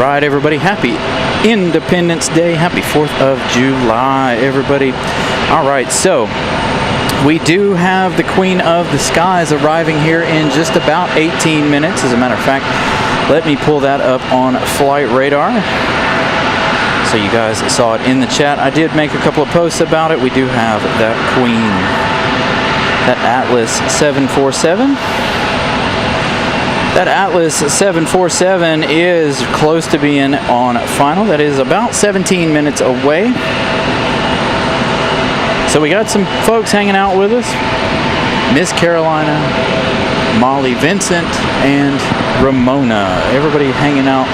right, everybody. Happy Independence Day. Happy 4th of July, everybody. All right, so we do have the Queen of the Skies arriving here in just about 18 minutes. As a matter of fact, let me pull that up on flight radar. So you guys saw it in the chat. I did make a couple of posts about it. We do have that Queen, that Atlas 747. That Atlas 747 is close to being on final. That is about 17 minutes away. So we got some folks hanging out with us. Miss Carolina, Molly Vincent, and Ramona. Everybody hanging out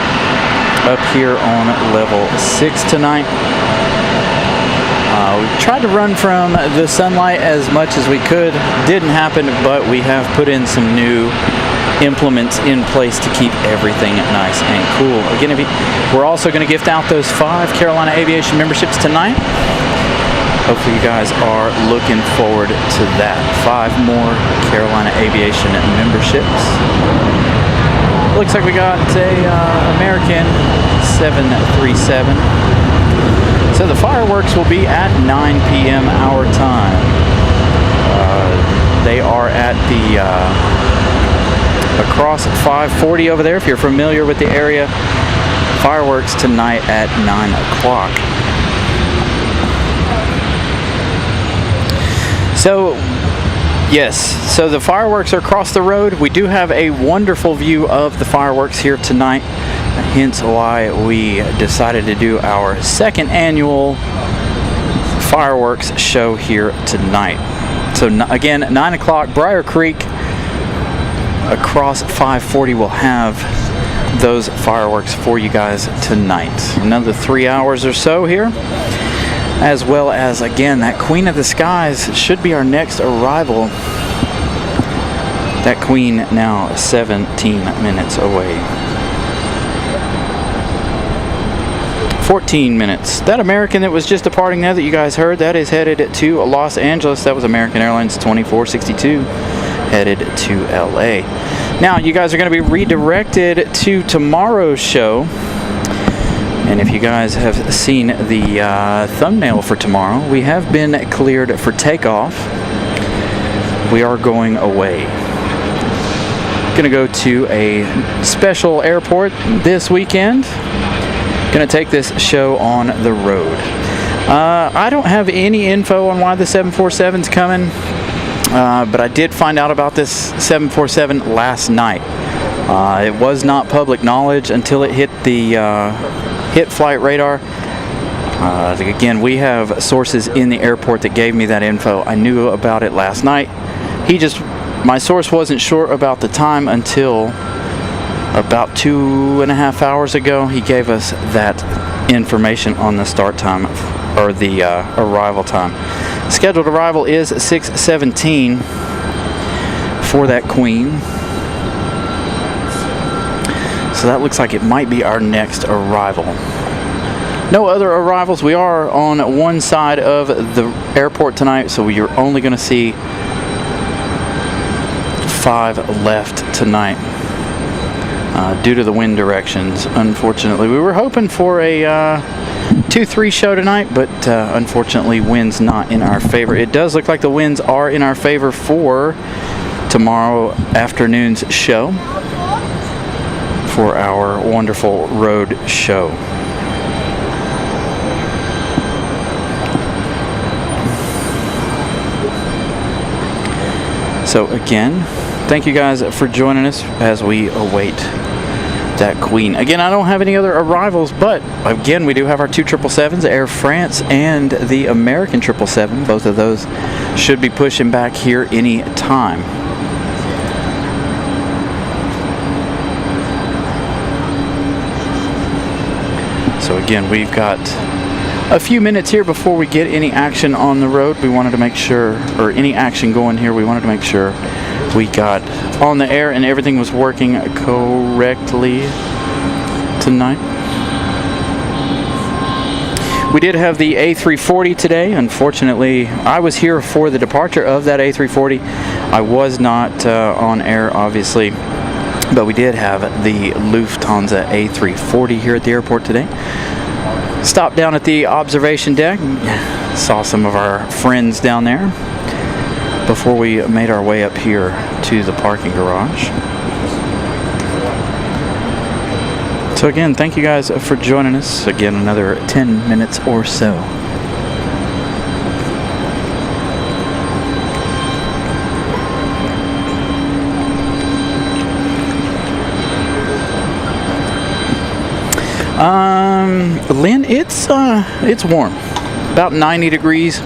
up here on level 6 tonight. We tried to run from the sunlight as much as we could. Didn't happen, but we have put in some new implements in place to keep everything nice and cool. Again, we're also going to gift out those 5 Carolina Aviation memberships tonight. Hopefully you guys are looking forward to that. 5 more Carolina Aviation memberships. Looks like we got a American 737. So the fireworks will be at 9 p.m. our time. They are at the across 540 over there. If you're familiar with the area, fireworks tonight at 9 o'clock. So yes, so the fireworks are across the road. We do have a wonderful view of the fireworks here tonight, hence why we decided to do our second annual fireworks show here tonight. So again, 9 o'clock, Briar Creek, across 540 will have those fireworks for you guys tonight. Another 3 hours or so here, as well as, again, that Queen of the Skies should be our next arrival. That Queen now 17 minutes away. 14 minutes. That American that was just departing there that you guys heard, that is headed to Los Angeles. That was American Airlines 2462, headed to LA. Now you guys are going to be redirected to tomorrow's show. And if you guys have seen the thumbnail for tomorrow, we have been cleared for takeoff. We are going away. Going to go to a special airport this weekend. Going to take this show on the road. I don't have any info on why the 747's coming, but I did find out about this 747 last night. It was not public knowledge until it hit the hit flight radar. Again, we have sources in the airport that gave me that info. I knew about it last night. My source wasn't sure about the time until about 2.5 hours ago. He gave us that information on the start time, or the arrival time. Scheduled arrival is 6:17 for that Queen. So that looks like it might be our next arrival. No other arrivals. We are on one side of the airport tonight, so you're only going to see 5 left tonight due to the wind directions. Unfortunately, we were hoping for a 2-3 show tonight, but unfortunately, wind's not in our favor. It does look like the winds are in our favor for tomorrow afternoon's show, for our wonderful road show. So again, thank you guys for joining us as we await that Queen. Again, I don't have any other arrivals, but again, we do have our 2 777s, Air France and the American 777. Both of those should be pushing back here any time. So again, we've got a few minutes here before we get any action on the road. We wanted to make sure, or any action going here, we wanted to make sure we got on the air and everything was working correctly tonight. We did have the A340 today. Unfortunately, I was here for the departure of that A340. I was not on air, obviously, But we did have the Lufthansa A340 here at the airport today. Stopped down at the observation deck, saw some of our friends down there before we made our way up here to the parking garage. So again, thank you guys for joining us. Again, another 10 minutes or so. Lynn, it's warm, about 90 degrees,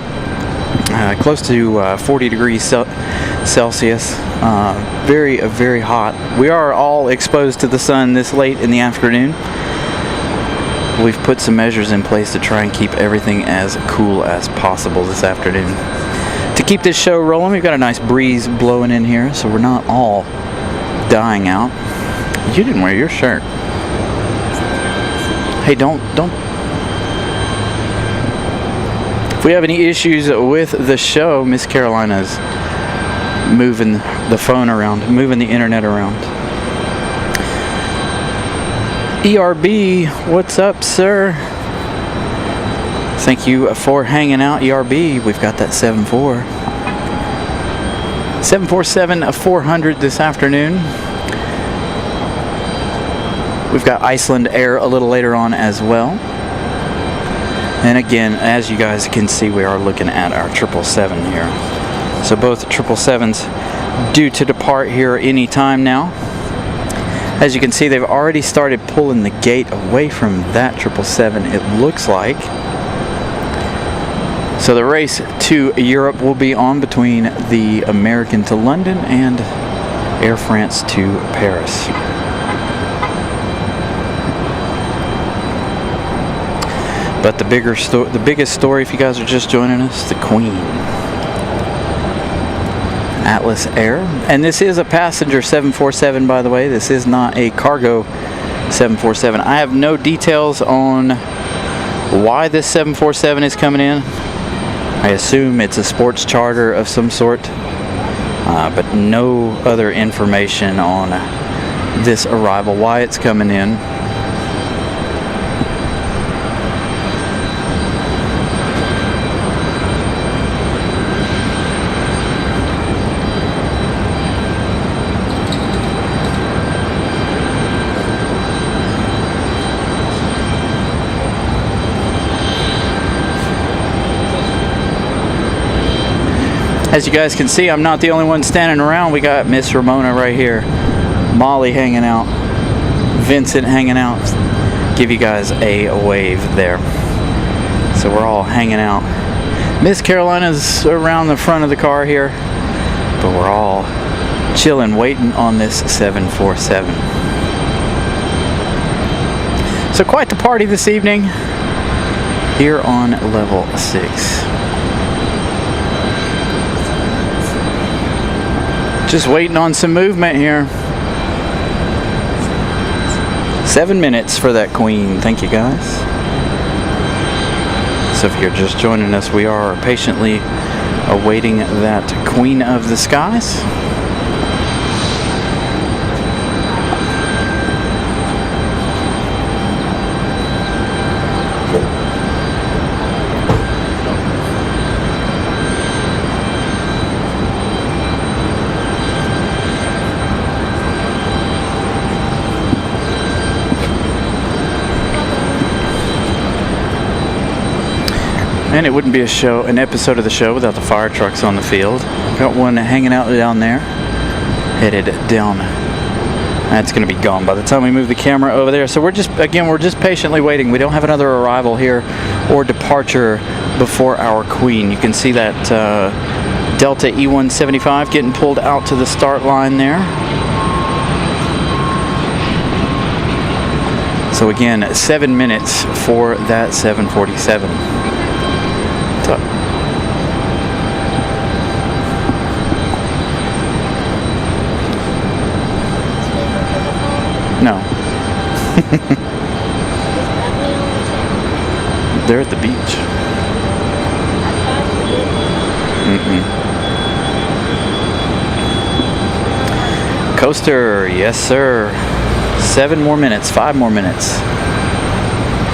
close to 40 degrees Celsius. Very, very hot. We are all exposed to the sun this late in the afternoon. We've put some measures in place to try and keep everything as cool as possible this afternoon. To keep this show rolling, we've got a nice breeze blowing in here, so we're not all dying out. You didn't wear your shirt. Hey, don't. If we have any issues with the show, Miss Carolina's moving the phone around, moving the internet around. ERB, what's up, sir? Thank you for hanging out, ERB. We've got that 747-400 this afternoon. We've got Iceland Air a little later on as well. And again, as you guys can see, we are looking at our 777 here. So both 777s due to depart here any time now. As you can see, they've already started pulling the gate away from that 777, it looks like. So the race to Europe will be on between the American to London and Air France to Paris. But the biggest story, if you guys are just joining us, the Queen. Atlas Air. And this is a passenger 747, by the way. This is not a cargo 747. I have no details on why this 747 is coming in. I assume it's a sports charter of some sort, but no other information on this arrival, why it's coming in. As you guys can see, I'm not the only one standing around. We got Miss Ramona right here, Molly hanging out, Vincent hanging out. Give you guys a wave there. So we're all hanging out. Miss Carolina's around the front of the car here, but we're all chilling, waiting on this 747. So quite the party this evening here on level 6. Just waiting on some movement here. 7 minutes for that Queen. Thank you, guys. So if you're just joining us, we are patiently awaiting that Queen of the Skies. And it wouldn't be an episode of the show without the fire trucks on the field. Got one hanging out down there, headed down. That's going to be gone by the time we move the camera over there. So we're just patiently waiting. We don't have another arrival here or departure before our Queen. You can see that Delta E175 getting pulled out to the start line there. So again, 7 minutes for that 747. No. They're at the beach. Coaster, yes sir. 7 more minutes, 5 more minutes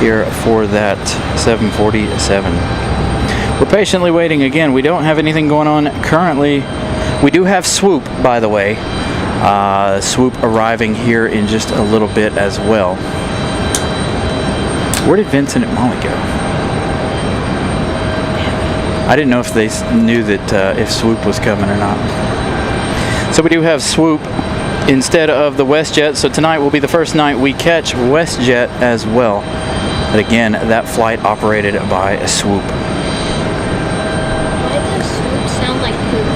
here for that 747. We're patiently waiting again. We don't have anything going on currently. We do have Swoop, by the way. Swoop arriving here in just a little bit as well. Where did Vincent and Molly go? I didn't know if they knew that if Swoop was coming or not. So we do have Swoop instead of the WestJet. So tonight will be the first night we catch WestJet as well. But again, that flight operated by Swoop. Why does Swoop sound like poop?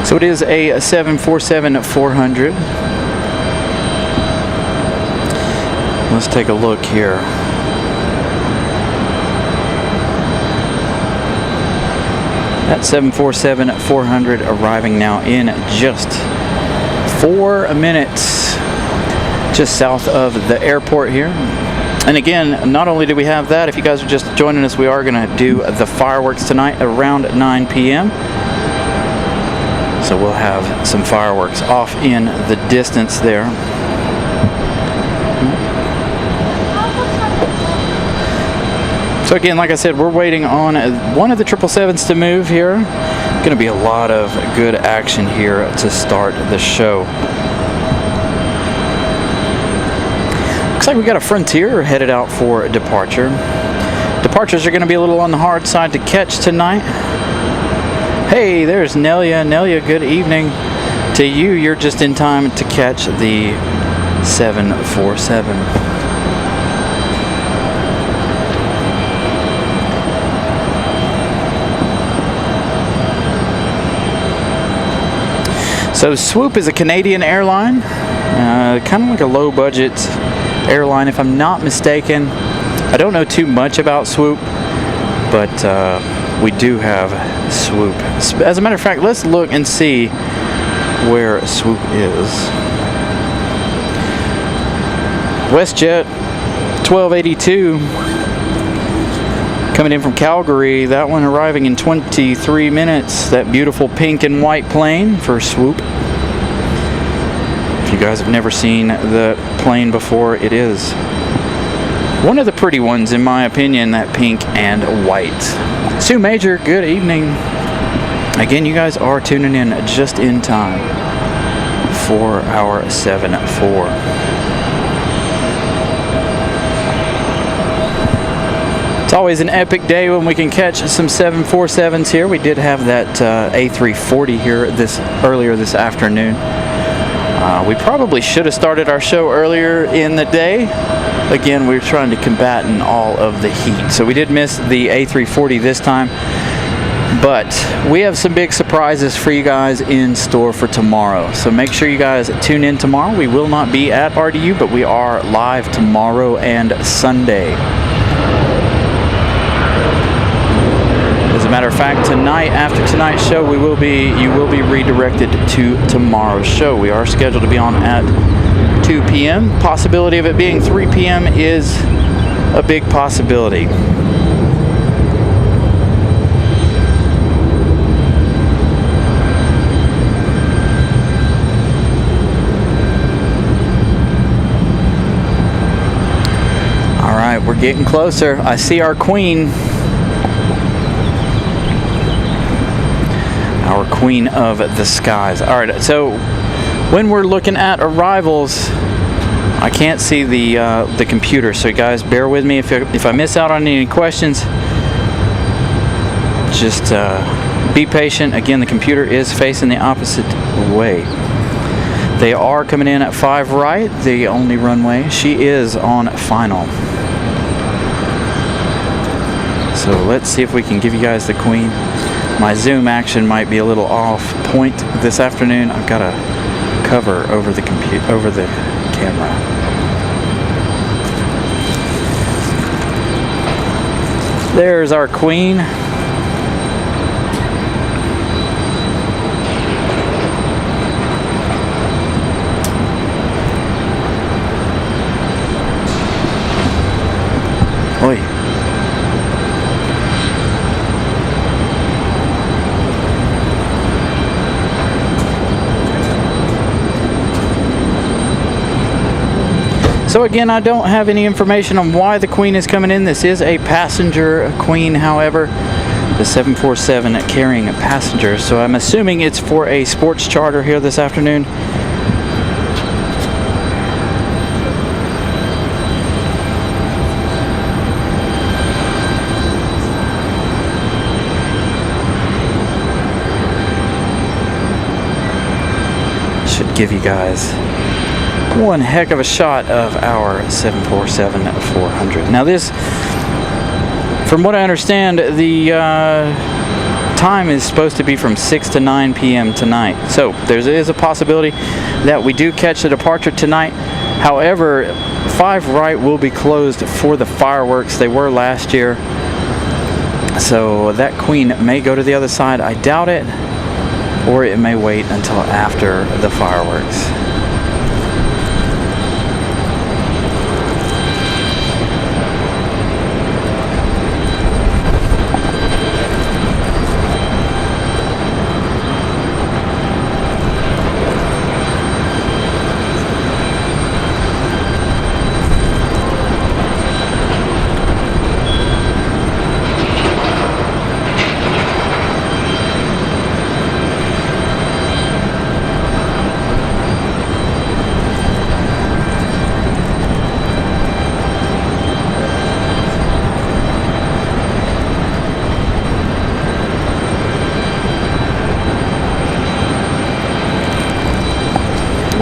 So it is a 747-400. Let's take a look here. That 747-400 arriving now in just 4 minutes, just south of the airport here. And again, not only do we have that, if you guys are just joining us, we are going to do the fireworks tonight around 9 p.m. So we'll have some fireworks off in the distance there. So again, like I said, we're waiting on one of the 777s to move here. Going to be a lot of good action here to start the show. Looks like we got a Frontier headed out for departure. Departures are going to be a little on the hard side to catch tonight. Hey, there's Nelia. Nelia, good evening to you. You're just in time to catch the 747. So Swoop is a Canadian airline, kind of like a low-budget airline, if I'm not mistaken. I don't know too much about Swoop, but we do have Swoop. As a matter of fact, let's look and see where Swoop is. WestJet 1282 coming in from Calgary. That one arriving in 23 minutes. That beautiful pink and white plane for Swoop. If you guys have never seen the plane before, it is one of the pretty ones in my opinion, that pink and white. Sue Major, good evening. Again, you guys are tuning in just in time for our 7-4. It's always an epic day when we can catch some 747s here. We did have that A340 here earlier this afternoon. We probably should have started our show earlier in the day. Again, we were trying to combat all of the heat. So we did miss the A340 this time. But we have some big surprises for you guys in store for tomorrow. So make sure you guys tune in tomorrow. We will not be at RDU, but we are live tomorrow and Sunday. As a matter of fact, tonight, after tonight's show, you will be redirected to tomorrow's show. We are scheduled to be on at 2 p.m. Possibility of it being 3 p.m. is a big possibility. All right, we're getting closer. I see our queen. Our queen of the skies. All right, so when we're looking at arrivals, I can't see the computer, so guys, bear with me if I miss out on any questions. Just be patient. Again, the computer is facing the opposite way. They are coming in at 5 right, the only runway. She is on final. So let's see if we can give you guys the queen. My zoom action might be a little off point this afternoon. I've got a cover over the camera. There's our queen. Oi. So again, I don't have any information on why the Queen is coming in. This is a passenger Queen, however, the 747 carrying passengers. So I'm assuming it's for a sports charter here this afternoon. Should give you guys one heck of a shot of our 747-400. Now this, from what I understand, the time is supposed to be from 6 to 9 p.m. tonight. So there is a possibility that we do catch the departure tonight. However, 5 right will be closed for the fireworks. They were last year. So that Queen may go to the other side. I doubt it. Or it may wait until after the fireworks.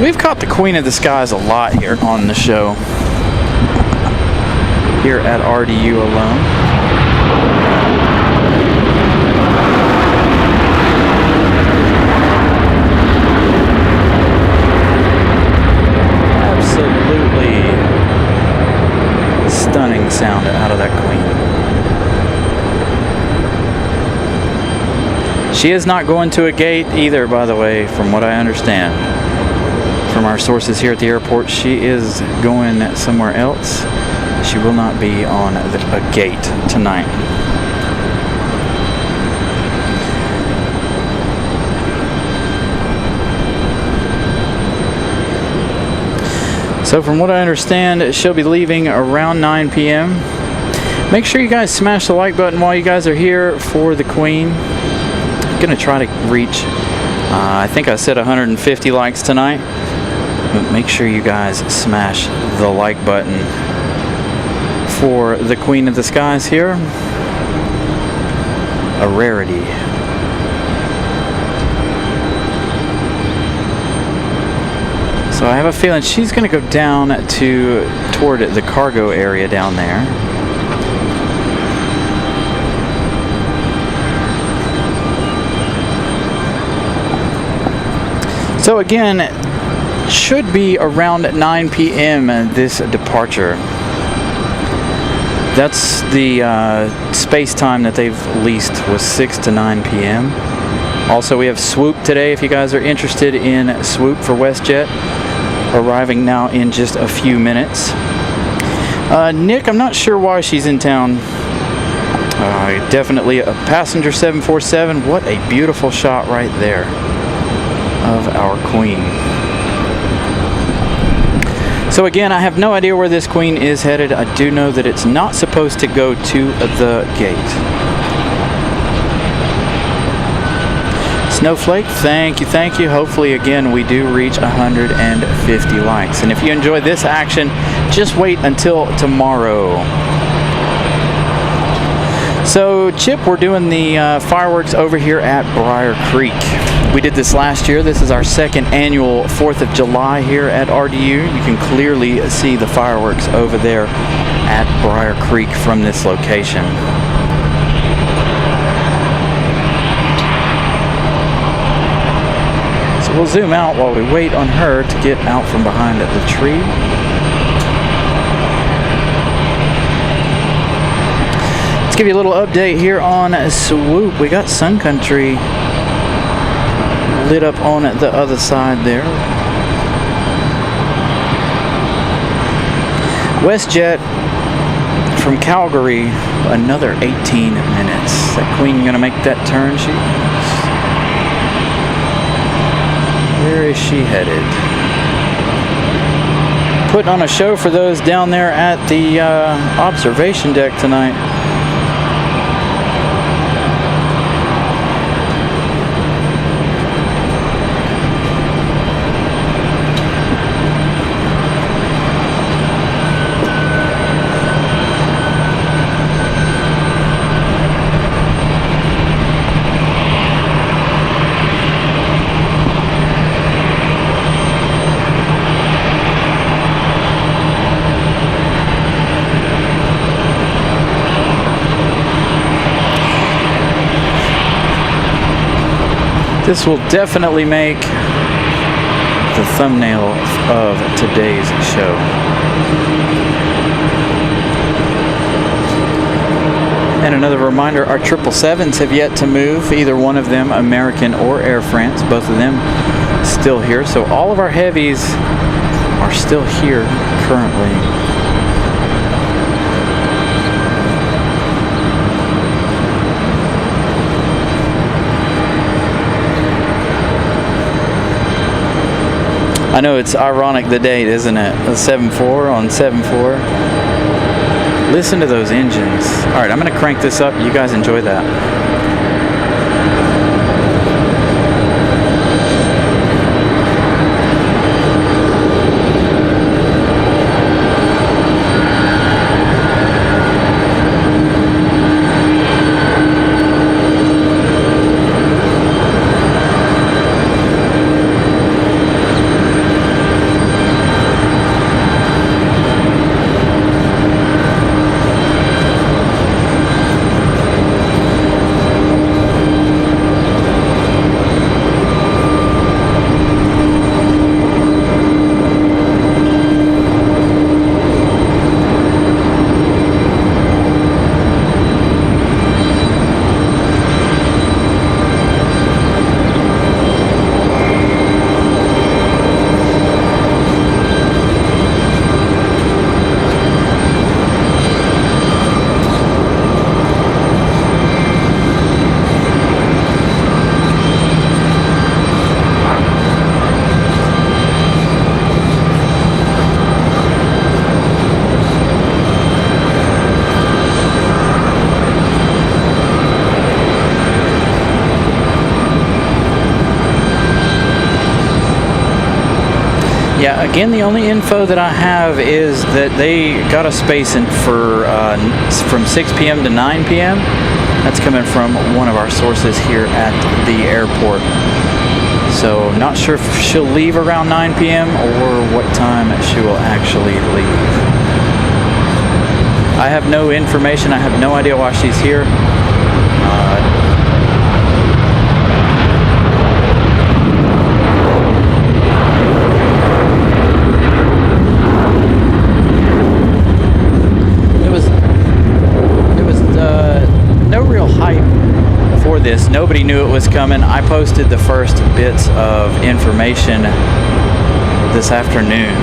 We've caught the Queen of the Skies a lot here on the show, here at RDU alone. Absolutely stunning sound out of that Queen. She is not going to a gate either, by the way, from what I understand. From our sources here at the airport, she is going somewhere else. She will not be on a gate tonight. So from what I understand, she'll be leaving around 9 p.m. Make sure you guys smash the like button while you guys are here for the Queen. I'm gonna try to reach, I think I said 150 likes tonight. But make sure you guys smash the like button for the Queen of the Skies here. A rarity. So I have a feeling she's going to go down toward the cargo area down there. So again, should be around 9 p.m. this departure. That's the space time that they've leased, was 6 to 9 p.m. Also, we have Swoop today if you guys are interested in Swoop for WestJet, arriving now in just a few minutes. Nick, I'm not sure why she's in town. Definitely a passenger 747. What a beautiful shot right there of our Queen. So again, I have no idea where this Queen is headed. I do know that it's not supposed to go to the gate. Snowflake, thank you, thank you. Hopefully, again, we do reach 150 likes. And if you enjoyed this action, just wait until tomorrow. So, Chip, we're doing the fireworks over here at Briar Creek. We did this last year. This is our second annual 4th of July here at RDU. You can clearly see the fireworks over there at Briar Creek from this location. So we'll zoom out while we wait on her to get out from behind the tree. Let's give you a little update here on Swoop. We got Sun Country lit up on the other side there. WestJet from Calgary, another 18 minutes. That Queen gonna make that turn? She is. Where is she headed? putting on a show for those down there at the observation deck tonight. This will definitely make the thumbnail of today's show. And another reminder, our 777s have yet to move, either one of them, American or Air France, both of them still here. So all of our heavies are still here currently. I know it's ironic, the date, isn't it? 7-4 on 7-4. Listen to those engines. All right, I'm going to crank this up. You guys enjoy that. Yeah, again, the only info that I have is that they got a space in for from 6 p.m. to 9 p.m. That's coming from one of our sources here at the airport. So not sure if she'll leave around 9 p.m. or what time she will actually leave. I have no information. I have no idea why she's here. This. Nobody knew it was coming. I posted the first bits of information this afternoon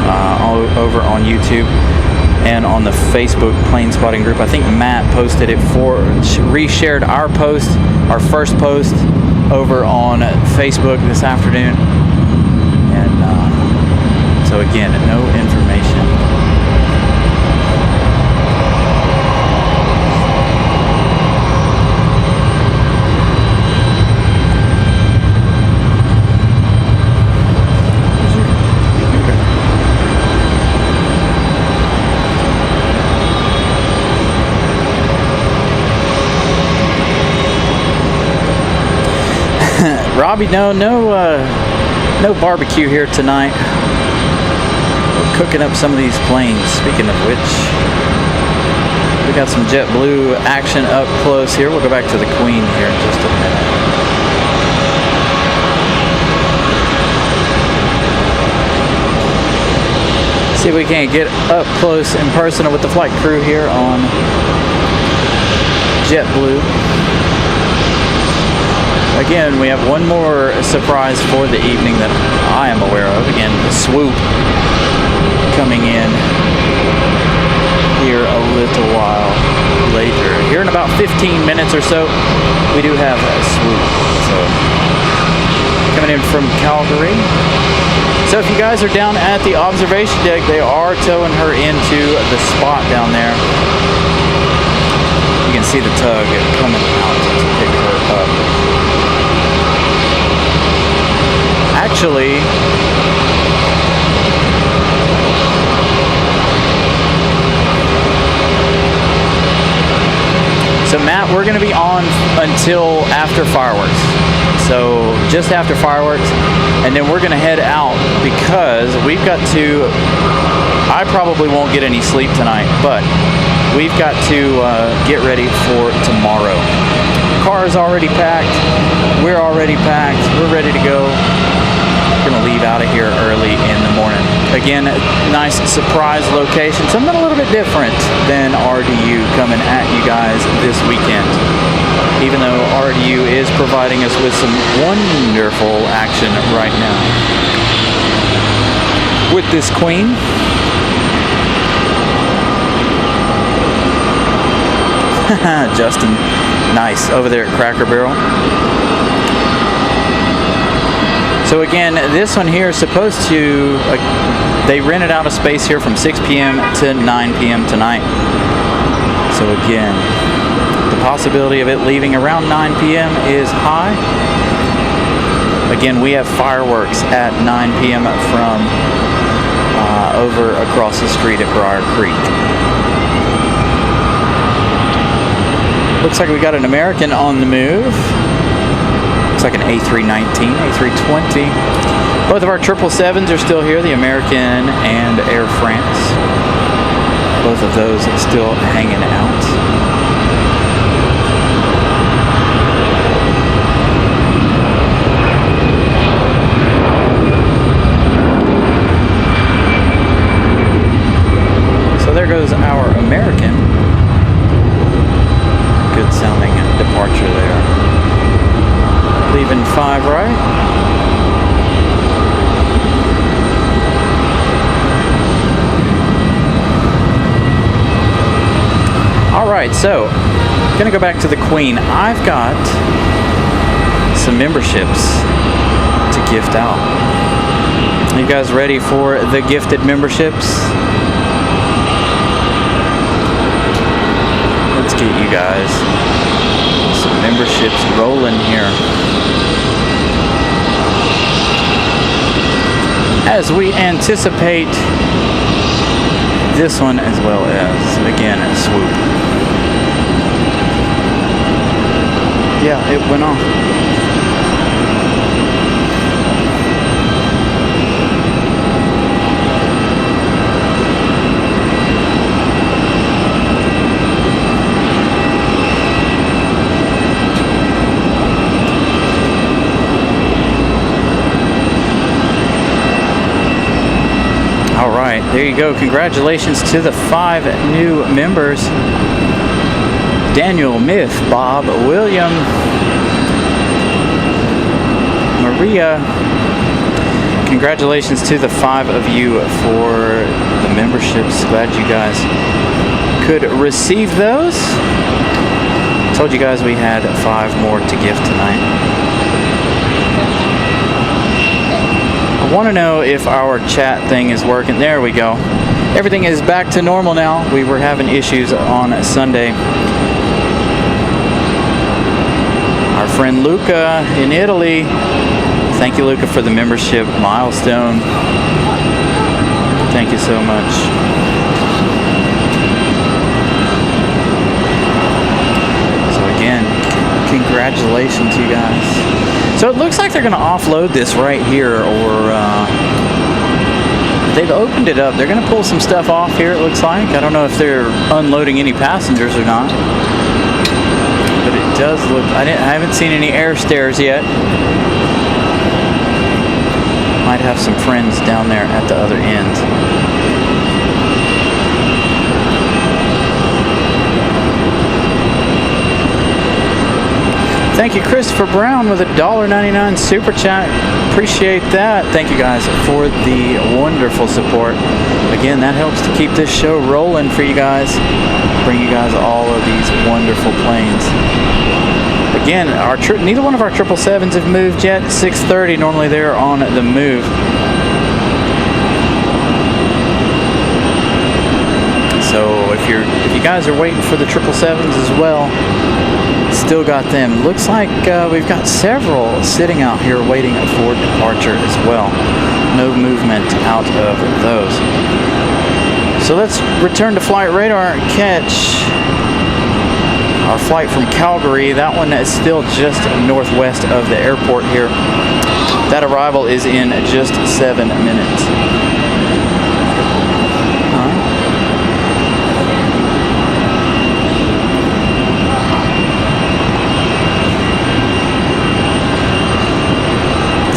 all over on YouTube and on the Facebook plane spotting group. I think Matt posted it reshared our post, our first post over on Facebook this afternoon. And so again, no information. Robbie, no barbecue here tonight. We're cooking up some of these planes. Speaking of which, we got some JetBlue action up close here. We'll go back to the Queen here in just a minute. See if we can't get up close and personal with the flight crew here on JetBlue. Again, we have one more surprise for the evening that I am aware of. Again, the Swoop coming in here a little while later. Here in about 15 minutes or so, we do have a Swoop. So, coming in from Calgary, So if you guys are down at the observation deck, they are towing her into the spot down there. You can see the tug coming out to pick her up. Actually, so Matt, we're going to be on until after fireworks. So just after fireworks, and then we're going to head out because we've got to, I probably won't get any sleep tonight, but we've got to get ready for tomorrow. Car is already packed. We're already packed. We're ready to go. We're going to leave out of here early in the morning. Again, nice surprise location. Something a little bit different than RDU coming at you guys this weekend. Even though RDU is providing us with some wonderful action right now. With this Queen. Justin, nice, over there at Cracker Barrel. So again, this one here is supposed to, they rented out a space here from 6 p.m. to 9 p.m. tonight. So again, the possibility of it leaving around 9 p.m. is high. Again, we have fireworks at 9 p.m. from over across the street at Briar Creek. Looks like we got an American on the move. Looks like an A319, A320. Both of our 777s are still here, the American and Air France. Both of those still hanging out. So there goes our American. Good sounding departure there. Leaving 5 right. All right, so gonna go back to the Queen. I've got some memberships to gift out. You guys ready for the gifted memberships? Let's get you guys some memberships rolling here. As we anticipate this one as well as, again, a Swoop. Yeah, it went off. There you go. Congratulations to the 5 new members. Daniel, Myth, Bob, William, Maria. Congratulations to the 5 of you for the memberships. Glad you guys could receive those. Told you guys we had 5 more to give tonight. I want to know if our chat thing is working. There we go. Everything is back to normal now. We were having issues on Sunday. Our friend Luca in Italy. Thank you, Luca, for the membership milestone. Thank you so much. So again, congratulations, you guys. So it looks like they're going to offload this right here, or they've opened it up. They're going to pull some stuff off here, it looks like. I don't know if they're unloading any passengers or not. But it does look, I haven't seen any air stairs yet. Might have some friends down there at the other end. Thank you, Christopher Brown, with a $1.99 super chat. Appreciate that. Thank you guys for the wonderful support. Again, that helps to keep this show rolling for you guys. Bring you guys all of these wonderful planes. Again, neither one of our 777s have moved yet. 6:30, normally they're on the move. So if you guys are waiting for the 777s as well, still got them. Looks like we've got several sitting out here waiting for departure as well. No movement out of those. So let's return to flight radar and catch our flight from Calgary. That one is still just northwest of the airport here. That arrival is in just 7 minutes.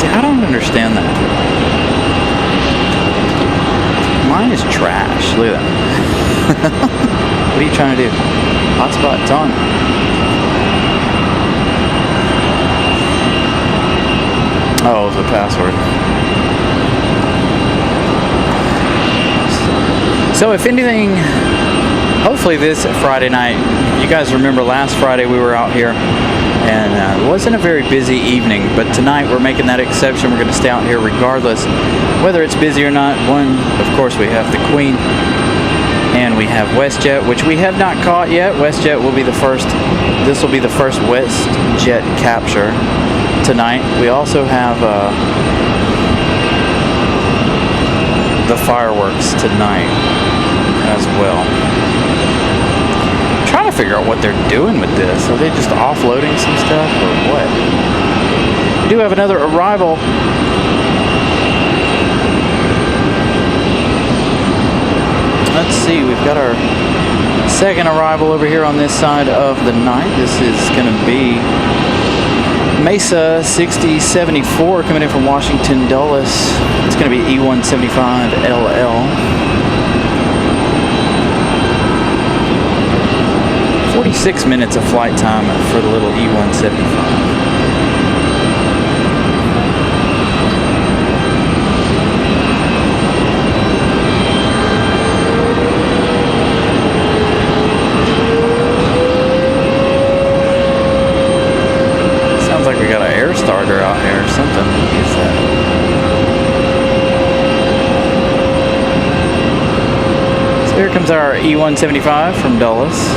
See, I don't understand that. Mine is trash. Look at that. What are you trying to do? Hotspot, it's on. Oh, the password. So if anything, hopefully this Friday night, you guys remember last Friday we were out here and it wasn't a very busy evening, but tonight we're making that exception. We're going to stay out here regardless, whether it's busy or not. One, of course, we have the Queen. And we have WestJet, which we have not caught yet. WestJet will be the first. This will be the first WestJet capture tonight. We also have the fireworks tonight as well. I'm trying to figure out what they're doing with this. Are they just offloading some stuff or what? We do have another arrival. Let's see, we've got our second arrival over here on this side of the night. This is going to be Mesa 6074 coming in from Washington Dulles. It's going to be E175LL. 46 minutes of flight time for the little E175. Starter out here or something. What is that? So here comes our E175 from Dulles.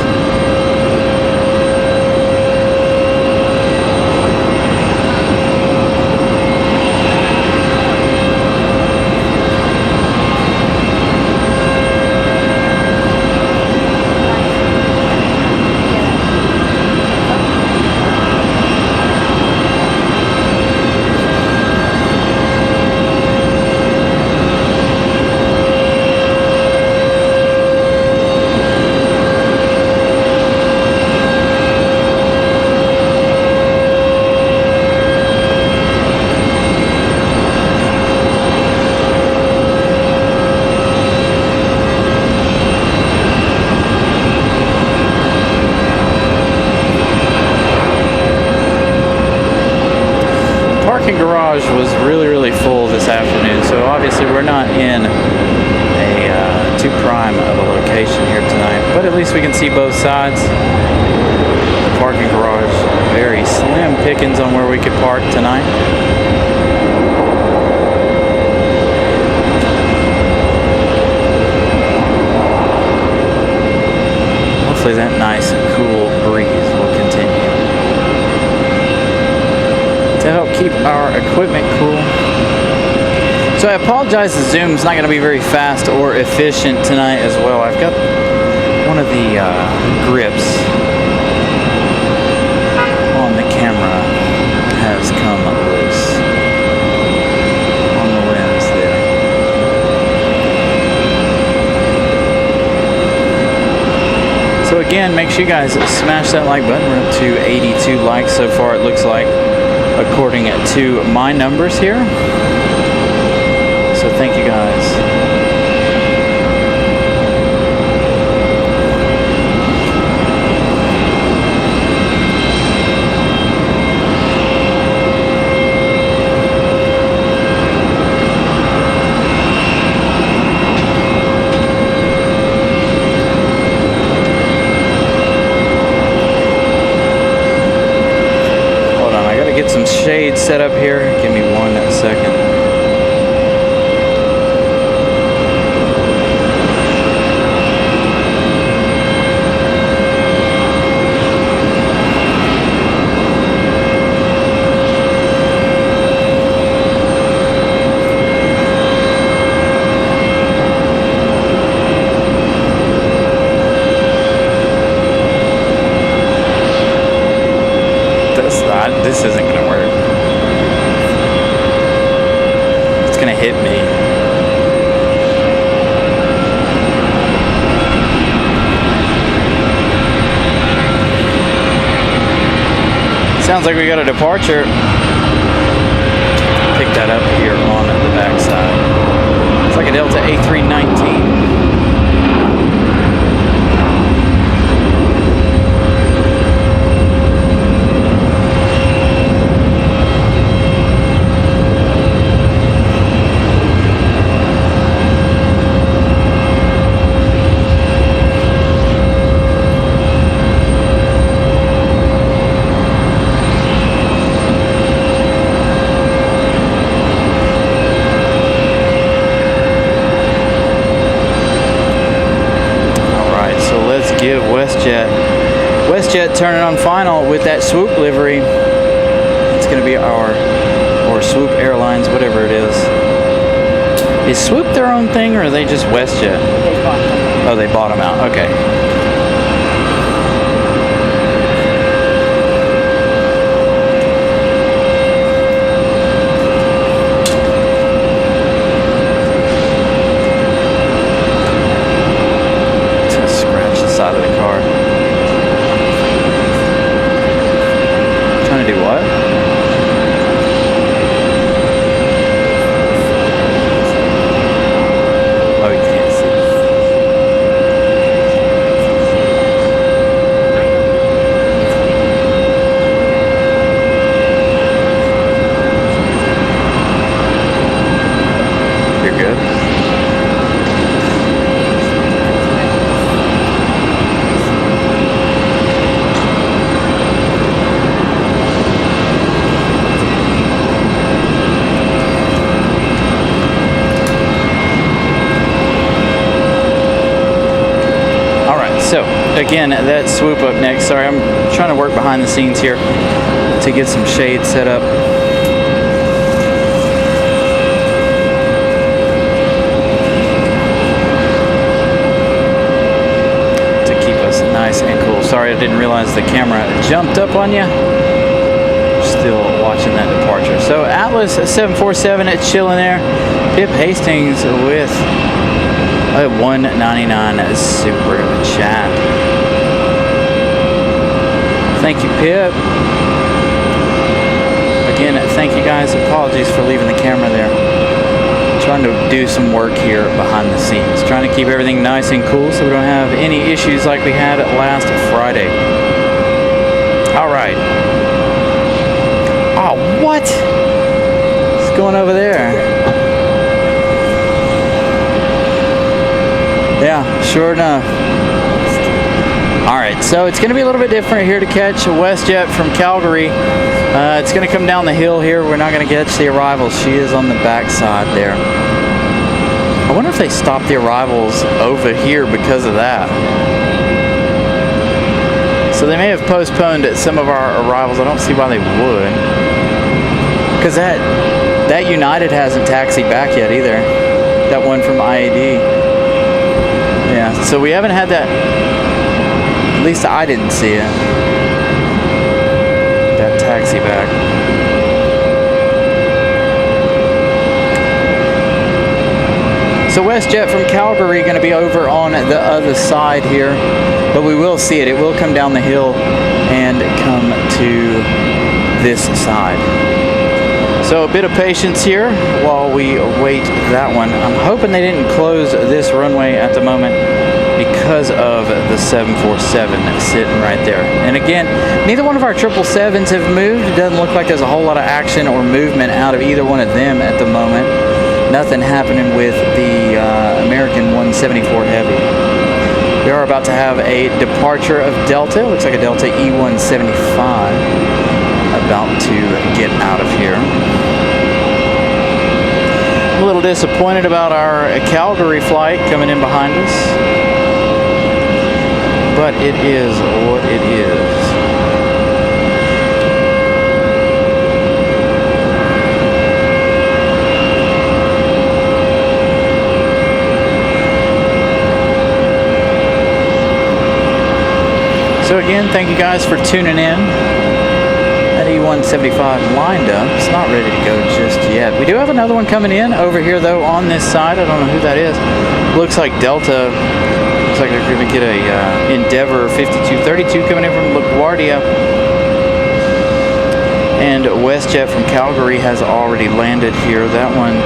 Garage was really full this afternoon, so obviously we're not in a too prime of a location here tonight, but at least we can see both sides. The parking garage, very slim pickings on where we could park tonight. Hopefully that nice cool breeze will continue to help keep our equipment cool. So I apologize, the zoom's not going to be very fast or efficient tonight as well. I've got one of the grips on the camera has come loose on the lens there. So again, make sure you guys smash that like button. We're up to 82 likes so far, it looks like, according to my numbers here. So thank you guys. Get some shade set up here. Give me 1 second. This isn't gonna work. It's gonna hit me. Sounds like we got a departure. Pick that up here on the backside. It's like a Delta A319. WestJet turning on final with that Swoop livery. It's going to be or Swoop Airlines, whatever it is. Is Swoop their own thing, or are they just WestJet? They bought them. Oh, they bought them out. Okay. It's going to scratch the side of the car. Trying to do what? Oh, you can't see. You're good. So, again, that's Swoop up next. Sorry, I'm trying to work behind the scenes here to get some shade set up. To keep us nice and cool. Sorry, I didn't realize the camera jumped up on you. Still watching that departure. So, Atlas 747, it's chilling there. Pip Hastings with a 199 super chat. Thank you, Pip. Again, thank you guys. Apologies for leaving the camera there. Trying to do some work here behind the scenes. Trying to keep everything nice and cool so we don't have any issues like we had last Friday. All right. Oh, what? What's going over there? Yeah, sure enough. Alright, so it's going to be a little bit different here to catch a WestJet from Calgary. It's going to come down the hill here. We're not going to catch the arrivals. She is on the back side there. I wonder if they stopped the arrivals over here because of that. So they may have postponed some of our arrivals. I don't see why they would. Because that United hasn't taxied back yet either. That one from IAD. Yeah, so we haven't had that, at least I didn't see it, that taxi back. So WestJet from Calgary going to be over on the other side here, but we will see it. It will come down the hill and come to this side. So a bit of patience here while we await that one. I'm hoping they didn't close this runway at the moment because of the 747 sitting right there. And again, neither one of our 777s have moved. It doesn't look like there's a whole lot of action or movement out of either one of them at the moment. Nothing happening with the American 174 Heavy. We are about to have a departure of Delta. Looks like a Delta E175. About to get out of here. I'm a little disappointed about our Calgary flight coming in behind us, but it is what it is. So again, thank you guys for tuning in. That E175 lined up. It's not ready to go just yet. We do have another one coming in over here, though, on this side. I don't know who that is. Looks like Delta. Looks like they're going to get a Endeavor 5232 coming in from LaGuardia. And WestJet from Calgary has already landed here. That one,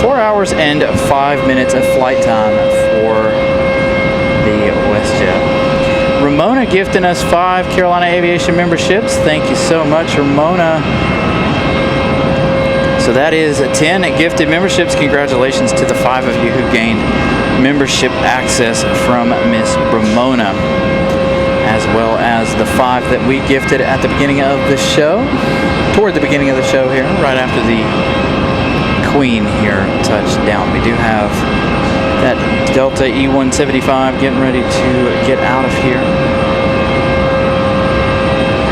4 hours and 5 minutes of flight time for the WestJet. Ramona gifting us 5 Carolina Aviation memberships. Thank you so much, Ramona. So that is 10 gifted memberships. Congratulations to the 5 of you who gained membership access from Miss Ramona, as well as the 5 that we gifted at the beginning of the show, toward the beginning of the show here, right after the Queen here touched down. We do have that Delta E175 getting ready to get out of here.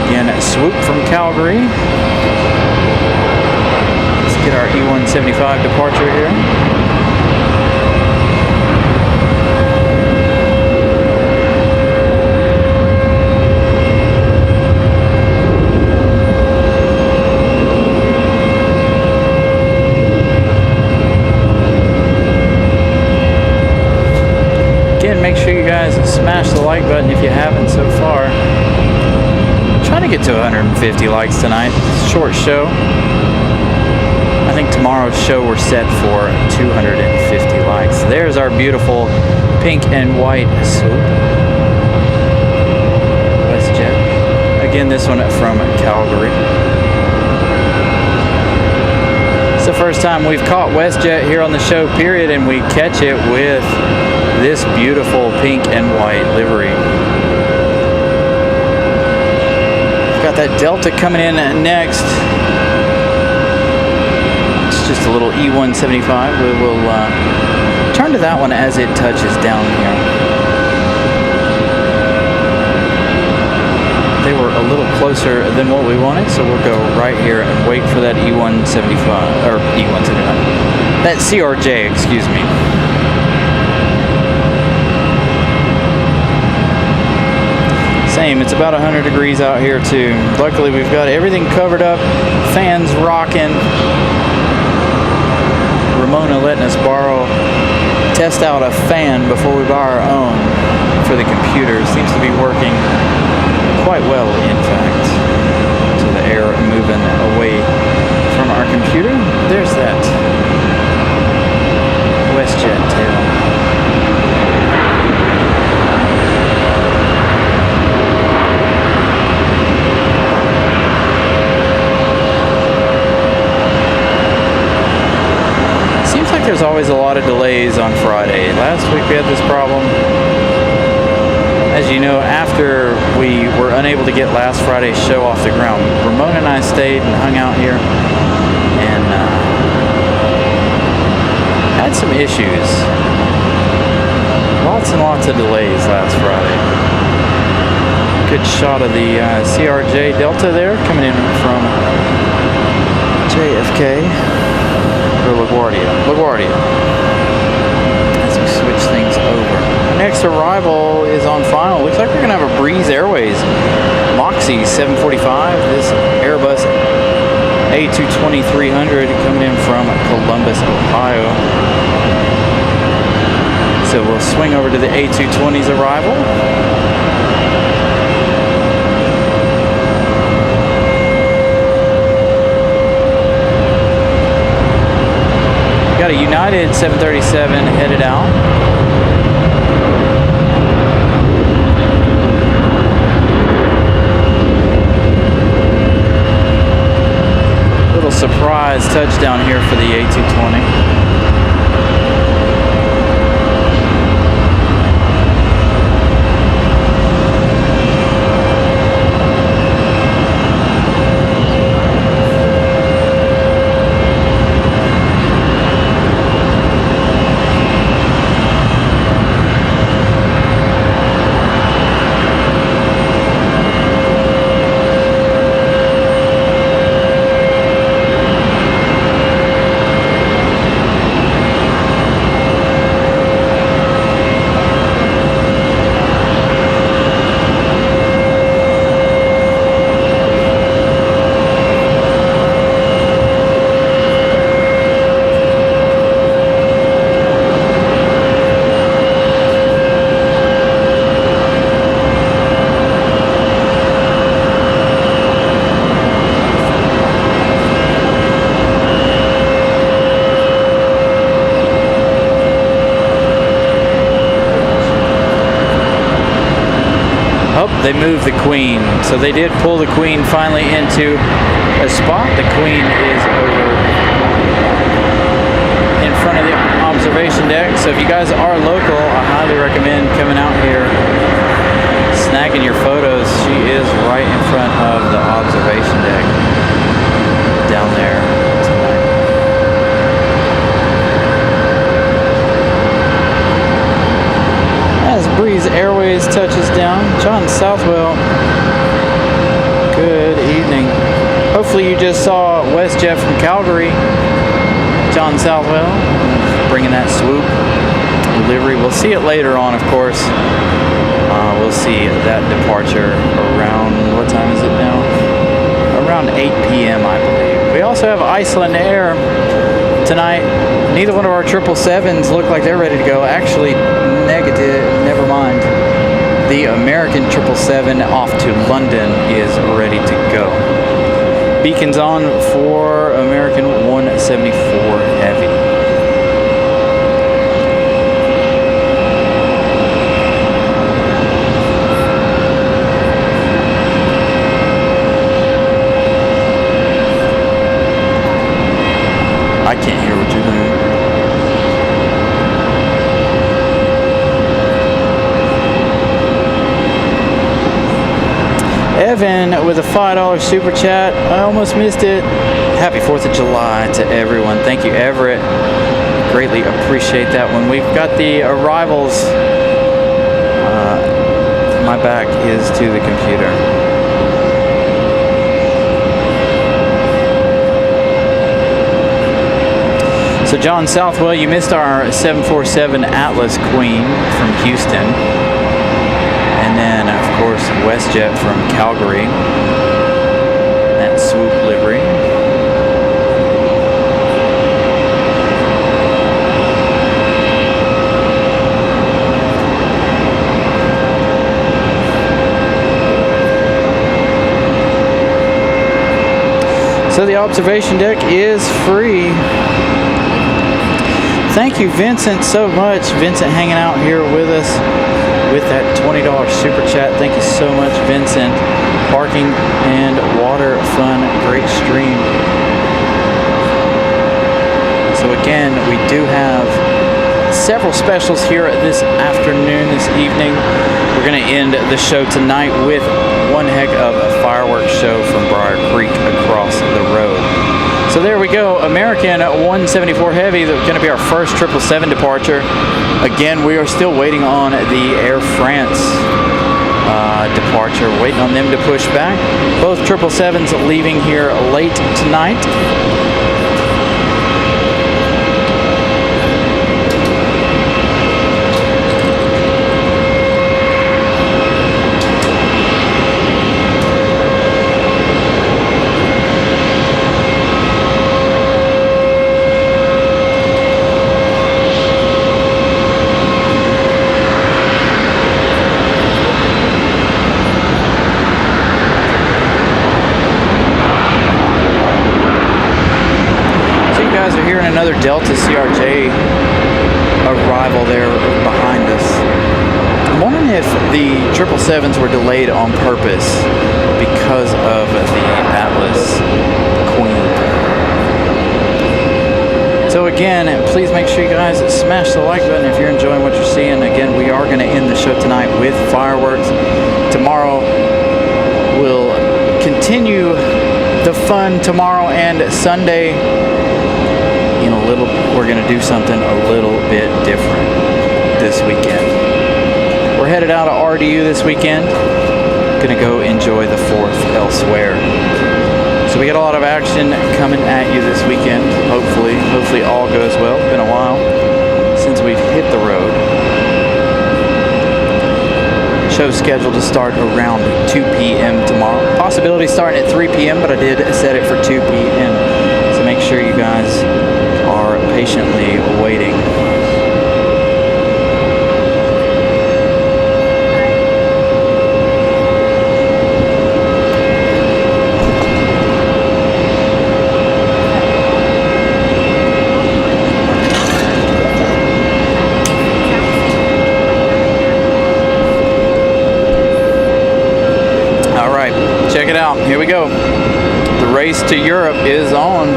Again, Swoop from Calgary. Let's get our E175 departure here. Make sure you guys smash the like button if you haven't so far. I'm trying to get to 150 likes tonight. It's a short show. I think tomorrow's show we're set for 250 likes. There's our beautiful pink and white Swoop. WestJet. Again, this one from Calgary. It's the first time we've caught WestJet here on the show, period, and we catch it with this beautiful pink and white livery. We've got that Delta coming in next. It's just a little E175. We will turn to that one as it touches down here. They were a little closer than what we wanted, so we'll go right here and wait for that E175, or E175, that CRJ, excuse me. Same, it's about 100 degrees out here too. Luckily we've got everything covered up, fans rocking. Ramona letting us test out a fan before we buy our own for the computer. Seems to be working quite well, in fact. So the air moving away from our computer. There's that WestJet tail. There's always a lot of delays on Friday. Last week we had this problem. As you know, after we were unable to get last Friday's show off the ground, Ramona and I stayed and hung out here and had some issues. Lots and lots of delays last Friday. Good shot of the CRJ Delta there coming in from JFK. LaGuardia, as we switch things over. Next arrival is on final. Looks like we're going to have a Breeze Airways Moxie 745. This Airbus A220-300 coming in from Columbus, Ohio. So we'll swing over to the A220's arrival. Got a United 737 headed out. Little surprise touchdown here for the A220. they moved the Queen. So they did pull the Queen finally into a spot. The Queen is over in front of the observation deck. So if you guys are local, I highly recommend coming out here, snagging your photos. She is right in front of the observation deck down there tonight. As Breeze Airways touches down, John Southwell, good evening. Hopefully you just saw WestJet from Calgary, John Southwell, bringing that Swoop livery. We'll see it later on, of course. We'll see that departure around, what time is it now? Around 8 p.m. I believe. We also have Iceland Air tonight. Neither one of our 777s look like they're ready to go. Actually, negative, never mind. The American 777 off to London is ready to go. Beacons on for American 174 Heavy. I can't hear what you're doing. Evan with a $5 super chat. I almost missed it. Happy 4th of July to everyone. Thank you, Everett. Greatly appreciate that. When we've got the arrivals, my back is to the computer. So John Southwell, you missed our 747 Atlas Queen from Houston. And then, of course, WestJet from Calgary. That Swoop livery. So the observation deck is free. Thank you, Vincent, so much. Vincent hanging out here with us with that $20 super chat. Thank you so much, Vincent. Parking and water fun, great stream. So again, we do have several specials here this afternoon, this evening. We're going to end the show tonight with one heck of a fireworks show from Briar Creek across the road. So there we go, American 174 Heavy. That's going to be our first 777 departure. Again, we are still waiting on the Air France departure, waiting on them to push back. Both 777s leaving here late tonight. Another Delta CRJ arrival there behind us. I'm wondering if the 777s were delayed on purpose because of the Atlas Queen. So again, please make sure you guys smash the like button if you're enjoying what you're seeing. Again, we are going to end the show tonight with fireworks. Tomorrow we'll continue the fun tomorrow and Sunday. We're going to do something a little bit different this weekend. We're headed out of RDU this weekend. Going to go enjoy the 4th elsewhere. So we got a lot of action coming at you this weekend. Hopefully all goes well. It's been a while since we've hit the road. Show's scheduled to start around 2 p.m. tomorrow. Possibility starting at 3 p.m., but I did set it for 2 p.m. So make sure you guys are patiently waiting. to Europe is on.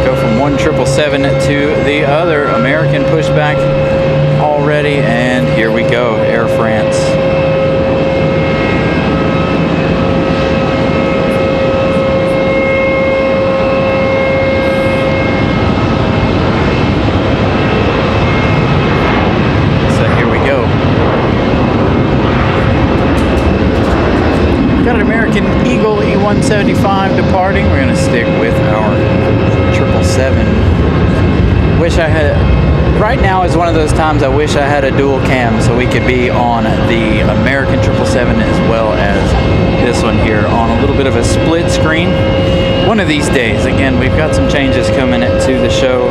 Go from one 777 to the other. American pushback already, and here we go, Air France. Got an American Eagle E175 departing. We're going to stick with our 777. Wish I had, right now is one of those times I wish I had a dual cam so we could be on the American 777 as well as this one here on a little bit of a split screen. One of these days. Again, we've got some changes coming to the show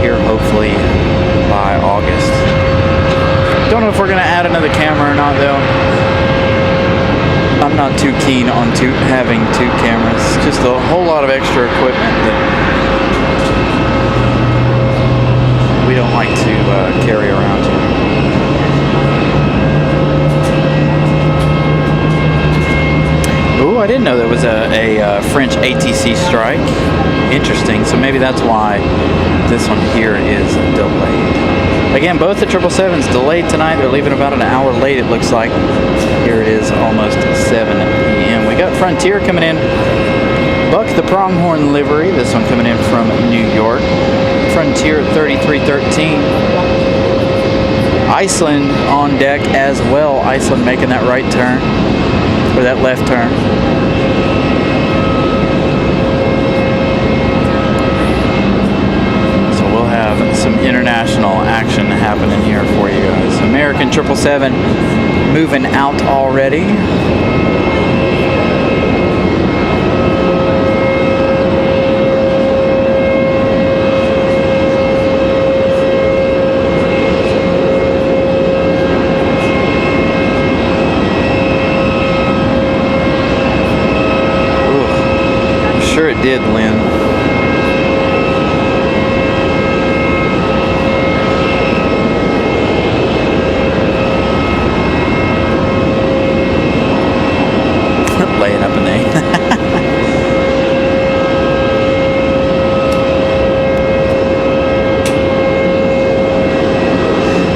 here hopefully by August. Don't know if we're going to add another camera or not though. I'm not too keen on having two cameras. Just a whole lot of extra equipment that we don't like to carry around here. Ooh, I didn't know there was a French ATC strike. Interesting. So maybe that's why this one here is delayed. Again, both the 777s delayed tonight. They're leaving about an hour late, it looks like. Here it is, almost 7 p.m. We got Frontier coming in. Buck the Pronghorn livery. This one coming in from New York. Frontier 3313. Iceland on deck as well. Iceland making that right turn, or that left turn. Some international action happening here for you guys. American 777 moving out already. Ooh, I'm sure it did, Lynn. Laying up in there.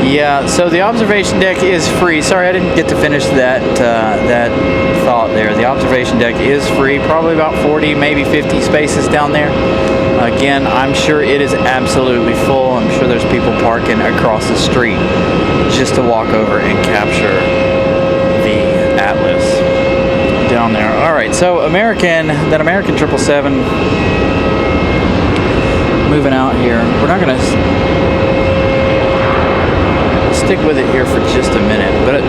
Yeah, so the observation deck is free. Sorry, I didn't get to finish that thought there. The observation deck is free. Probably about 40, maybe 50 spaces down there. Again, I'm sure it is absolutely full. I'm sure there's people parking across the street just to walk over and capture the Atlas down there. All right, so that American 777 moving out here. We're not going to stick with it here for just a minute, but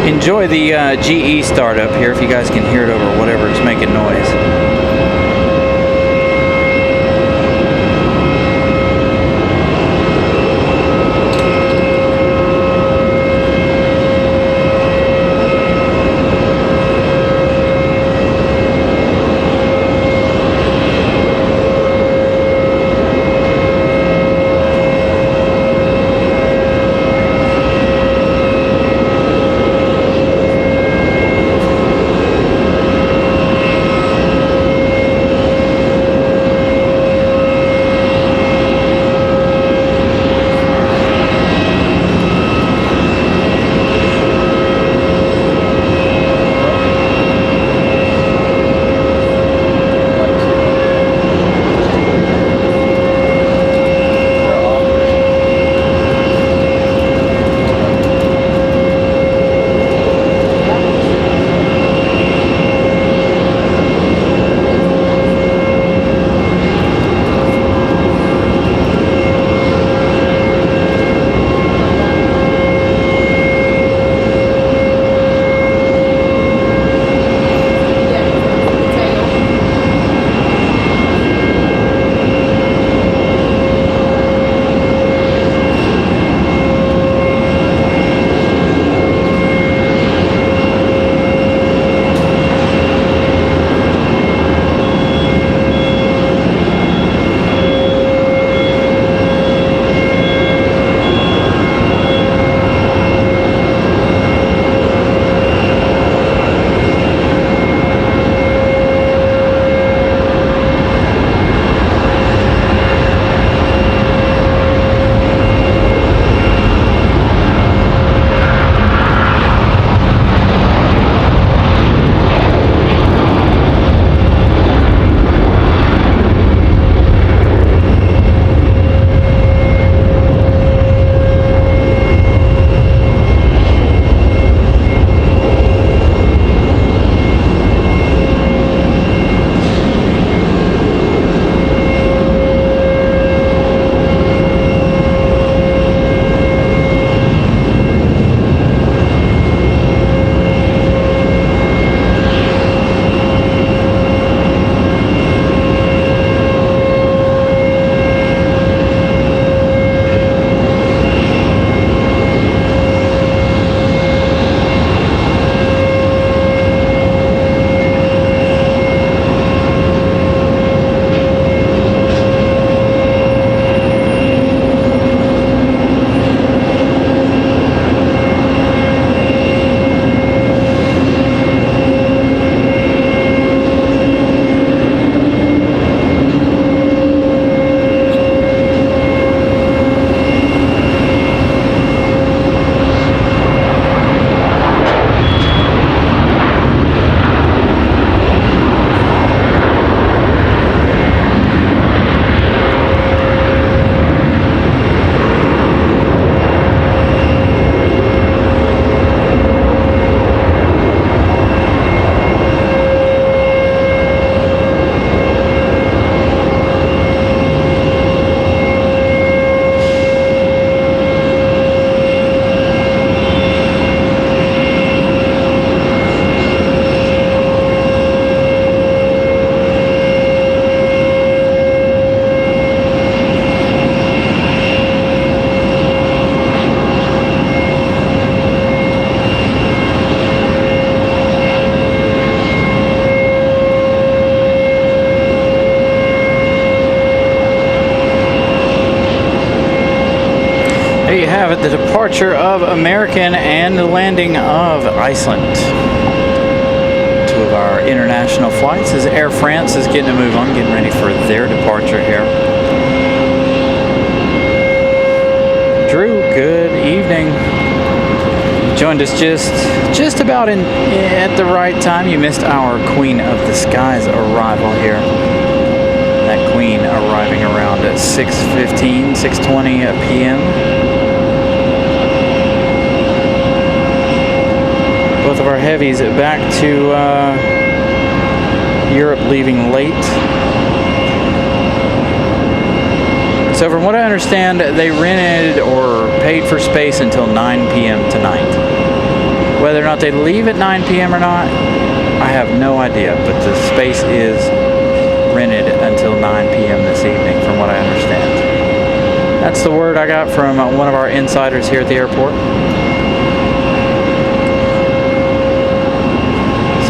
enjoy the GE startup here if you guys can hear it over whatever is making noise. departure of American and the landing of Iceland. Two of our international flights as Air France is getting a move on, getting ready for their departure here. Drew, good evening. Joined us just about at the right time. You missed our Queen of the Skies arrival here. That Queen arriving around at 6:15, 6:20 p.m. Both of our heavies back to Europe, leaving late. So from what I understand, they rented or paid for space until 9 p.m. tonight. Whether or not they leave at 9 p.m. or not, I have no idea, but the space is rented until 9 p.m. this evening, from what I understand. That's the word I got from one of our insiders here at the airport.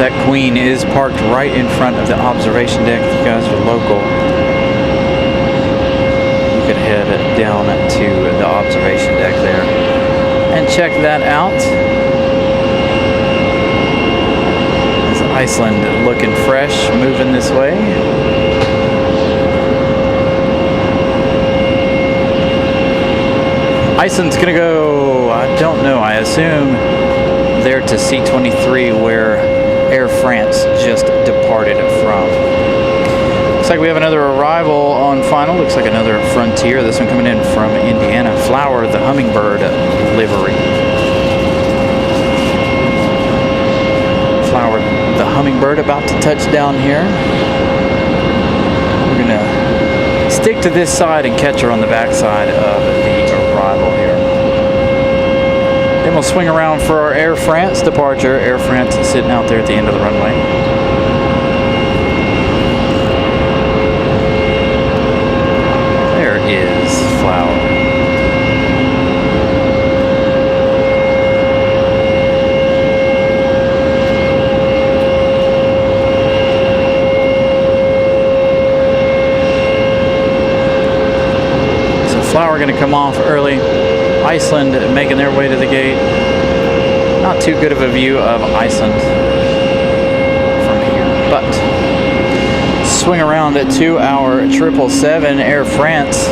That Queen is parked right in front of the observation deck. If you guys are local, you could head down to the observation deck there and check that out. Is Iceland looking fresh, moving this way? Iceland's gonna go, I don't know, I assume there to C-23 where Air France just departed from. Looks like we have another arrival on final. Looks like another Frontier. This one coming in from Indiana. Flower, the Hummingbird livery. Flower, the Hummingbird, about to touch down here. We're gonna stick to this side and catch her on the back side of the arrival here. Then we'll swing around for our Air France departure. Air France is sitting out there at the end of the runway. There is Flower. So Flower going to come off early. Iceland making their way to the gate. Not too good of a view of Iceland from here, but swing around to our 777 Air France,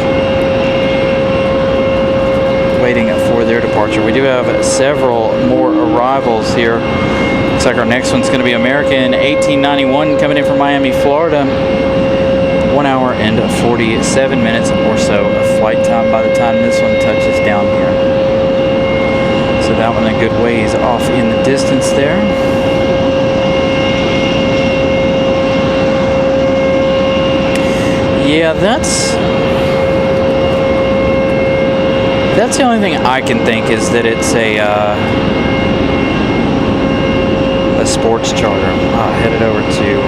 waiting for their departure. We do have several more arrivals here. Looks like our next one's going to be American 1891 coming in from Miami, Florida. 1 hour and 47 minutes or so of flight time by the time this one touches down here. So that one a good ways off in the distance there. Yeah, that's the only thing I can think is that it's a sports charter. Headed over to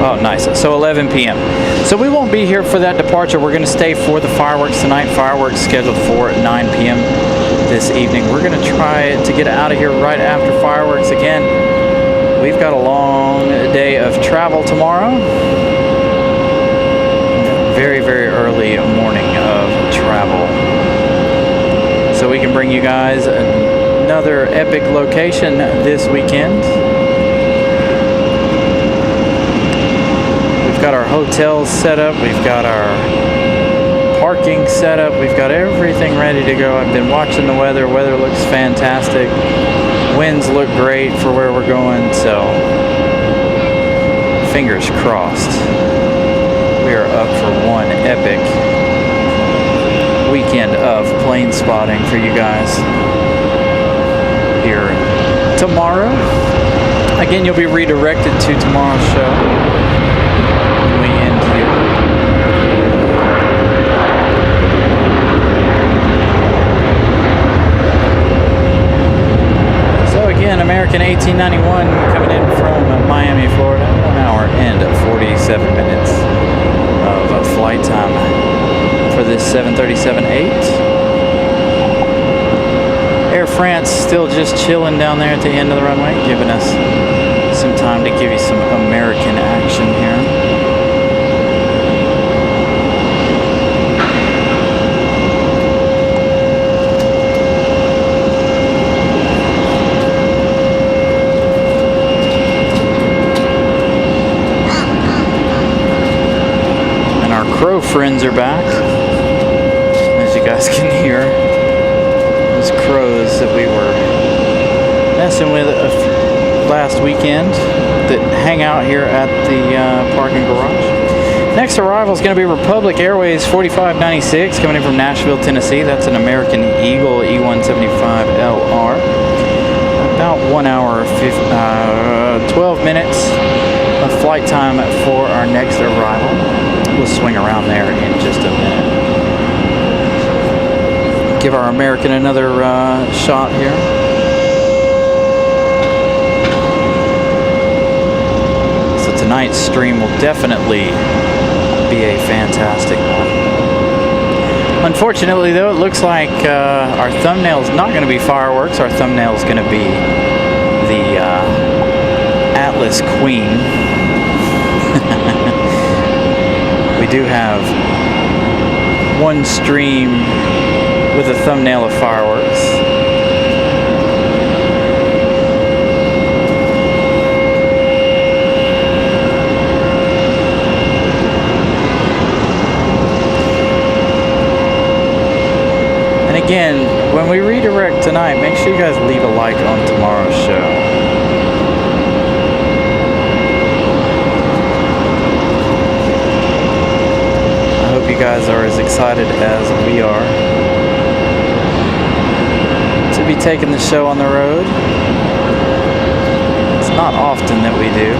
oh nice, so 11 p.m. so we won't be here for that departure. We're going to stay for the fireworks tonight. Fireworks scheduled for 9 p.m. this evening. We're going to try to get out of here right after fireworks. Again, we've got a long day of travel tomorrow. Very, very early morning of travel, so we can bring you guys another epic location this weekend. We've got our hotels set up, we've got our parking set up, we've got everything ready to go. I've been watching the weather. Weather looks fantastic. Winds look great for where we're going, so fingers crossed. We are up for one epic weekend of plane spotting for you guys here tomorrow. Again, you'll be redirected to tomorrow's show when we end here. So again, American 1891 coming in from Miami, Florida. 1 hour and 47 minutes of flight time for this 737-8. Air France still just chilling down there at the end of the runway, giving us some time to give you some American action here. friends are back. As you guys can hear, those crows that we were messing with last weekend that hang out here at the parking garage. Next arrival is going to be Republic Airways 4596 coming in from Nashville, Tennessee. That's an American Eagle E175LR. About 1 hour, 12 minutes of flight time for our next arrival. We'll swing around there in just a minute. Give our American another shot here. So tonight's stream will definitely be a fantastic one. Unfortunately, though, it looks like our thumbnail is not going to be fireworks. Our thumbnail is going to be the Atlas Queen. We do have one stream with a thumbnail of fireworks. And again, when we redirect tonight, make sure you guys leave a like on tomorrow's show. I hope you guys are as excited as we are to be taking the show on the road. It's not often that we do.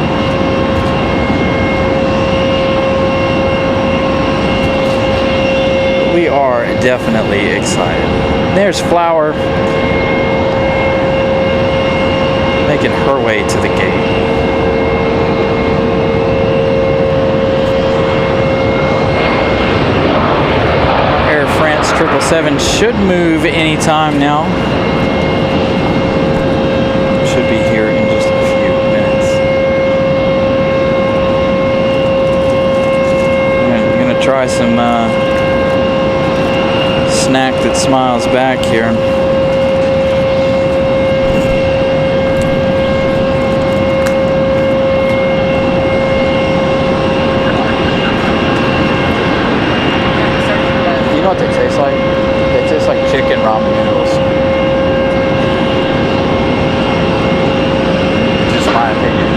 We are definitely excited. There's Flower making her way to the gate. Air France 777 should move anytime now. Should be here in just a few minutes. I'm gonna try some snack that smiles back here. You know what they taste like? They taste like chicken ramen noodles. Just my opinion.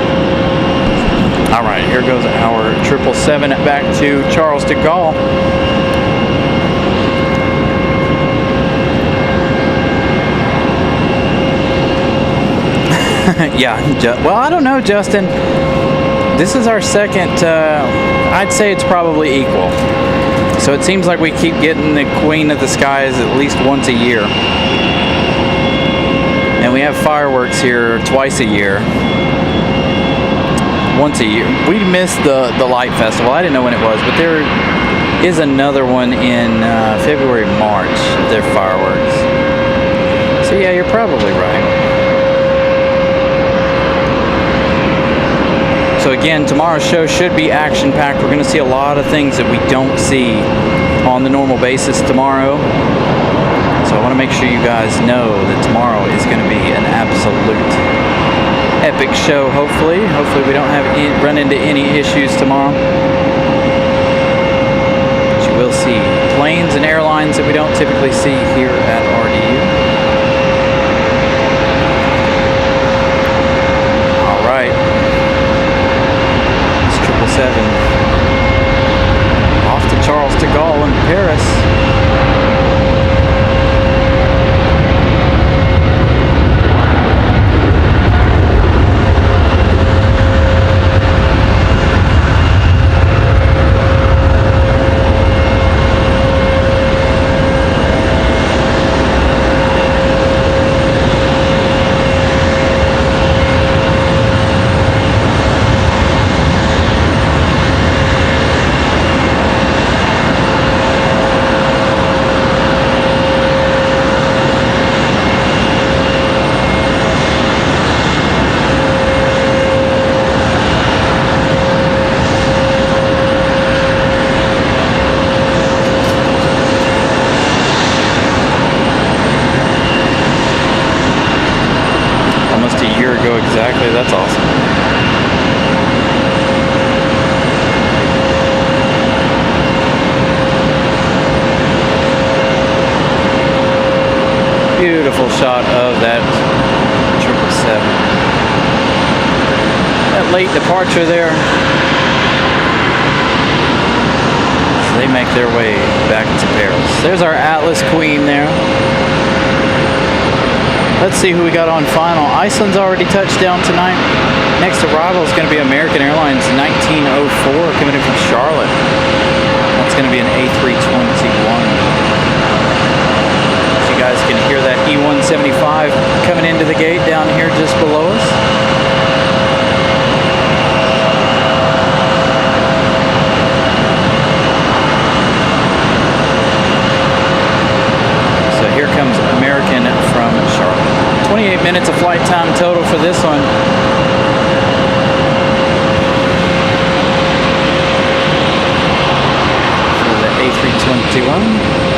Alright, here goes our 777 back to Charles de Gaulle. Yeah, well, I don't know, Justin. This is our second, I'd say it's probably equal. So it seems like we keep getting the Queen of the Skies at least once a year. And we have fireworks here twice a year. Once a year. We missed the Light Festival. I didn't know when it was, but there is another one in February, March. They're fireworks. So yeah, you're probably right. So again, tomorrow's show should be action-packed. We're going to see a lot of things that we don't see on the normal basis tomorrow. So I want to make sure you guys know that tomorrow is going to be an absolute epic show, hopefully. Hopefully we don't run into any issues tomorrow. But you will see planes and airlines that we don't typically see here at RDU. Off to Charles de Gaulle in Paris. shot of that 777. That late departure there. They make their way back to Paris. There's our Atlas Queen there. Let's see who we got on final. Iceland's already touched down tonight. Next arrival is going to be American Airlines 1904 coming in from Charlotte. That's going to be an A321. As you guys can hear that E175 coming into the gate down here just below us. Here comes American from Charlotte. 28 minutes of flight time total for this one. For the A321.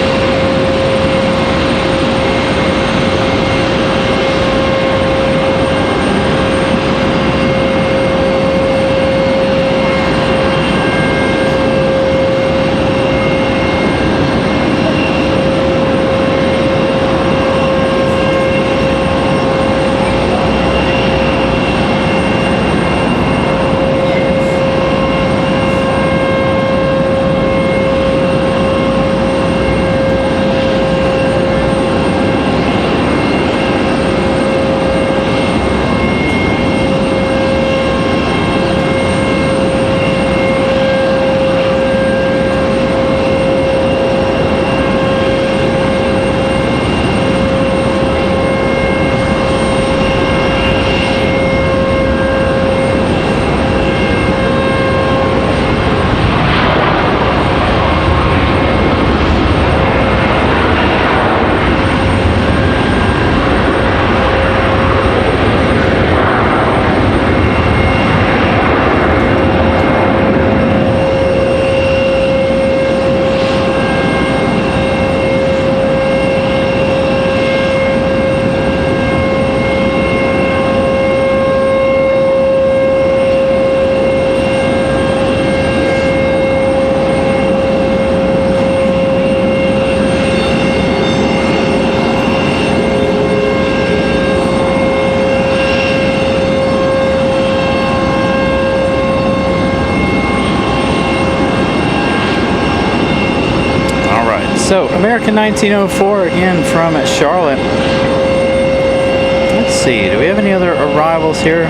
So, American 1904 again from Charlotte. Let's see, do we have any other arrivals here?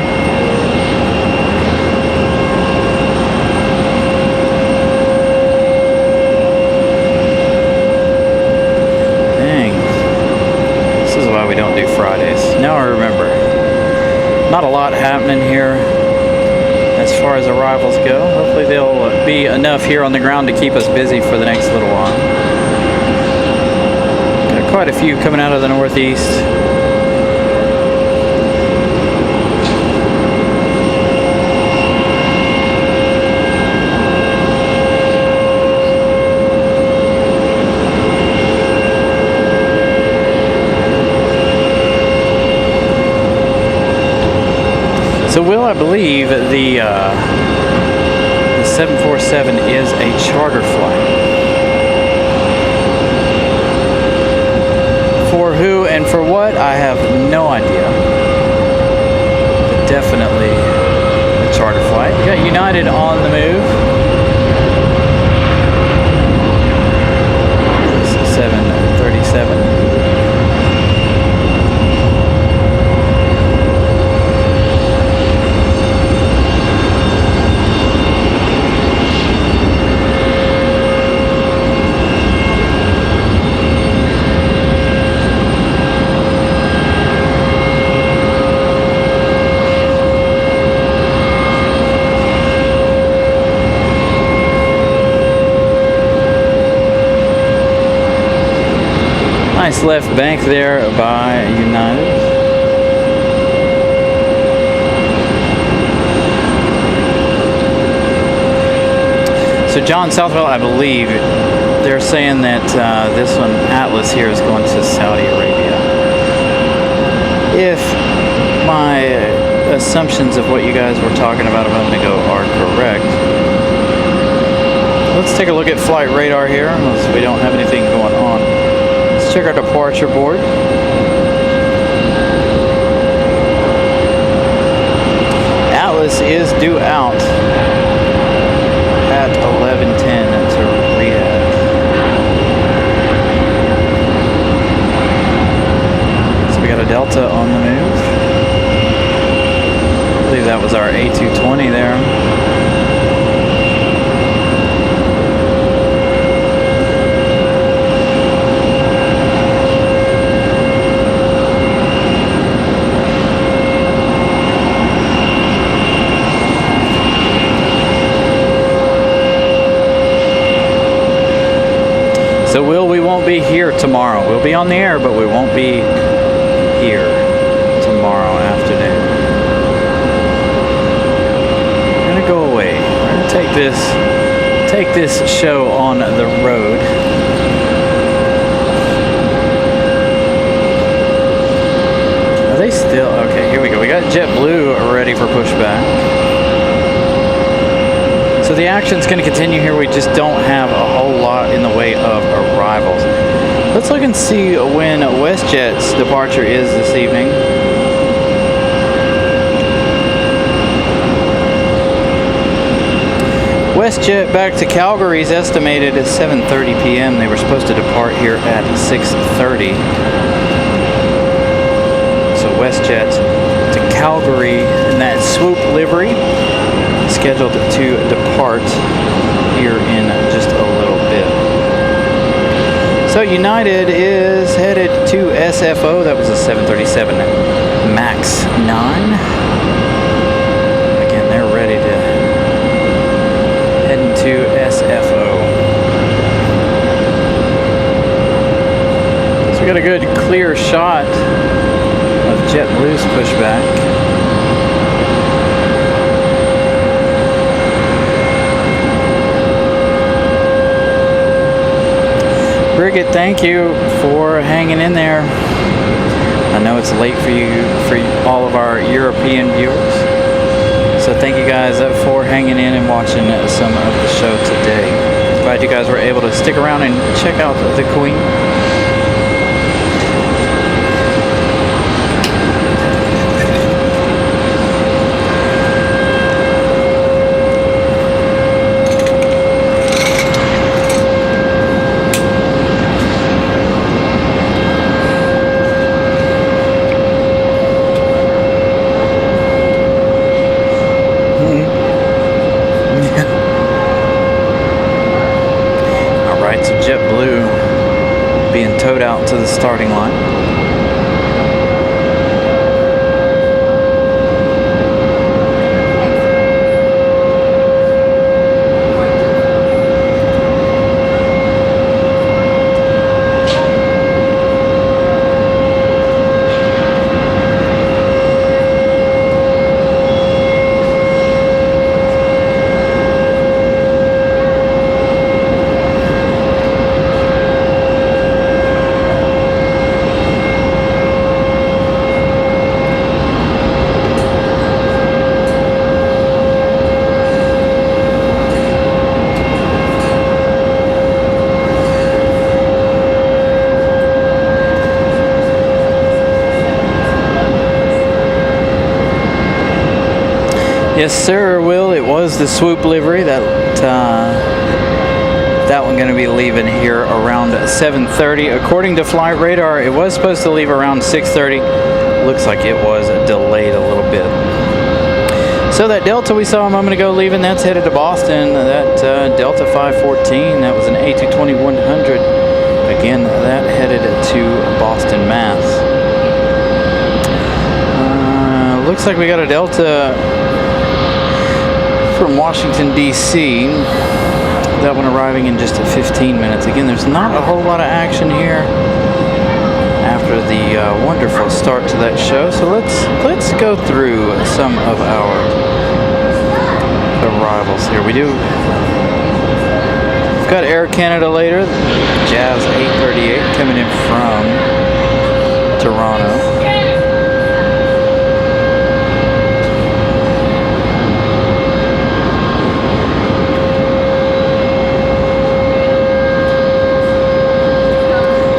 Dang. This is why we don't do Fridays. Now I remember. Not a lot happening here as far as arrivals go. Hopefully there'll be enough here on the ground to keep us busy for the next little while. Quite a few coming out of the northeast. So Will, I believe the 747 is a charter flight. For who and for what, I have no idea. But definitely a charter flight. We got United on the move. This is 737. Nice left bank there by United. So John Southwell, I believe, they're saying that this one, Atlas here, is going to Saudi Arabia. If my assumptions of what you guys were talking about a moment ago are correct, let's take a look at flight radar here, unless we don't have anything going on. Let's check our departure board. is due out at 11:10 to Riyadh. So we got a Delta on the move. I believe that was our A220 there. So we won't be here tomorrow. We'll be on the air, but we won't be here tomorrow afternoon. We're gonna go away. We're gonna take this show on the road. Are they still okay? Here we go. We got JetBlue ready for pushback. So the action's going to continue here. We just don't have a whole lot in the way of arrivals. Let's look and see when WestJet's departure is this evening. WestJet back to Calgary is estimated at 7:30 p.m. They were supposed to depart here at 6:30. So WestJet to Calgary in that Swoop livery, scheduled to depart here in just a little bit. So United is headed to SFO. That was a 737 MAX 9. Again, they're ready to head into SFO. So we got a good clear shot of JetBlue's pushback. Brigitte, thank you for hanging in there. I know it's late for you, for all of our European viewers. So thank you guys for hanging in and watching some of the show today. Glad you guys were able to stick around and check out the Queen. Out to the starting line. Yes, sir, Will. It was the Swoop livery that one going to be leaving here around 7:30. According to Flight Radar, it was supposed to leave around 6:30. Looks like it was delayed a little bit. So that Delta we saw a moment ago leaving, that's headed to Boston. That Delta 514, that was an A220-100. Again, that headed to Boston, Mass. Looks like we got a Delta from Washington, D.C. That one arriving in just 15 minutes. Again, there's not a whole lot of action here after the wonderful start to that show. So let's go through some of our arrivals here. We've got Air Canada later, Jazz 838 coming in from Toronto.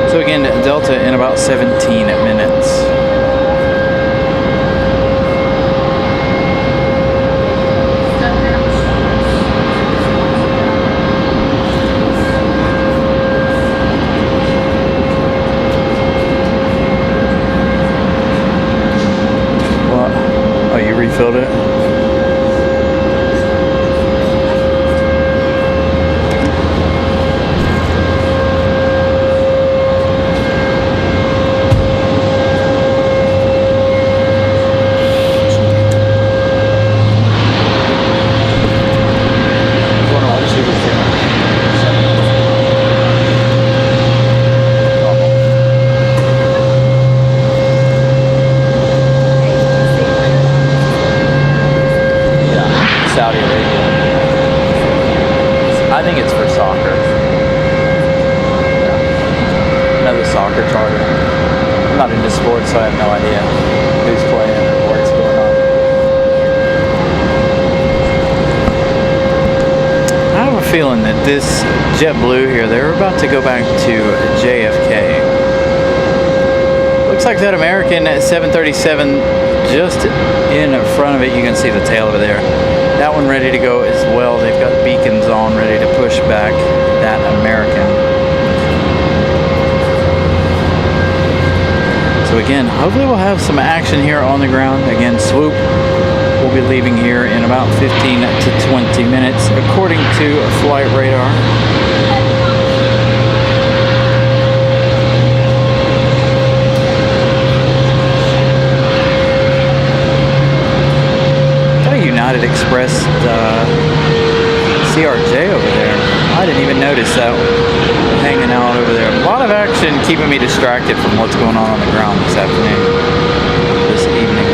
So again, Delta in about 17 minutes. Saudi Arabia. I think it's for soccer. Another soccer charter. I'm not into sports, so I have no idea who's playing or what's going on. I have a feeling that this JetBlue here, they're about to go back to JFK. Looks like that American 737 just in front of it. You can see the tail over there. That one ready to go as well. They've got beacons on, ready to push back that American. So again, hopefully we'll have some action here on the ground. Again, Swoop will be leaving here in about 15 to 20 minutes, according to flight radar. United Express CRJ over there. I didn't even notice that hanging out over there. A lot of action keeping me distracted from what's going on the ground this afternoon, this evening.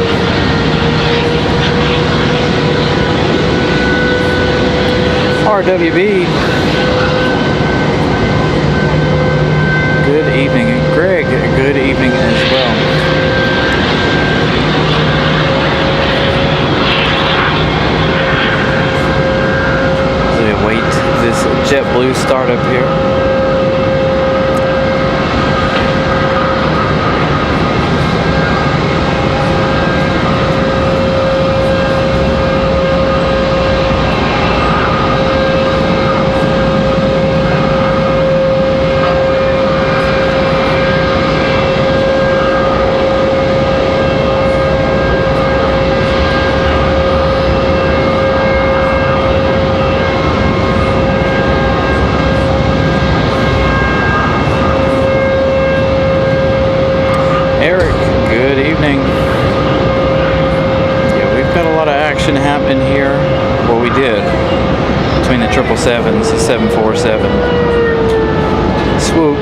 RWB. Good evening. And Greg, good evening as well. Wait this JetBlue startup here. Happening here. Well, we did between the 777s, the 747, Swoop.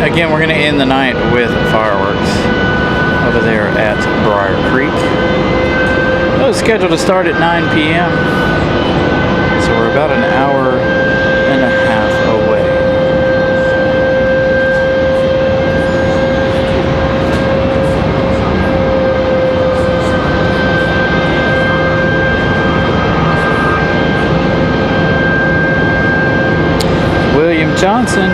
Again, we're gonna end the night with fireworks over there at Briar Creek. It was scheduled to start at 9 p.m. So we're about an hour and a half away. William Johnson.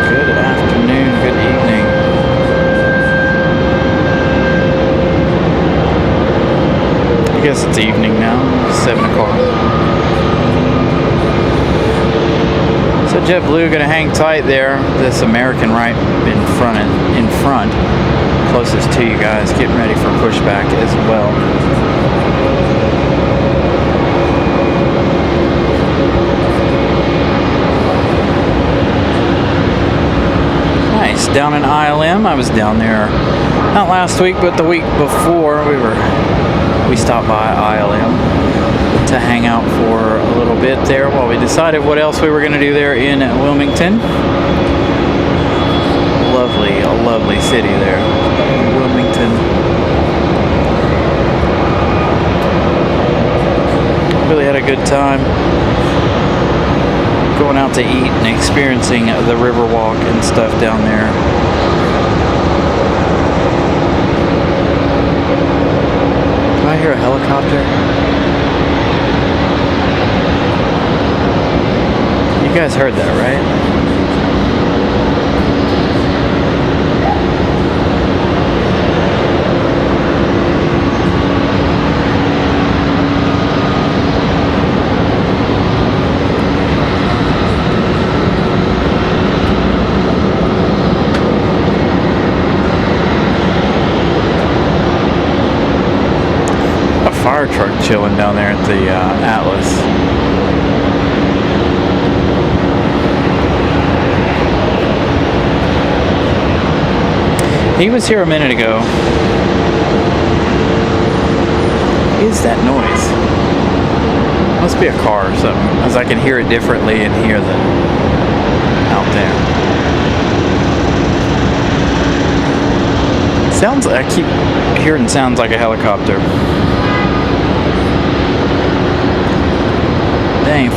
Good afternoon, good evening. I guess it's evening now, 7 o'clock. So JetBlue gonna hang tight there. This American right in front, closest to you guys, getting ready for pushback as well. Down in ILM. I was down there not last week, but the week before. We stopped by ILM to hang out for a little bit there while we decided what else we were going to do there in Wilmington. Lovely, a lovely city there, Wilmington. Really had a good time going out to eat and experiencing the river walk and stuff down there. Do I hear a helicopter? You guys heard that, right? Fire truck chilling down there at the Atlas. He was here a minute ago. What is that noise? Must be a car or something, as I can hear it differently in here than out there. Sounds. I keep hearing sounds like a helicopter. Dang.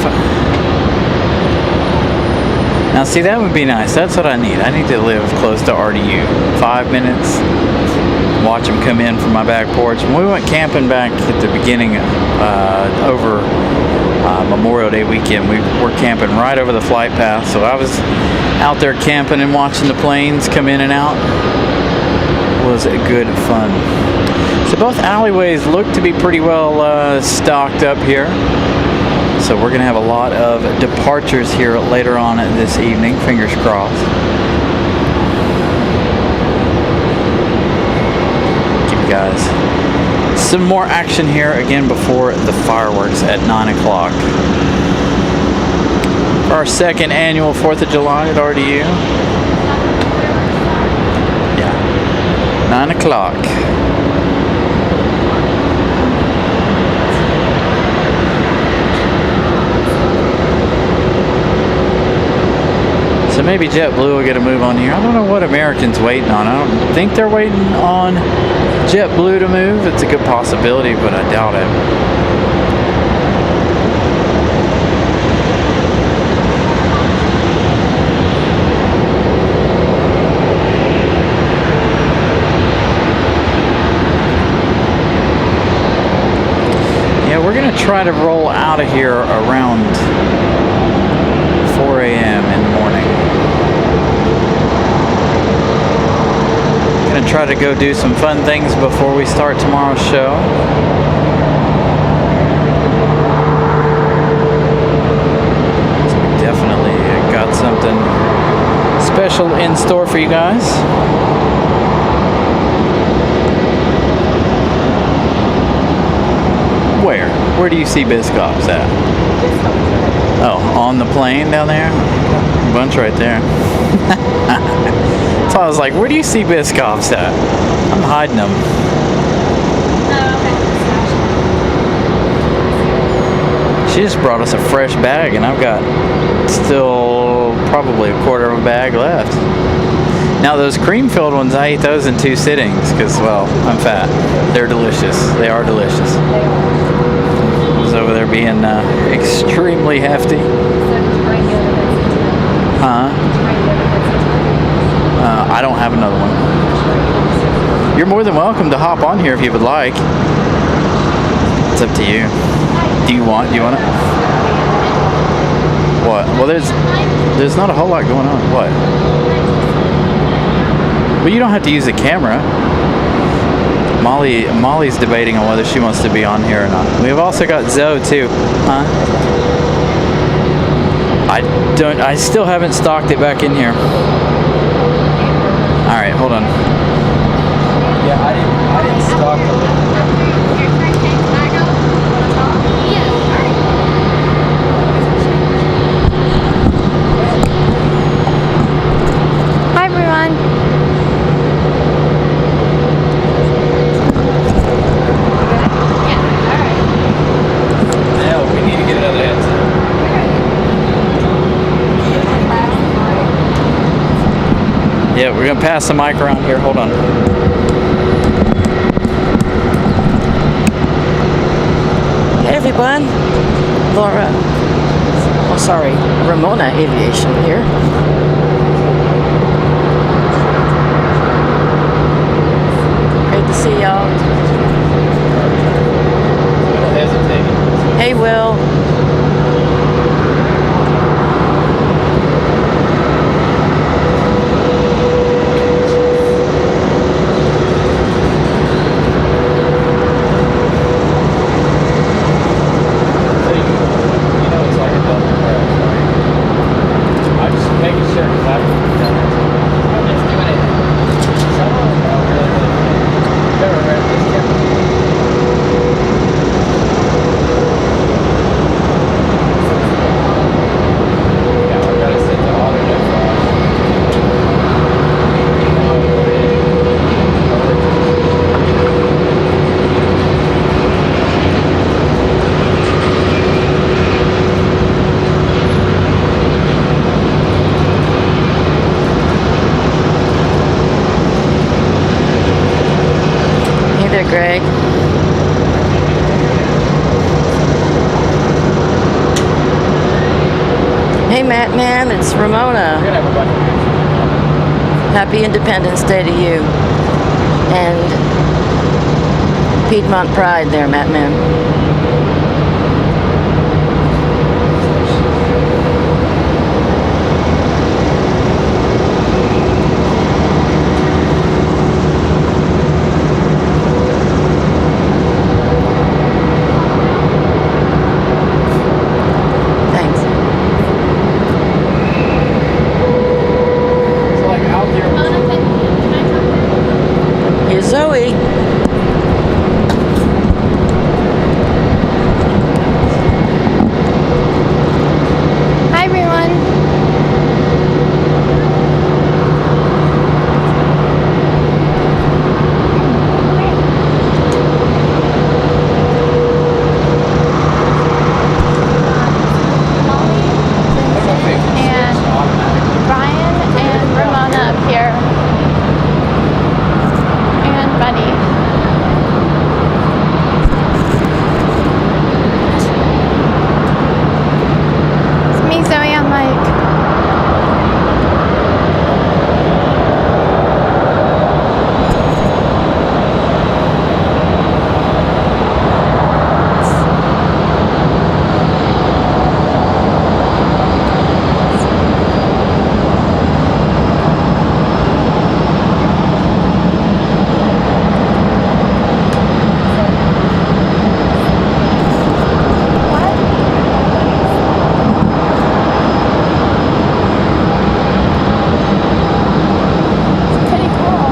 Now, see, that would be nice. That's what I need. I need to live close to RDU. 5 minutes. Watch them come in from my back porch. When we went camping back at the beginning over Memorial Day weekend, we were camping right over the flight path. So I was out there camping and watching the planes come in and out. It was good fun. So both alleyways look to be pretty well stocked up here. So we're going to have a lot of departures here later on this evening. Fingers crossed. Give you guys some more action here again before the fireworks at 9 o'clock. For our second annual 4th of July at RDU. Yeah. 9 o'clock. So maybe JetBlue will get a move on here. I don't know what American's waiting on. I don't think they're waiting on JetBlue to move. It's a good possibility, but I doubt it. Yeah, we're going to try to roll out of here around 4 a.m. in the morning. Gonna try to go do some fun things before we start tomorrow's show. So we definitely got something special in store for you guys. Where? Where do you see Biscoffs at? Oh, on the plane down there? A bunch right there. So I was like, where do you see Biscoffs at? I'm hiding them. She just brought us a fresh bag, and I've got still probably a quarter of a bag left. Now those cream-filled ones, I ate those in 2 sittings because, well, I'm fat. They're delicious. They are delicious. I was over there being extremely hefty. Huh? I don't have another one. You're more than welcome to hop on here if you would like. It's up to you. Do you want it? What? Well, there's not a whole lot going on. What? Well, you don't have to use the camera. Molly's debating on whether she wants to be on here or not. We've also got Zoe too. Huh? I still haven't stocked it back in here. All right, hold on. Yeah, I didn't stock it. Hi, everyone. Yeah, we need to get another headset. Yeah, we're gonna pass the mic around here. Hold on. Hey everyone, Ramona Aviation here. Great to see y'all. Don't hesitate. Hey Will. So you know it's like a double crash, right? I'm just making sure there, Greg. Hey, Matt, man, it's Ramona. Happy Independence Day to you. And Piedmont Pride there, Matt, man. Zoe. Hi, everyone. Molly, Vincent, and Brian and Ramona up here. And Bunny. It's me, Zoe, on mic. Pretty cool.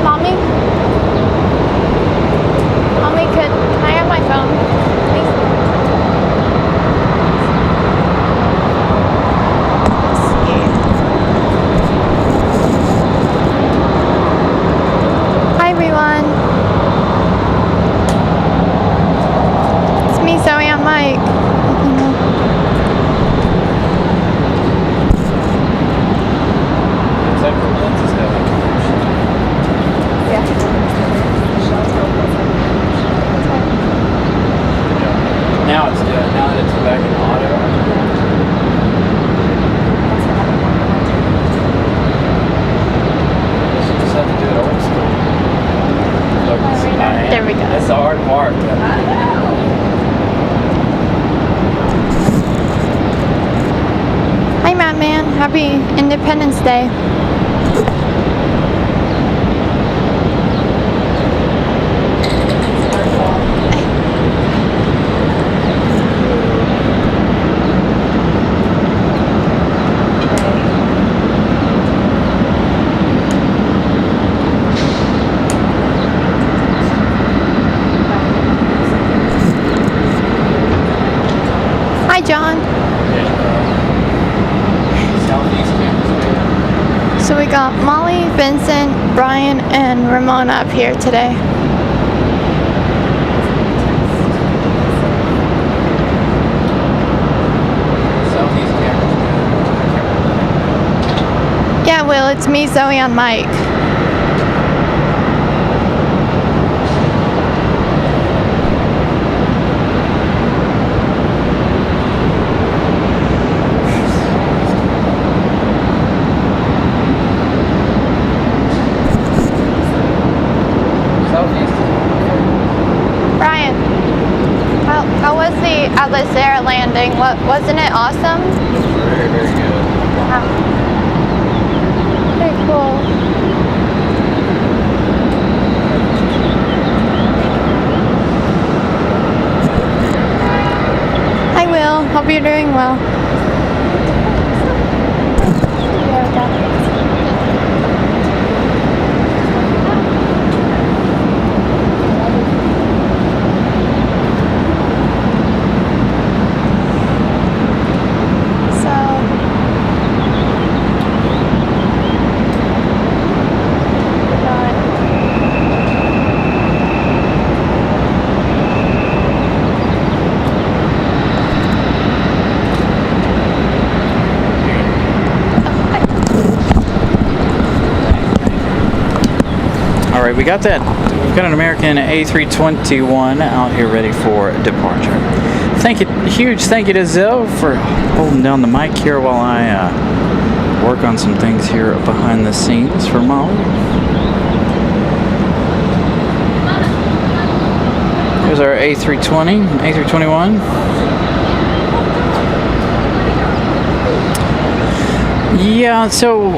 Mommy? Mommy, can I have my phone, please? Hi, everyone. It's me, Zoe, on mic. Now it's good. Now that it's back in auto. You just have to do it old school. There we go. That's the hard part. Hi, Matt Man. Happy Independence Day. Hi, John. So we got Molly, Vincent, Brian, and Ramona up here today. Yeah, Will, it's me, Zoe, on mic. Brian, how was the Atlas Air landing? Wasn't it awesome? Very, very good. Wow. Very cool. Hi, Will. Hope you're doing well. There we go. got that. We've got an American A321 out here ready for departure. Huge thank you to Zell for holding down the mic here while I work on some things here behind the scenes for Molly. Here's our A320, A321. Yeah, so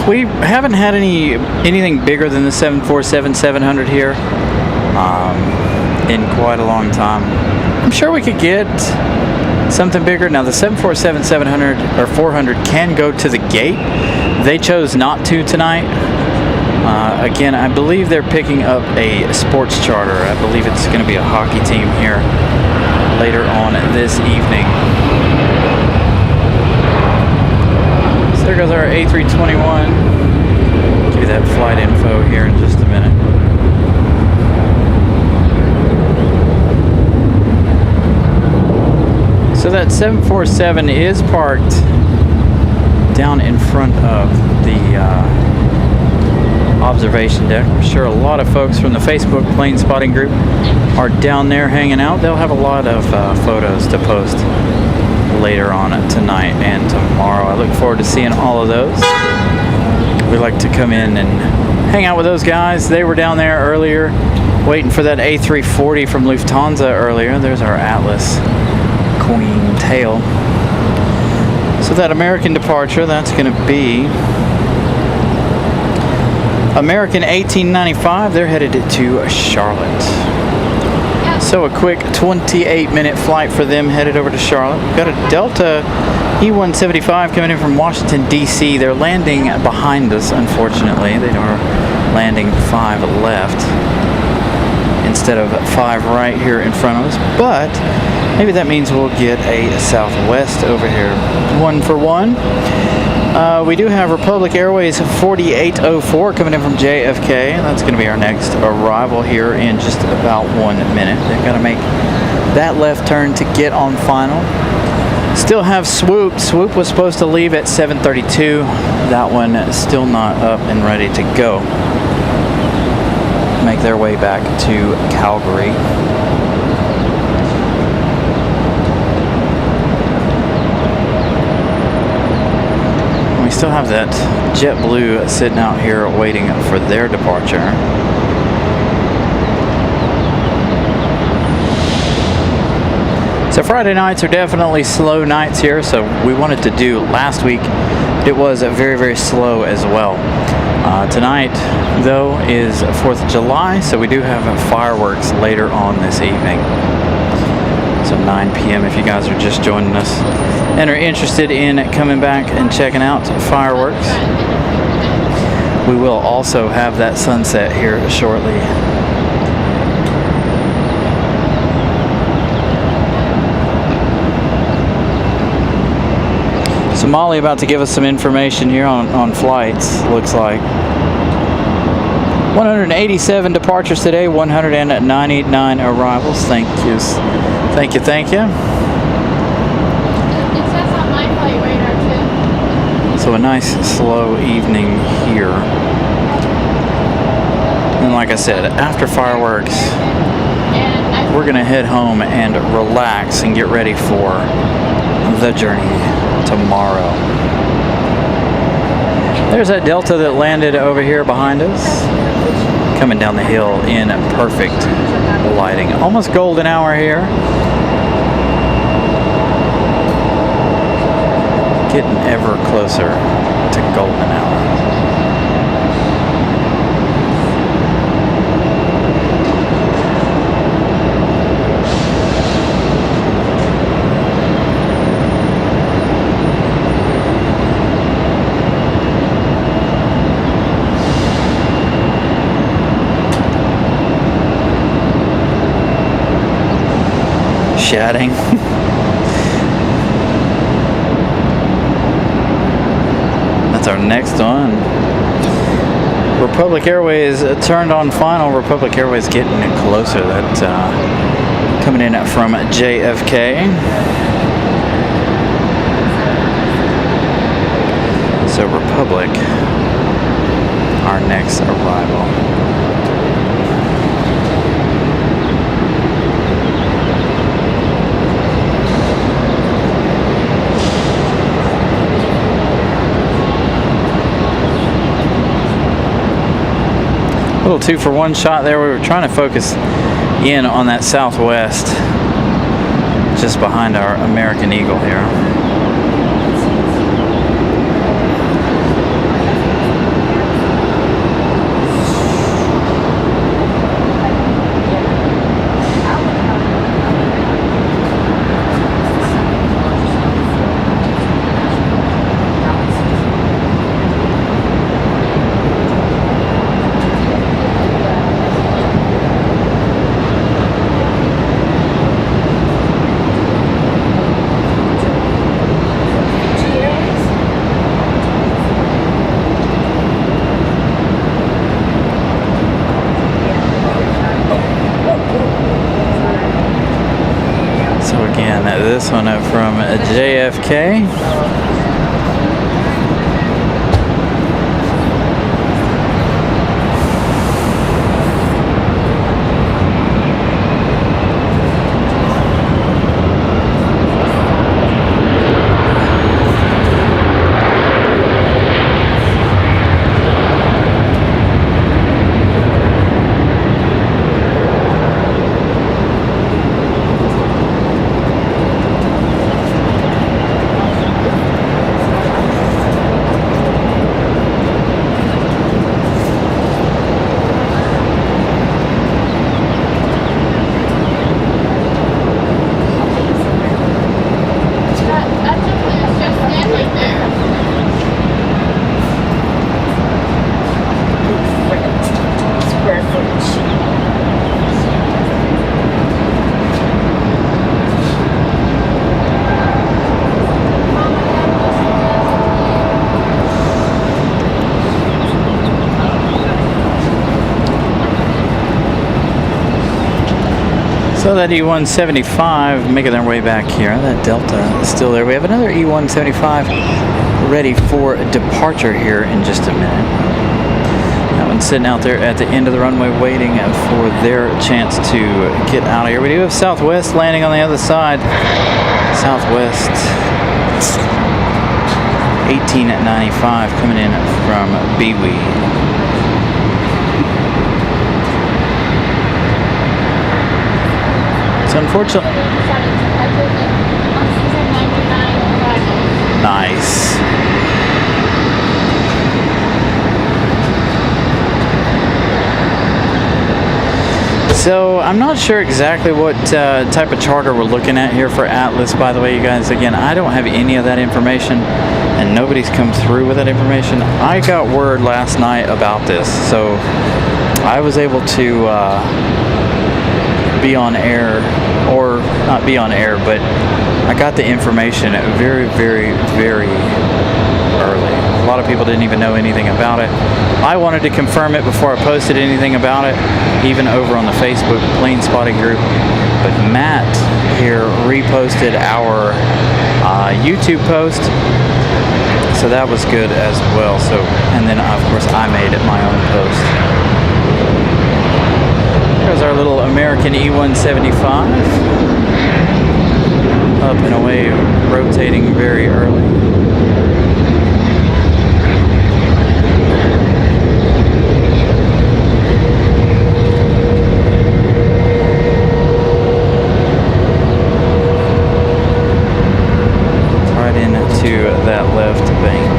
we haven't had anything bigger than the 747-700 here in quite a long time. I'm sure we could get something bigger. Now the 747-700 or 400 can go to the gate. They chose not to tonight. Again, I believe they're picking up a sports charter. I believe it's going to be a hockey team here later on this evening. So there goes our A321. Give you that flight info here in just a minute. So that 747 is parked down in front of the observation deck. I'm sure a lot of folks from the Facebook plane spotting group are down there hanging out. They'll have a lot of photos to post later on tonight and tomorrow. I look forward to seeing all of those. We like to come in and hang out with those guys. They were down there earlier waiting for that A340 from Lufthansa earlier. There's our Atlas Queen tail. So that American departure, that's going to be American 1895. They're headed to Charlotte. So a quick 28-minute flight for them headed over to Charlotte. We've got a Delta E-175 coming in from Washington, D.C. They're landing behind us, unfortunately. They are landing 5 left instead of 5 right here in front of us. But maybe that means we'll get a Southwest over here. 1 for 1. We do have Republic Airways 4804 coming in from JFK. That's going to be our next arrival here in just about 1 minute. They've got to make that left turn to get on final. Still have Swoop. Swoop was supposed to leave at 7:32. That one still not up and ready to go. Make their way back to Calgary. We still have that JetBlue sitting out here waiting for their departure. So Friday nights are definitely slow nights here, so we wanted to do last week. It was very, very slow as well. Tonight, though, is 4th of July, so we do have fireworks later on this evening. So 9 p.m. if you guys are just joining us and are interested in coming back and checking out fireworks. We will also have that sunset here shortly. So Molly about to give us some information here on flights, looks like. 187 departures today, 199 arrivals. Thank you. Thank you, thank you. It says on my flight radar too. So a nice slow evening here. And like I said, after fireworks, we're going to head home and relax and get ready for the journey tomorrow. There's that Delta that landed over here behind us, coming down the hill in perfect lighting. Almost golden hour here. Getting ever closer to golden hour. Chatting. That's our next one. Republic Airways turned on final. Republic Airways getting closer. That coming in from JFK. So Republic, our next arrival. little 2-for-1 shot there. We were trying to focus in on that southwest, just behind our American Eagle here. This one up from JFK. So that E175 making their way back here. That Delta is still there. We have another E175 ready for departure here in just a minute. That one's sitting out there at the end of the runway waiting for their chance to get out of here. We do have Southwest landing on the other side. Southwest 1895 coming in from BWE. Unfortunately, nice. So I'm not sure exactly what type of charter we're looking at here for Atlas. By the way, you guys, again, I don't have any of that information, and nobody's come through with that information. I got word last night about this, so I was able to be on air, or not be on air, but I got the information very, very, very early. A lot of people didn't even know anything about it. I wanted to confirm it before I posted anything about it, even over on the Facebook plane spotting group. But Matt here reposted our YouTube post, so that was good as well. So, and then of course I made it my own post. There's our little American E175 up and away, rotating very early. Right into that left bank.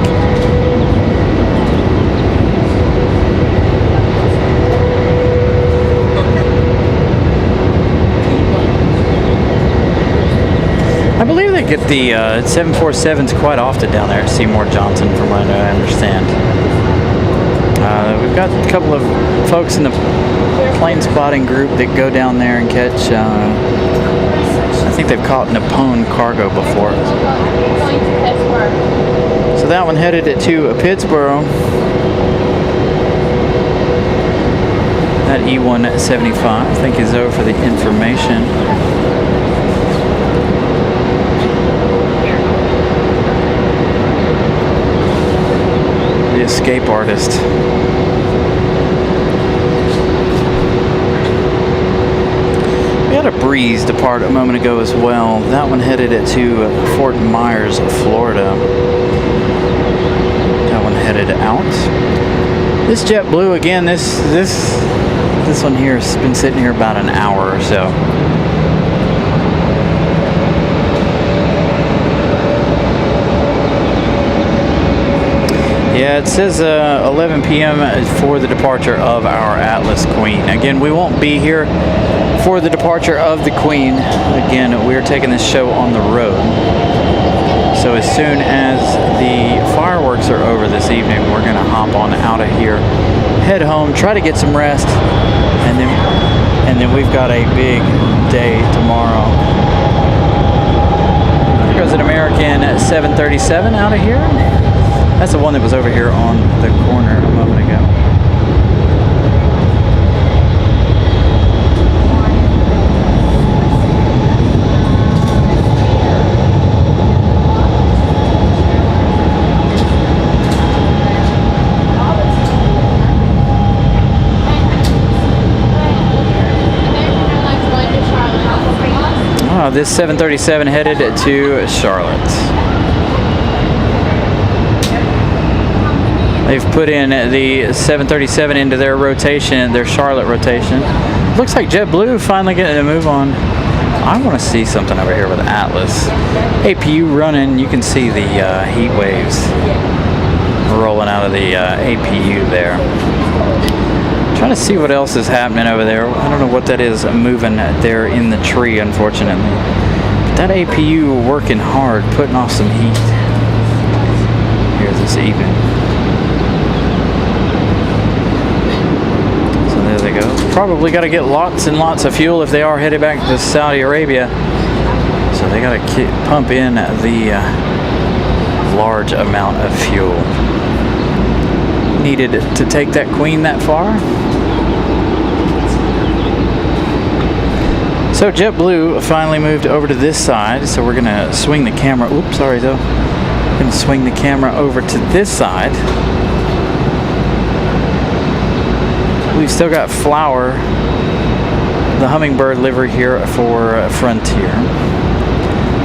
I believe they get the 747s quite often down there at Seymour Johnson, from what I understand. We've got a couple of folks in the plane spotting group that go down there and catch, I think they've caught Nippon cargo before. So that one headed to Pittsburgh. That E175, I think, is over for the information. Escape artist. We had a breeze depart a moment ago as well. That one headed it to Fort Myers, Florida. That one headed out. This JetBlue again. This one here has been sitting here about an hour or so. Yeah, it says 11 p.m. for the departure of our Atlas Queen. Again, we won't be here for the departure of the Queen. Again, we're taking this show on the road. So as soon as the fireworks are over this evening, we're going to hop on out of here, head home, try to get some rest, and then we've got a big day tomorrow. There goes an American 737 out of here. That's the one that was over here on the corner a moment ago. This 737 headed to Charlotte. They've put in the 737 into their rotation, their Charlotte rotation. Looks like JetBlue finally getting a move on. I want to see something over here with Atlas. APU running. You can see the heat waves rolling out of the APU there. Trying to see what else is happening over there. I don't know what that is moving there in the tree, unfortunately. But that APU working hard, putting off some heat here this evening. So there they go. Probably got to get lots and lots of fuel if they are headed back to Saudi Arabia. So they got to pump in the large amount of fuel needed to take that Queen that far. So JetBlue finally moved over to this side, so we're gonna swing the camera. Oops, sorry though. We're gonna swing the camera over to this side. We've still got Flower, the Hummingbird livery here for Frontier.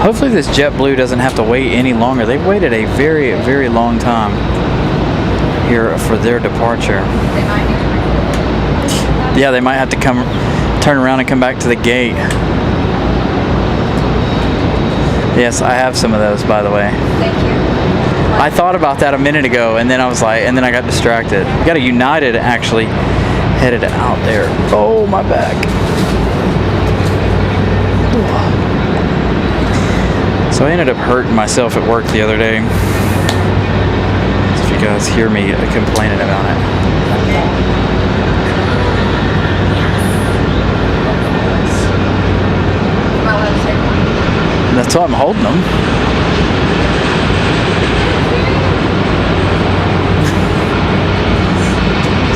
Hopefully this JetBlue doesn't have to wait any longer. They've waited a very, very long time here for their departure. Yeah, they might have to turn around and come back to the gate. Yes, I have some of those, by the way. Thank you. I thought about that a minute ago, and then I was like, and then I got distracted. We got a United actually headed out there. Oh, my back. So I ended up hurting myself at work the other day. If you guys hear me complaining about it. That's why I'm holding them.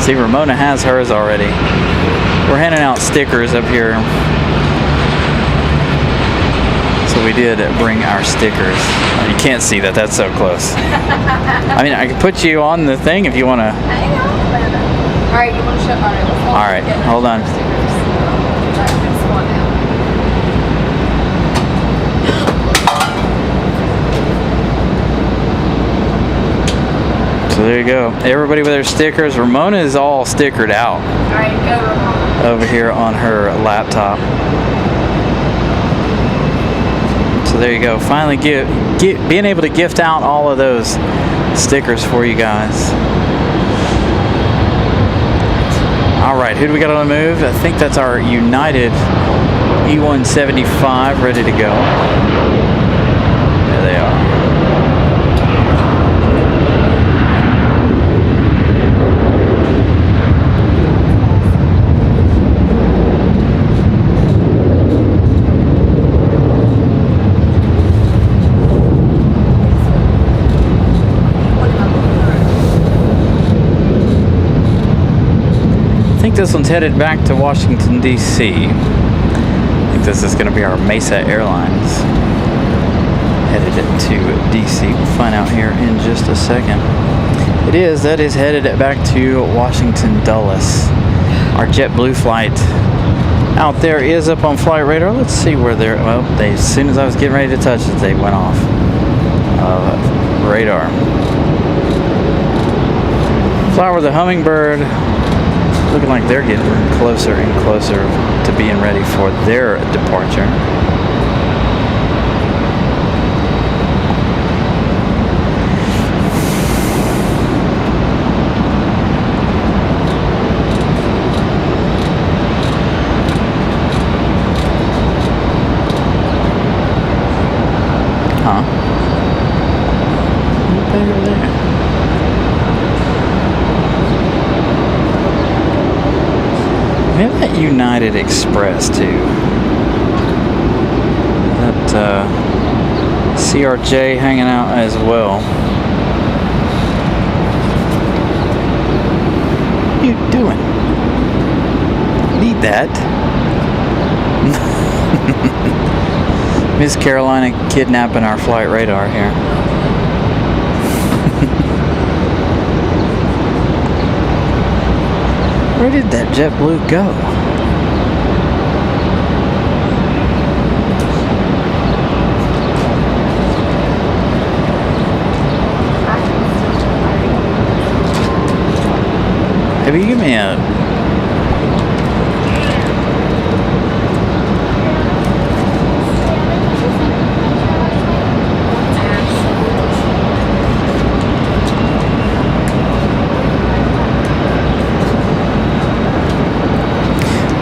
See, Ramona has hers already. We're handing out stickers up here. So we did bring our stickers. You can't see that, that's so close. I mean, I could put you on the thing if you want to. Alright, you want to show? Alright, hold on. So there you go. Everybody with their stickers. Ramona is all stickered out. Alright, go Ramona. Over here on her laptop. So there you go. Finally being able to gift out all of those stickers for you guys. Alright, who do we got on the move? I think that's our United E175 ready to go. There they are. I think this one's headed back to Washington, D.C. I think this is going to be our Mesa Airlines headed to D.C. We'll find out here in just a second. That is headed back to Washington Dulles. Our JetBlue flight out there is up on flight radar. Let's see where they're. Well, as soon as I was getting ready to touch it, they went off radar. Flower the Hummingbird, looking like they're getting closer and closer to being ready for their departure. Huh? Over there. We have that United Express too. That CRJ hanging out as well. What are you doing? Need that. Miss Carolina kidnapping our flight radar here. Where did that JetBlue go? Have you given me a...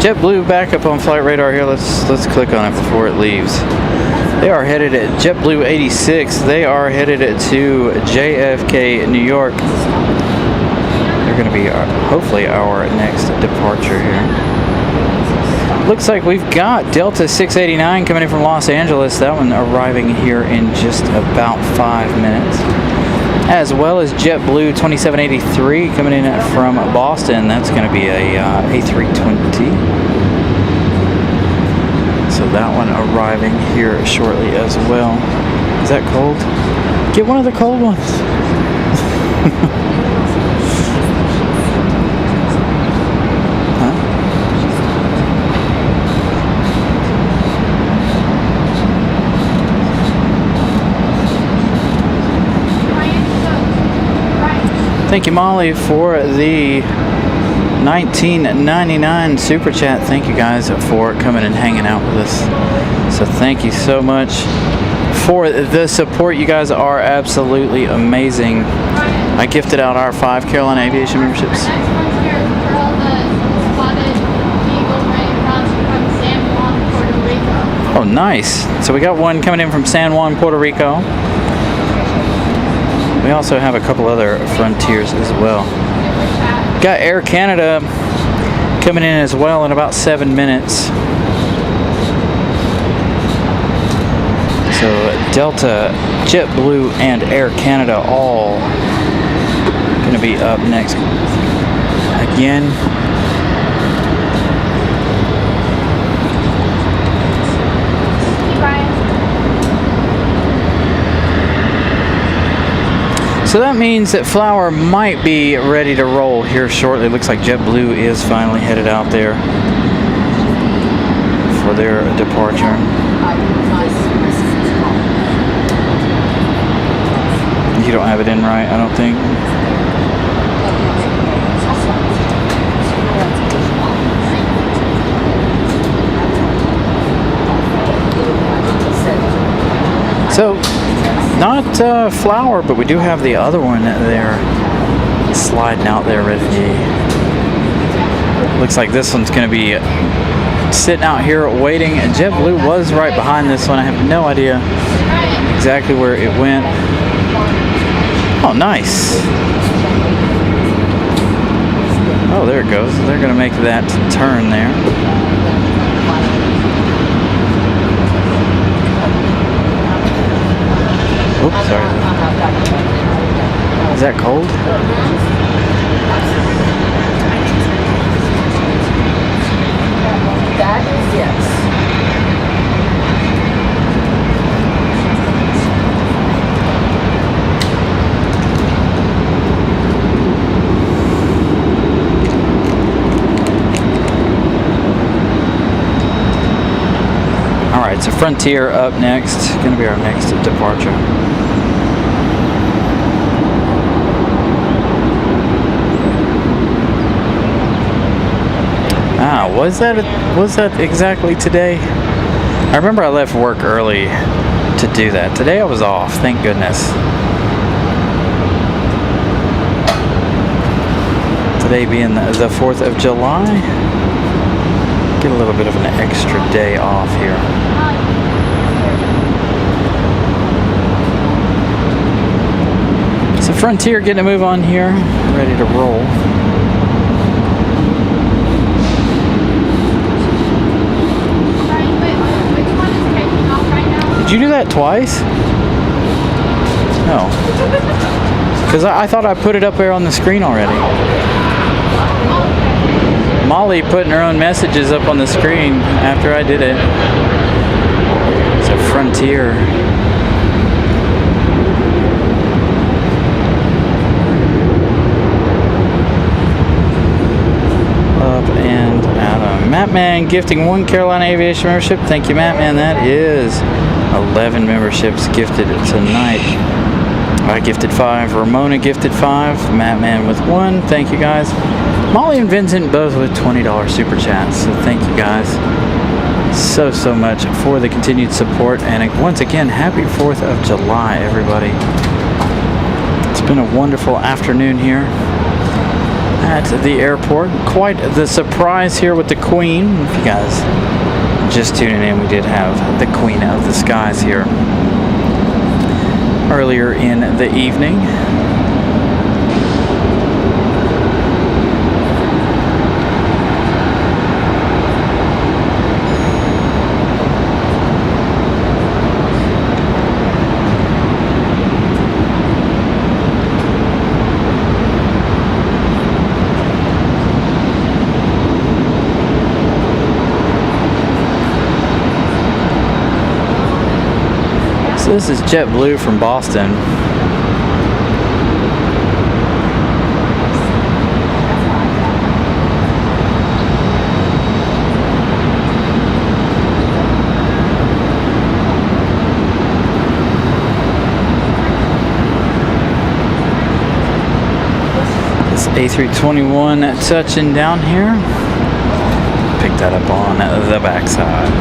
JetBlue back up on flight radar here. Let's click on it before it leaves. They are headed at JetBlue 86. They are headed to JFK, New York. They're going to be hopefully our next departure here. Looks like we've got Delta 689 coming in from Los Angeles. That one arriving here in just about 5 minutes. As well as JetBlue 2783 coming in from Boston. That's going to be a A320. So that one arriving here shortly as well. Is that cold? Get one of the cold ones. Huh? Thank you, Molly, for the $19.99 super chat. Thank you guys for coming and hanging out with us. So thank you so much for the support. You guys are absolutely amazing. I gifted out our 5 Carolina Aviation memberships. Oh, nice. So we got one coming in from San Juan, Puerto Rico. We also have a couple other Frontiers as well. Got Air Canada coming in as well in about 7 minutes. So Delta, JetBlue, and Air Canada all going to be up next. Again, so that means that Flower might be ready to roll here shortly. Looks like JetBlue is finally headed out there for their departure. You don't have it in right, I don't think. So, not Flower, but we do have the other one there sliding out there ready to... Looks like this one's going to be sitting out here waiting. And JetBlue was right behind this one. I have no idea exactly where it went. Oh, nice. Oh, there it goes. They're going to make that turn there. Oops, sorry. Is that cold? That is yes. All right, so Frontier up next. Going to be our next departure. Was that exactly today? I remember I left work early to do that. Today I was off, thank goodness. Today being the 4th of July. Get a little bit of an extra day off here. So Frontier getting a move on here, ready to roll. Did you do that twice? No. Because I thought I put it up there on the screen already. Molly putting her own messages up on the screen after I did it. So Frontier. Up and Adam. Mattman gifting 1 Carolina Aviation membership. Thank you, Mattman. That is 11 memberships gifted tonight. I gifted 5. Ramona gifted 5. Mattman with 1. Thank you, guys. Molly and Vincent both with $20 super chats. So thank you, guys, so much for the continued support. And once again, happy 4th of July, everybody. It's been a wonderful afternoon here at the airport. Quite the surprise here with the Queen. If you guys just tuning in, we did have the Queen of the Skies here earlier in the evening. This is JetBlue from Boston. This A321 touching down here. Pick that up on the backside.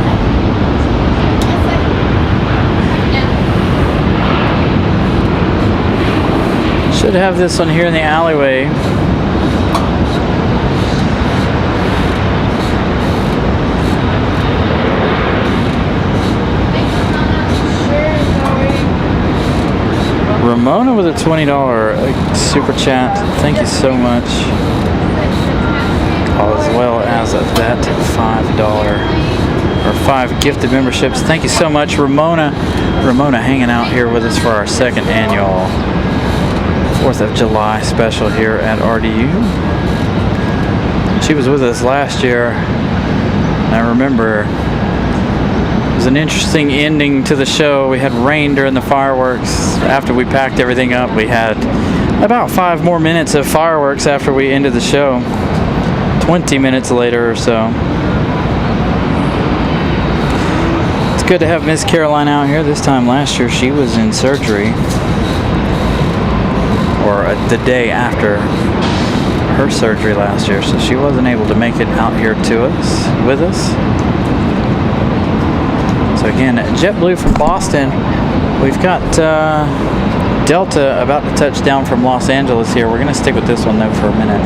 Should have this one here in the alleyway. Ramona with a $20 super chat. Thank you so much. As well as that $5 or 5 gifted memberships. Thank you so much, Ramona. Ramona hanging out here with us for our 2nd annual 4th of July special here at RDU. She was with us last year. I remember it was an interesting ending to the show. We had rain during the fireworks. After we packed everything up, we had about 5 more minutes of fireworks after we ended the show. 20 minutes later or so. It's good to have Miss Caroline out here. This time last year she was in surgery, or the day after her surgery last year, so she wasn't able to make it out here with us. So again, JetBlue from Boston. We've got Delta about to touch down from Los Angeles here. We're going to stick with this one though for a minute.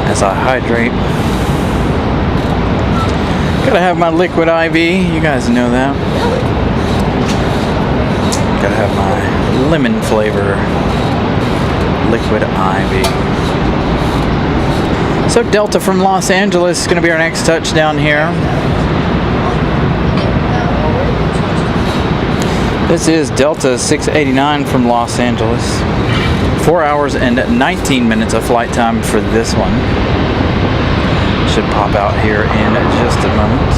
As I hydrate. Gotta have my liquid IV, you guys know that. Gotta have my lemon flavor liquid IV. So Delta from Los Angeles is gonna be our next touchdown here. This is Delta 689 from Los Angeles. 4 hours and 19 minutes of flight time for this one. Should pop out here in just a moment.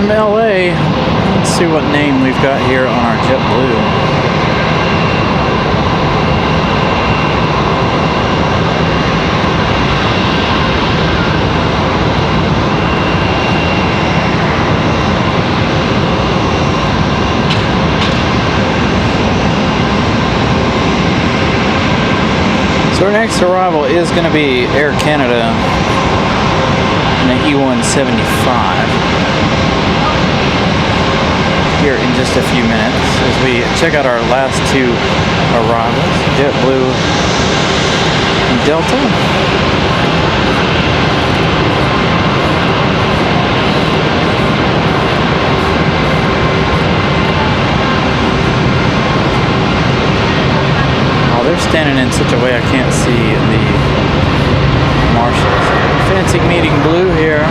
from LA. Let's see what name we've got here on our JetBlue. So our next arrival is going to be Air Canada in the E175 here in just a few minutes as we check out our last two arrivals, JetBlue and Delta. They're standing in such a way I can't see the marshals. Fancy meeting Blue here.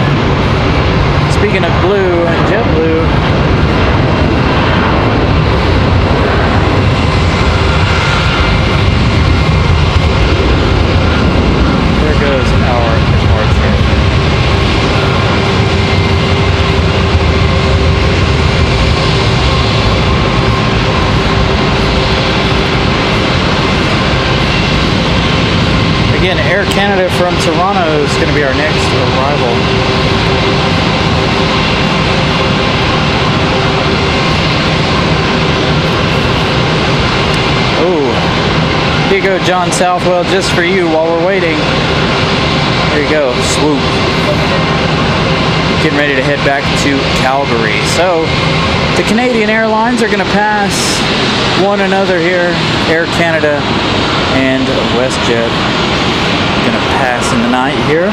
Speaking of Blue, JetBlue. There goes our departure. Again, Air Canada from Toronto is going to be our next arrival. Oh, here you go, John Southwell, just for you while we're waiting. There you go, Swoop. Getting ready to head back to Calgary. So, the Canadian Airlines are going to pass one another here, Air Canada and WestJet. Gonna pass in the night here.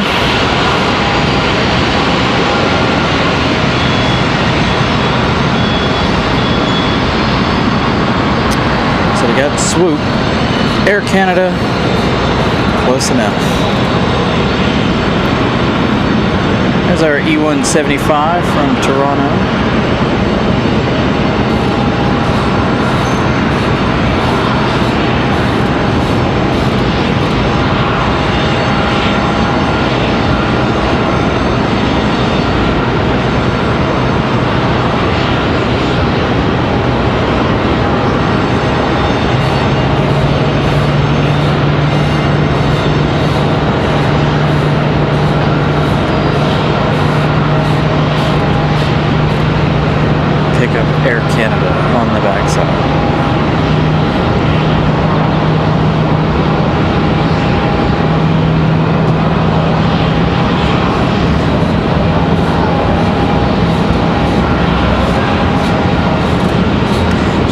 So we got Swoop, Air Canada, close enough. There's our E175 from Toronto. Air Canada on the backside.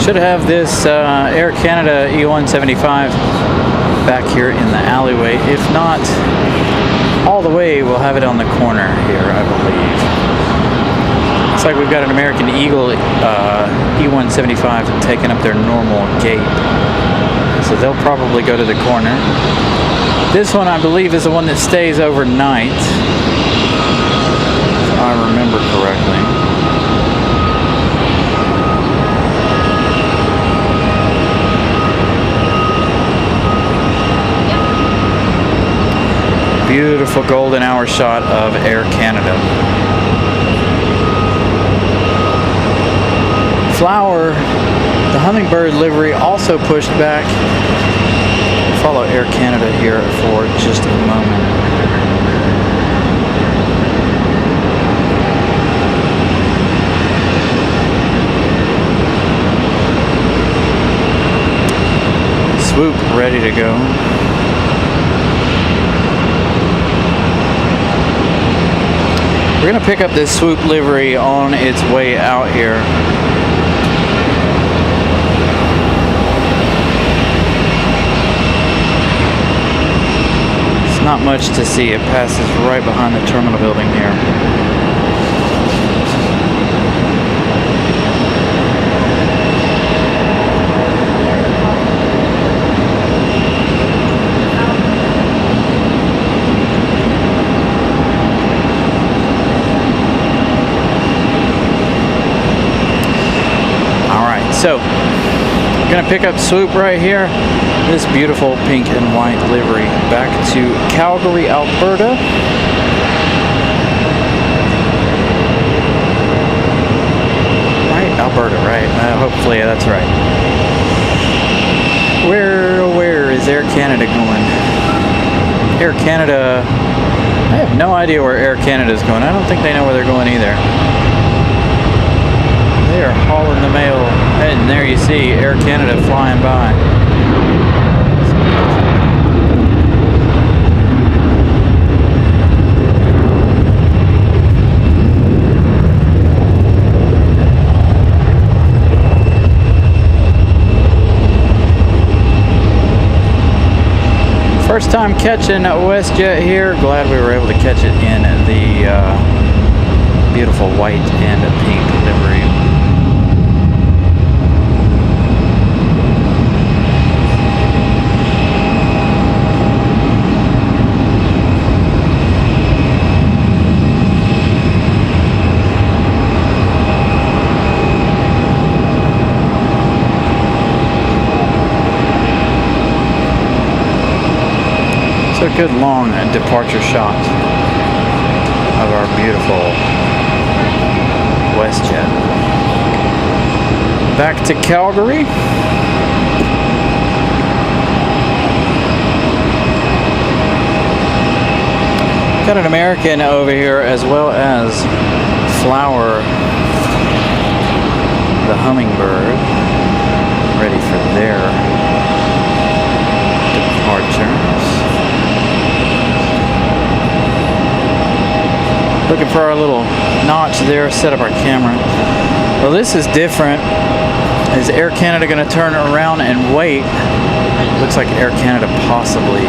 Should have this Air Canada E175 back here in the alleyway. If not all the way, we'll have it on the corner here, I believe. Looks like we've got an American Eagle E175 taking up their normal gate. So they'll probably go to the corner. This one, I believe, is the one that stays overnight, if I remember correctly. Beautiful golden hour shot of Air Canada. Flower, the Hummingbird livery, also pushed back. Follow Air Canada here for just a moment. Swoop ready to go. We're going to pick up this Swoop livery on its way out here. Not much to see. It passes right behind the terminal building here. All right, so we're gonna pick up Swoop right here. This beautiful pink and white livery back to Calgary, Alberta. Alberta, right? Hopefully that's right. Where is Air Canada going? Air Canada, I have no idea where Air Canada is going. I don't think they know where they're going either. They are hauling the mail. And there you see Air Canada flying by. First time catching WestJet here. Glad we were able to catch it in the beautiful white and pink livery. It's a good long departure shot of our beautiful WestJet. Back to Calgary. Got an American over here as well as Flower, the hummingbird, ready for their departures. Looking for our little notch there, set up our camera. Well, this is different. Is Air Canada going to turn around and wait? Looks like Air Canada possibly.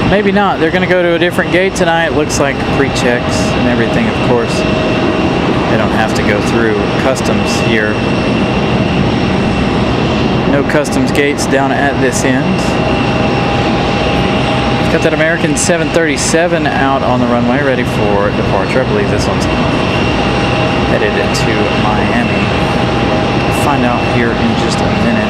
Maybe not. They're going to go to a different gate tonight. Looks like pre-checks and everything, of course. They don't have to go through customs here. No customs gates down at this end. Got that American 737 out on the runway, ready for departure. I believe this one's headed to Miami. Find out here in just a minute.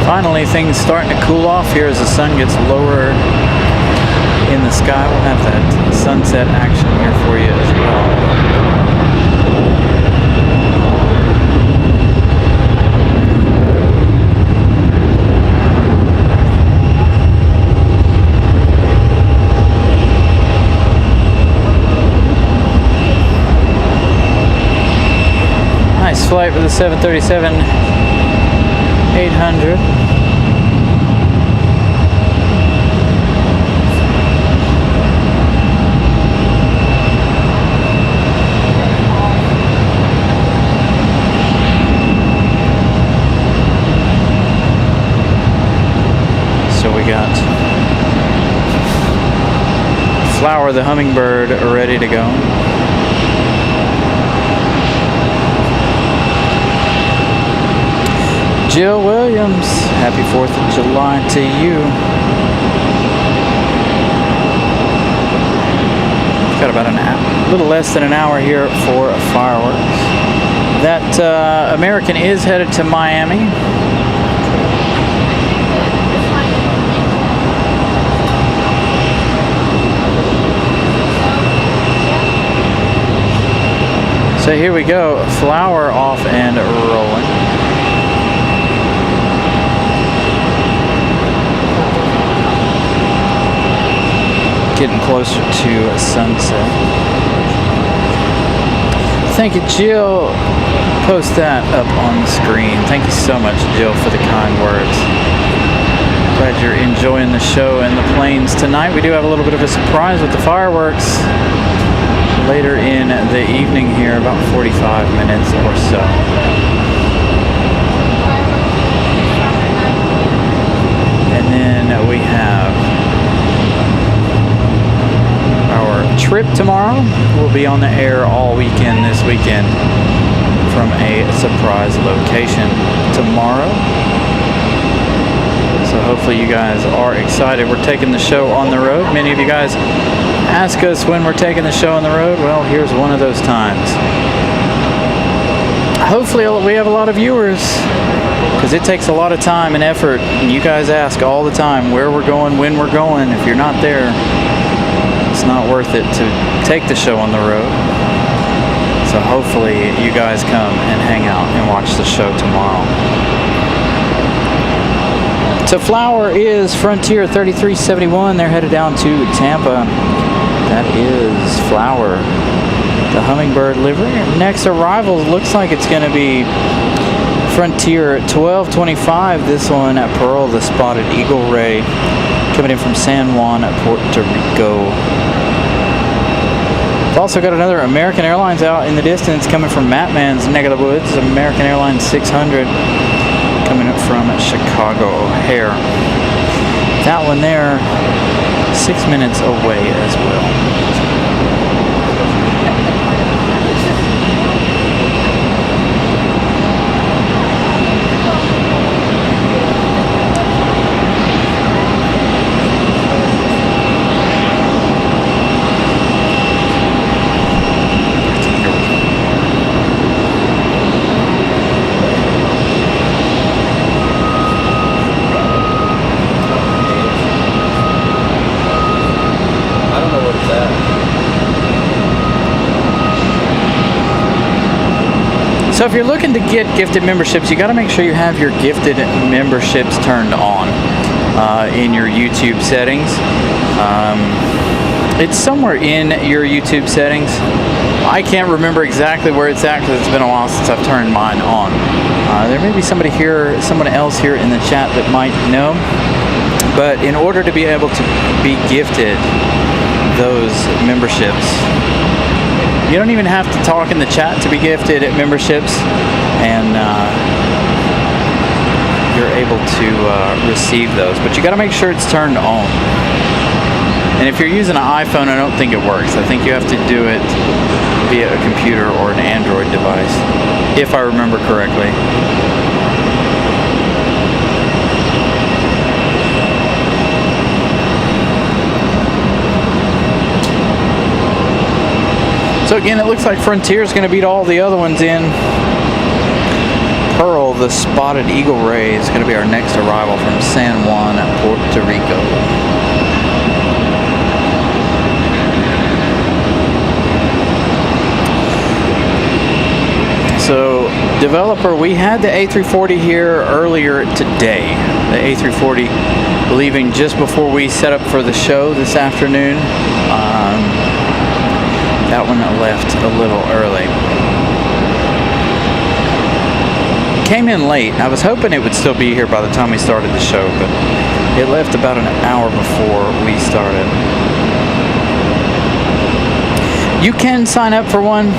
Finally, things starting to cool off here as the sun gets lower in the sky. We'll have that sunset action here for you as well. Nice flight with the 737-800. Got Flower the hummingbird ready to go. Jill Williams, happy 4th of July to you. Got about a little less than an hour here for fireworks. That American is headed to Miami. So here we go, Flower off and rolling. Getting closer to sunset. Thank you, Jill. Post that up on the screen. Thank you so much, Jill, for the kind words. Glad you're enjoying the show and the planes tonight. We do have a little bit of a surprise with the fireworks later in the evening here, about 45 minutes or so. And then we have our trip tomorrow. We'll be on the air all weekend this weekend from a surprise location tomorrow. So hopefully you guys are excited. We're taking the show on the road. Many of you guys ask us when we're taking the show on the road. Well, here's one of those times. Hopefully we have a lot of viewers, because it takes a lot of time and effort. And you guys ask all the time where we're going, when we're going. If you're not there, it's not worth it to take the show on the road. So hopefully you guys come and hang out and watch the show tomorrow. So Flower is Frontier 3371. They're headed down to Tampa. That is Flower, the Hummingbird livery. Next arrival looks like it's going to be Frontier 1225. This one at Pearl, the Spotted Eagle Ray, coming in from San Juan, Puerto Rico. We've also got another American Airlines out in the distance coming from Mattman's neck of the woods. American Airlines 600 coming up from Chicago O'Hare. That one there, 6 minutes away as well. So if you're looking to get gifted memberships, you got to make sure you have your gifted memberships turned on in your YouTube settings. It's somewhere in your YouTube settings. I can't remember exactly where it's at because it's been a while since I've turned mine on. There may be someone else here in the chat that might know. But in order to be able to be gifted those memberships, you don't even have to talk in the chat to be gifted at memberships, and you're able to receive those. But you got to make sure it's turned on. And if you're using an iPhone, I don't think it works. I think you have to do it via a computer or an Android device, if I remember correctly. So again, it looks like Frontier is going to beat all the other ones in. Pearl, the Spotted Eagle Ray, is going to be our next arrival from San Juan, Puerto Rico. So, developer, we had the A340 here earlier today. The A340 leaving just before we set up for the show this afternoon. That one left a little early. Came in late. I was hoping it would still be here by the time we started the show, but it left about an hour before we started. You can sign up for one.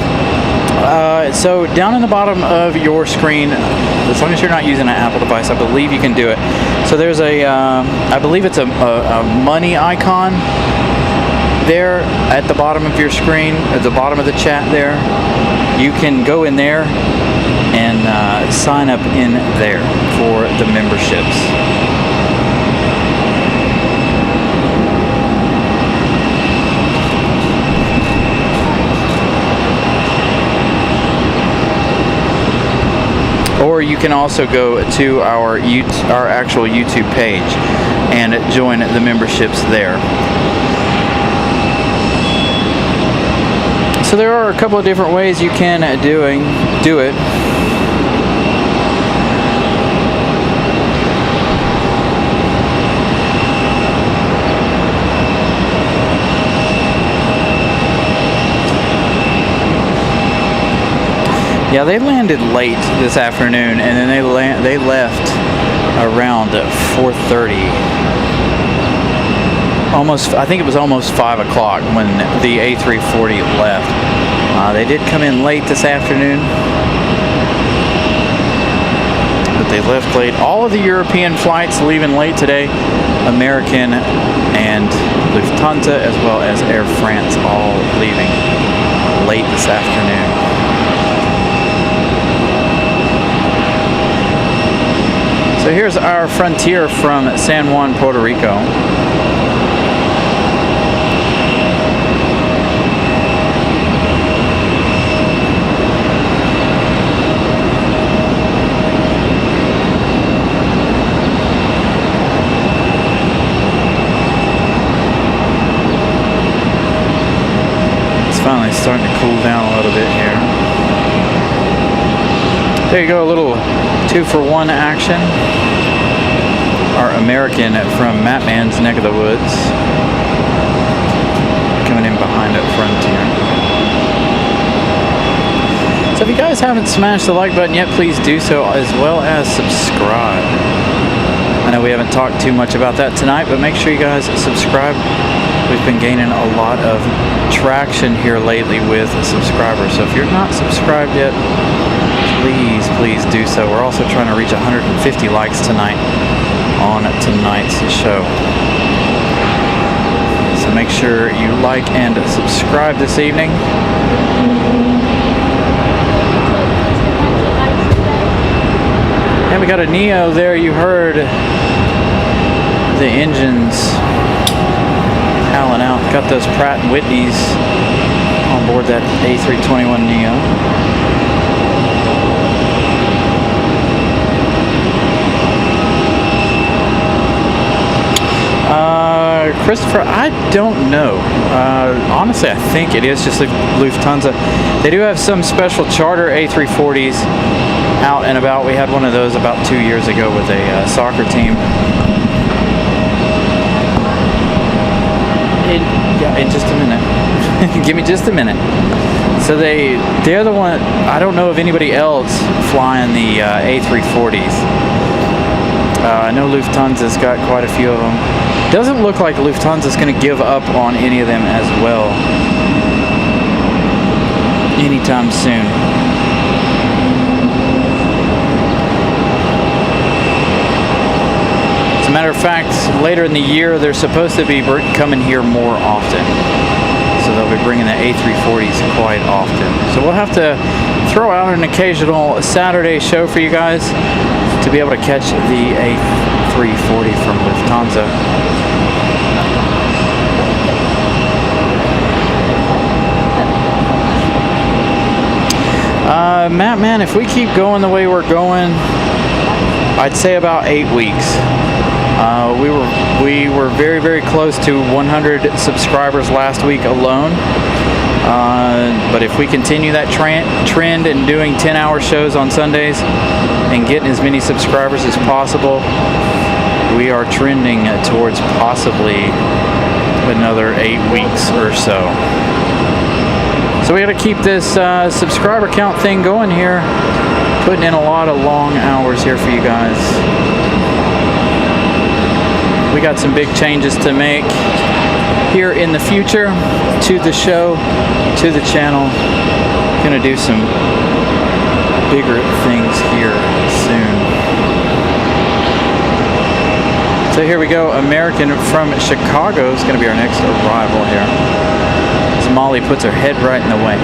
So down in the bottom of your screen, as long as you're not using an Apple device, I believe you can do it. So there's a, I believe it's a money icon there at the bottom of your screen, at the bottom of the chat there. You can go in there and sign up in there for the memberships. Or you can also go to our actual YouTube page and join the memberships there. So there are a couple of different ways you can do it. Yeah, they landed late this afternoon, and then they left around 4:30. I think it was almost 5 o'clock when the A340 left. They did come in late this afternoon, but they left late. All of the European flights leaving late today, American and Lufthansa, as well as Air France, all leaving late this afternoon. So here's our frontier from San Juan, Puerto Rico. Finally starting to cool down a little bit here. There you go, a little 2-for-1 action. Our American from Matman's neck of the woods coming in behind at Frontier. So if you guys haven't smashed the like button yet, please do so, as well as subscribe. I know we haven't talked too much about that tonight, but make sure you guys subscribe. We've been gaining a lot of traction here lately with subscribers. So if you're not subscribed yet, please do so. We're also trying to reach 150 likes tonight on tonight's show. So make sure you like and subscribe this evening. And we got a Neo there. You heard the engines howling out. Got those Pratt & Whitneys on board that A321 Neo. Christopher, I don't know. Honestly, I think it is just Lufthansa. They do have some special charter A340s out and about. We had one of those about 2 years ago with a soccer team. In just a minute. Give me just a minute. So they're the one. I don't know of anybody else flying the A340s. I know Lufthansa's got quite a few of them. Doesn't look like Lufthansa's going to give up on any of them as well anytime soon. As a matter of fact, later in the year, they're supposed to be coming here more often. So they'll be bringing the A340s quite often. So we'll have to throw out an occasional Saturday show for you guys to be able to catch the A340 from Lufthansa. Matt, if we keep going the way we're going, I'd say about 8 weeks. We were very, very close to 100 subscribers last week alone. But if we continue that trend and doing 10-hour shows on Sundays and getting as many subscribers as possible, we are trending towards possibly another 8 weeks or so. So we got to keep this subscriber count thing going here, putting in a lot of long hours here for you guys. We got some big changes to make here in the future to the show, to the channel. Gonna do some bigger things here soon. So here we go. American from Chicago is gonna be our next arrival here. As Molly puts her head right in the way.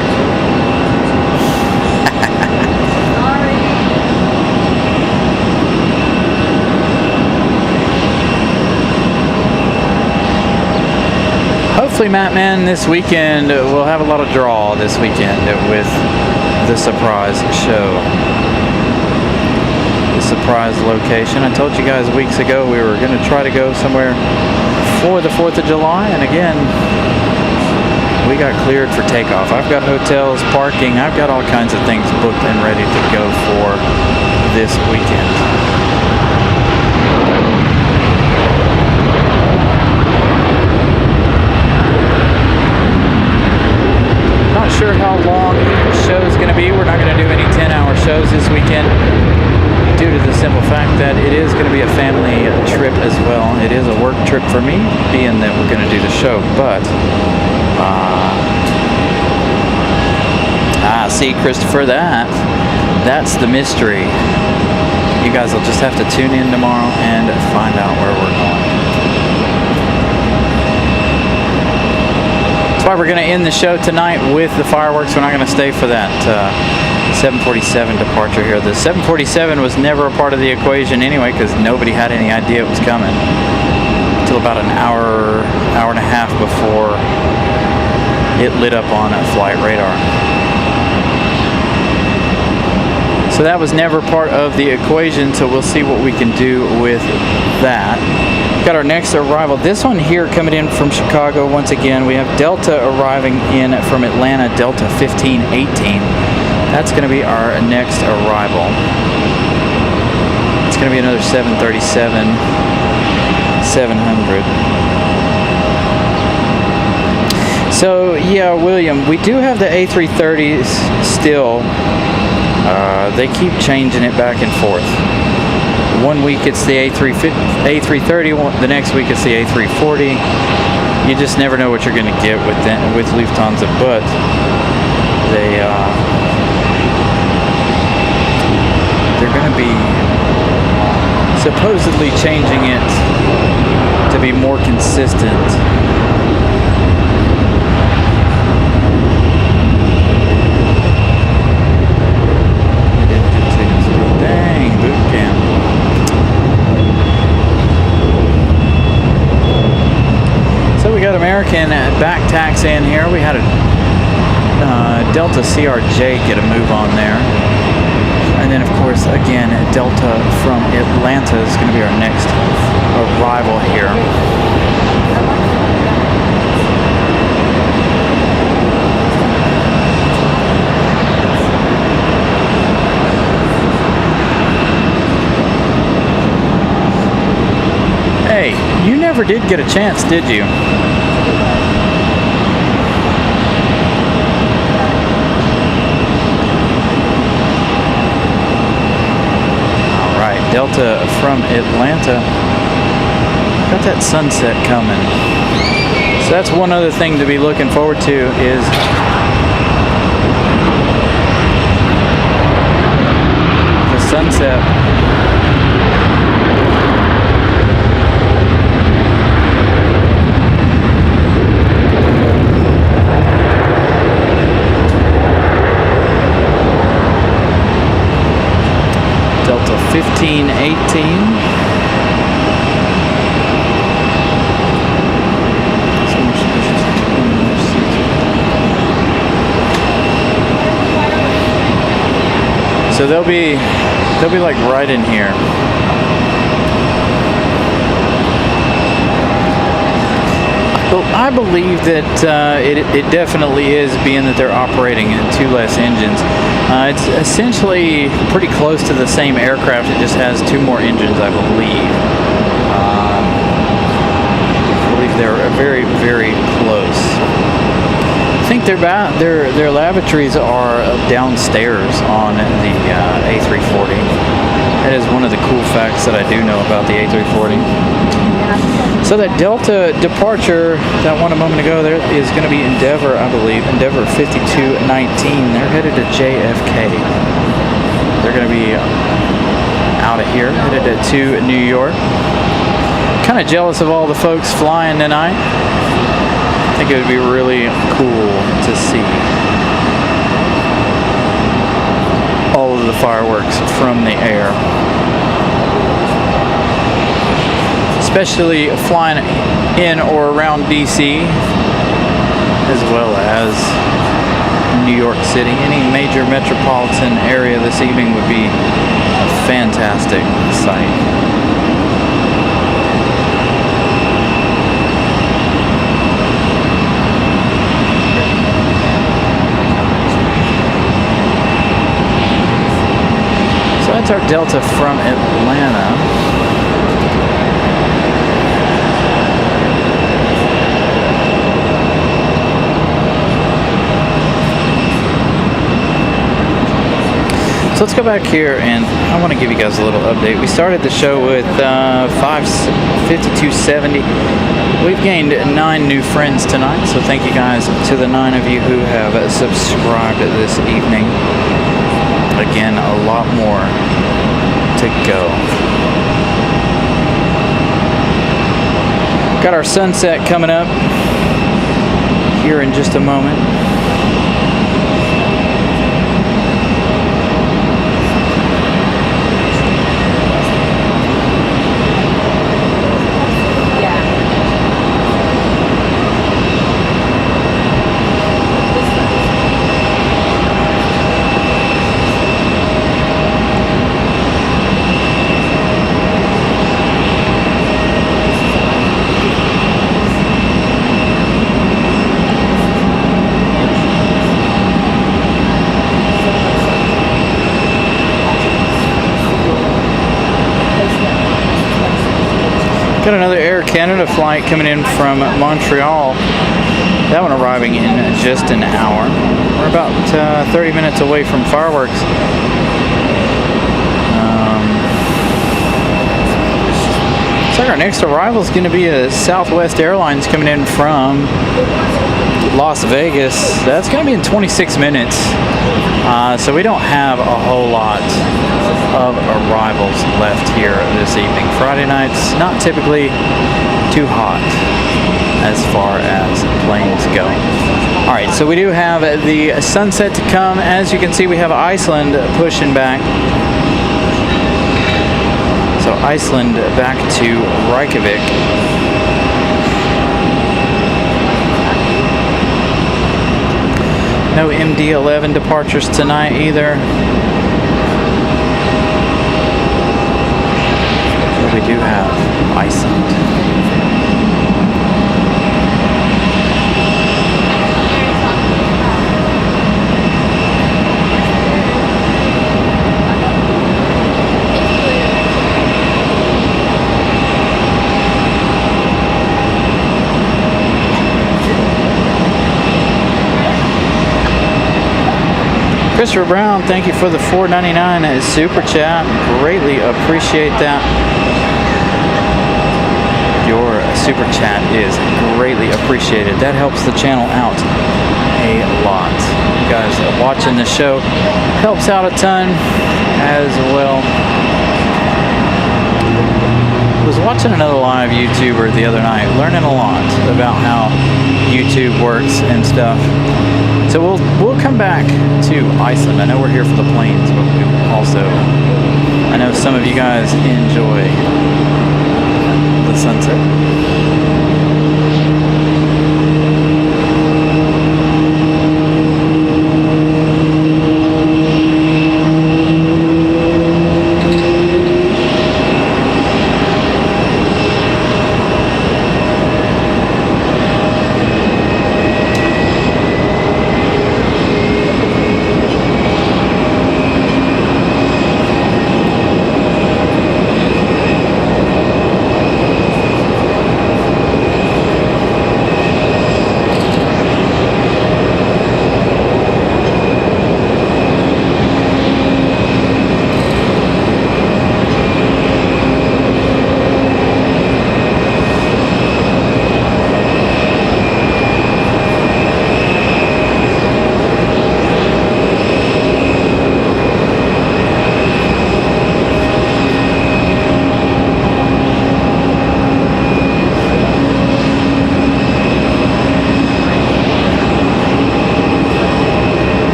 Hopefully, Matt, this weekend we'll have a lot of draw this weekend with the surprise show. The surprise location. I told you guys weeks ago we were going to try to go somewhere for the 4th of July, and again, we got cleared for takeoff. I've got hotels, parking, I've got all kinds of things booked and ready to go for this weekend. Not sure how long the show is going to be. We're not going to do any 10-hour shows this weekend due to the simple fact that it is going to be a family trip as well. It is a work trip for me, being that we're going to do the show, but see, Christopher, that's the mystery. You guys will just have to tune in tomorrow and find out where we're going. That's why we're going to end the show tonight with the fireworks. We're not going to stay for that 747 departure here. The 747 was never a part of the equation anyway because nobody had any idea it was coming until about an hour and a half before it lit up on a flight radar. So that was never part of the equation, so we'll see what we can do with that. Got our next arrival. This one here coming in from Chicago once again. We have Delta arriving in from Atlanta, Delta 1518. That's going to be our next arrival. It's going to be another 737-700. So yeah, William, we do have the A330s still. They keep changing it back and forth. One week it's the A330, the next week it's the A340. You just never know what you're going to get with Lufthansa, but they're going to be supposedly changing it to be more consistent. American back taxi in here. We had a Delta CRJ get a move on there. And then, of course, again, Delta from Atlanta is going to be our next arrival here. Hey, you never did get a chance, did you? Delta from Atlanta. Got that sunset coming. So that's one other thing to be looking forward to is the sunset. Delta 1518. So they'll be like right in here. I believe that it definitely is, being that they're operating in two less engines. It's essentially pretty close to the same aircraft. It just has two more engines, I believe. I believe they're very, very close. I think their lavatories are downstairs on the A340. That is one of the cool facts that I do know about the A340. So that Delta departure, that one a moment ago, there is going to be Endeavor, I believe. Endeavor 5219. They're headed to JFK. They're going to be out of here, headed to New York. Kind of jealous of all the folks flying tonight. I think it would be really cool to see all of the fireworks from the air. Especially flying in or around DC, as well as New York City. Any major metropolitan area this evening would be a fantastic sight. So that's our Delta from Atlanta. So let's go back here, and I want to give you guys a little update. We started the show with 5270. We've gained 9 new friends tonight, so thank you guys to the 9 of you who have subscribed this evening. Again, a lot more to go. Got our sunset coming up here in just a moment. Got another Air Canada flight coming in from Montreal. That one arriving in just an hour. We're about 30 minutes away from fireworks. Looks like our next arrival is going to be a Southwest Airlines coming in from Las Vegas. That's going to be in 26 minutes. So we don't have a whole lot of arrivals left here this evening. Friday nights, not typically too hot as far as planes go. All right, so we do have the sunset to come. As you can see, we have Iceland pushing back. So Iceland back to Reykjavik. No MD-11 departures tonight either. But we do have Iceland. Christopher Brown, thank you for the $4.99 super chat. Greatly appreciate that. Your super chat is greatly appreciated. That helps the channel out a lot. You guys watching the show helps out a ton as well. I was watching another live YouTuber the other night, learning a lot about how YouTube works and stuff. So we'll come back to Iceland. I know we're here for the planes, but we also, I know some of you guys enjoy the sunset.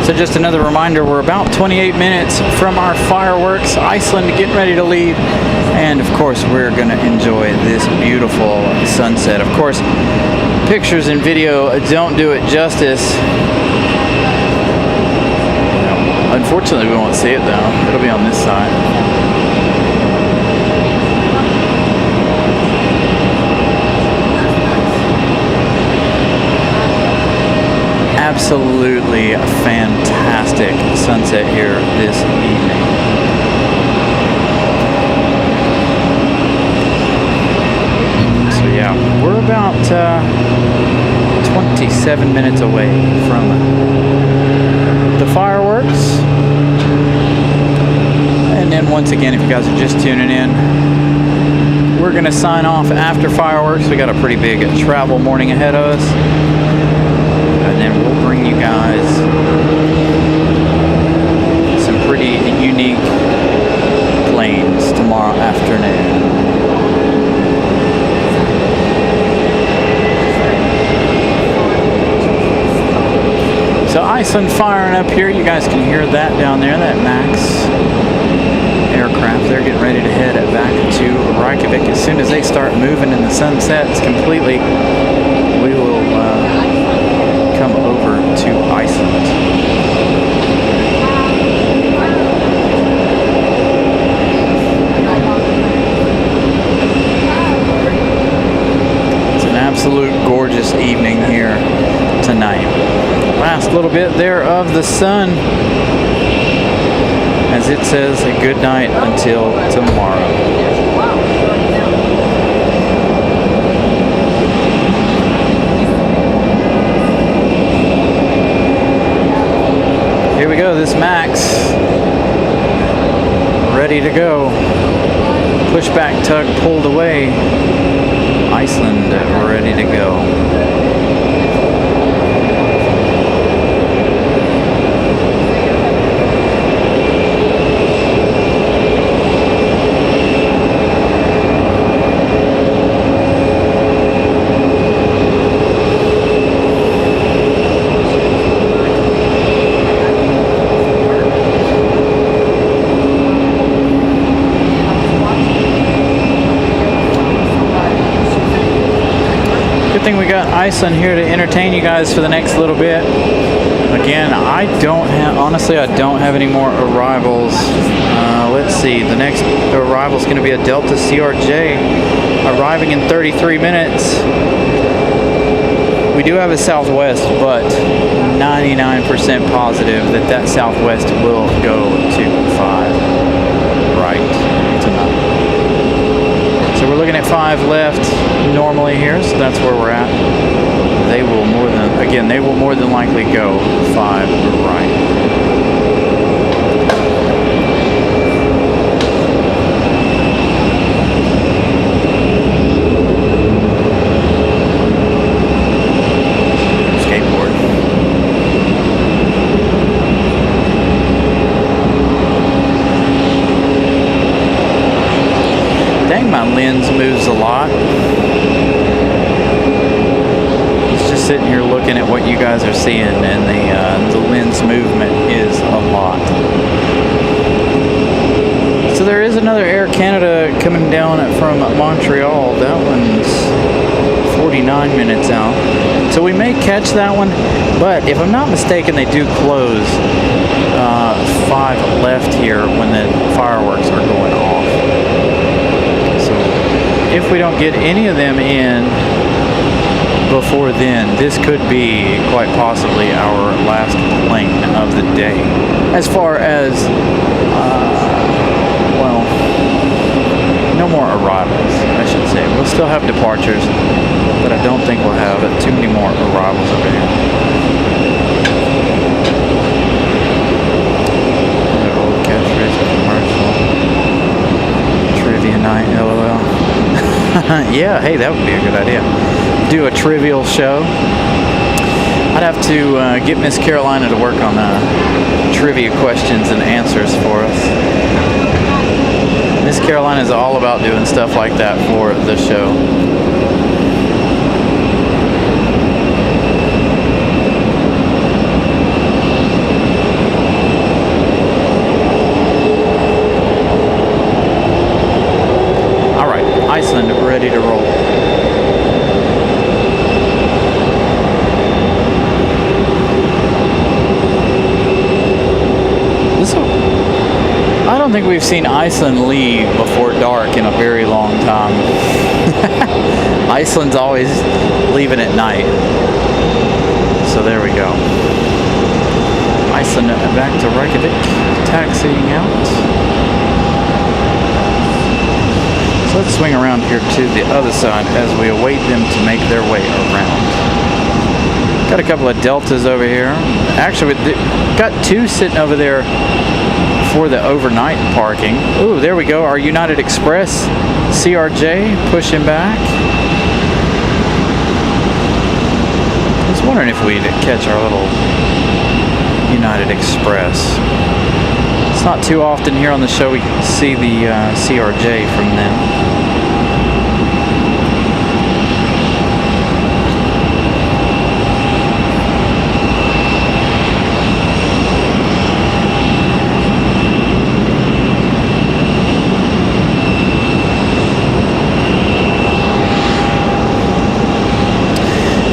So just another reminder, we're about 28 minutes from our fireworks. Iceland getting ready to leave. And of course, we're going to enjoy this beautiful sunset. Of course, pictures and video don't do it justice. Unfortunately, we won't see it though. It'll be on this side. Absolutely fantastic sunset here this evening. So yeah, we're about 27 minutes away from the fireworks. And then once again, if you guys are just tuning in, we're going to sign off after fireworks. We got a pretty big travel morning ahead of us. And then we'll bring you guys some pretty unique planes tomorrow afternoon. So Iceland firing up here. You guys can hear that down there, that Max aircraft. They're getting ready to head back to Reykjavik. As soon as they start moving and the sun sets completely, we will come over to Iceland. sun, as it says a good night until tomorrow. Here we go, this Max, ready to go. Pushback tug pulled away. Iceland ready to go. Thing we got Iceland here to entertain you guys for the next little bit. Again, honestly, I don't have any more arrivals. Let's see, the next arrival is going to be a Delta CRJ arriving in 33 minutes. We do have a Southwest, but 99% positive that Southwest will go to 5 right tonight. So we're looking at 5 left normally here, so that's where we're at. They will more than likely go 5 right. My lens moves a lot. It's just sitting here looking at what you guys are seeing, and the lens movement is a lot. So there is another Air Canada coming down from Montreal. That one's 49 minutes out. So we may catch that one, but if I'm not mistaken, they do close 5 left here when the fireworks are going off. If we don't get any of them in before then, this could be quite possibly our last plane of the day. As far as, well, no more arrivals, I should say. We'll still have departures, but I don't think we'll have too many more arrivals over here. Old catchphrase commercial. Trivia night, LOL. Yeah, hey, that would be a good idea. Do a trivial show. I'd have to get Miss Carolina to work on trivia questions and answers for us. Miss Carolina is all about doing stuff like that for the show. Iceland ready to roll. I don't think we've seen Iceland leave before dark in a very long time. Iceland's always leaving at night. So there we go. Iceland back to Reykjavik, taxiing out. Let's swing around here to the other side as we await them to make their way around. Got a couple of Deltas over here. Actually, we got 2 sitting over there for the overnight parking. Ooh, there we go. Our United Express CRJ pushing back. I was wondering if we'd catch our little United Express. It's not too often here on the show we see the CRJ from them.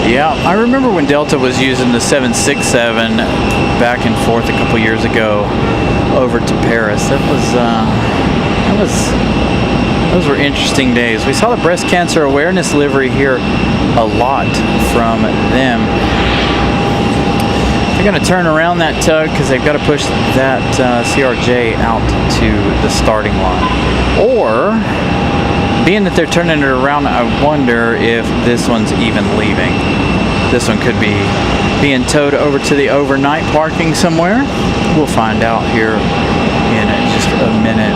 Yeah, I remember when Delta was using the 767 back and forth a couple years ago over to Paris. Those were interesting days. We saw the breast cancer awareness livery here a lot from them. They're going to turn around that tug because they've got to push that CRJ out to the starting line. Or, being that they're turning it around, I wonder if this one's even leaving. This one could be being towed over to the overnight parking somewhere. We'll find out here in just a minute.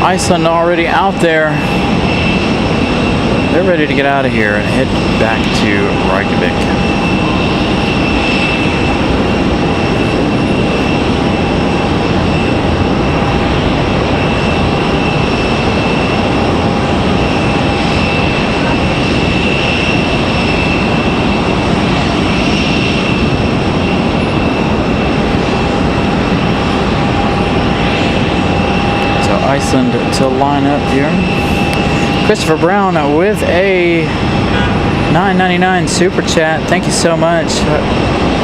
Iceland already out there. They're ready to get out of here and head back to Reykjavik. Iceland to line up here. Christopher Brown with a $9.99 super chat. Thank you so much.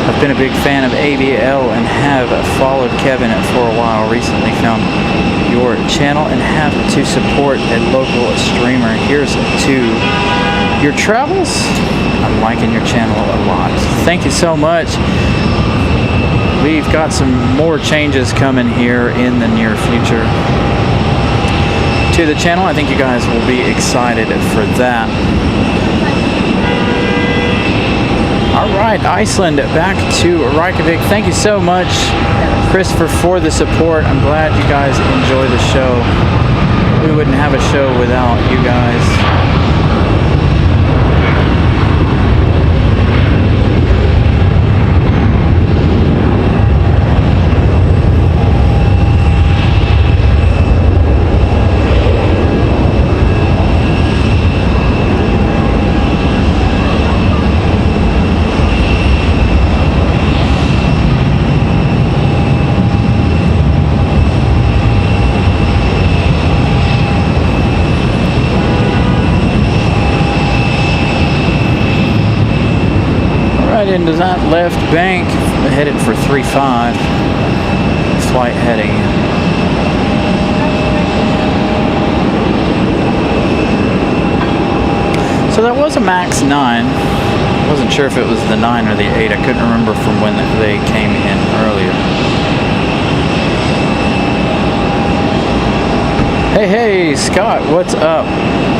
I've been a big fan of AVL and have followed Kevin for a while. Recently found your channel and have to support a local streamer. Here's to your travels. I'm liking your channel a lot. Thank you so much. We've got some more changes coming here in the near future to the channel. I think you guys will be excited for that. All right, Iceland back to Reykjavik. Thank you so much, Christopher, for the support. I'm glad you guys enjoy the show. We wouldn't have a show without you guys. Into that left bank, headed for 3-5 flight heading. So that was a max 9. Wasn't sure if it was the 9 or the 8. I couldn't remember from when they came in earlier. Hey Scott, what's up?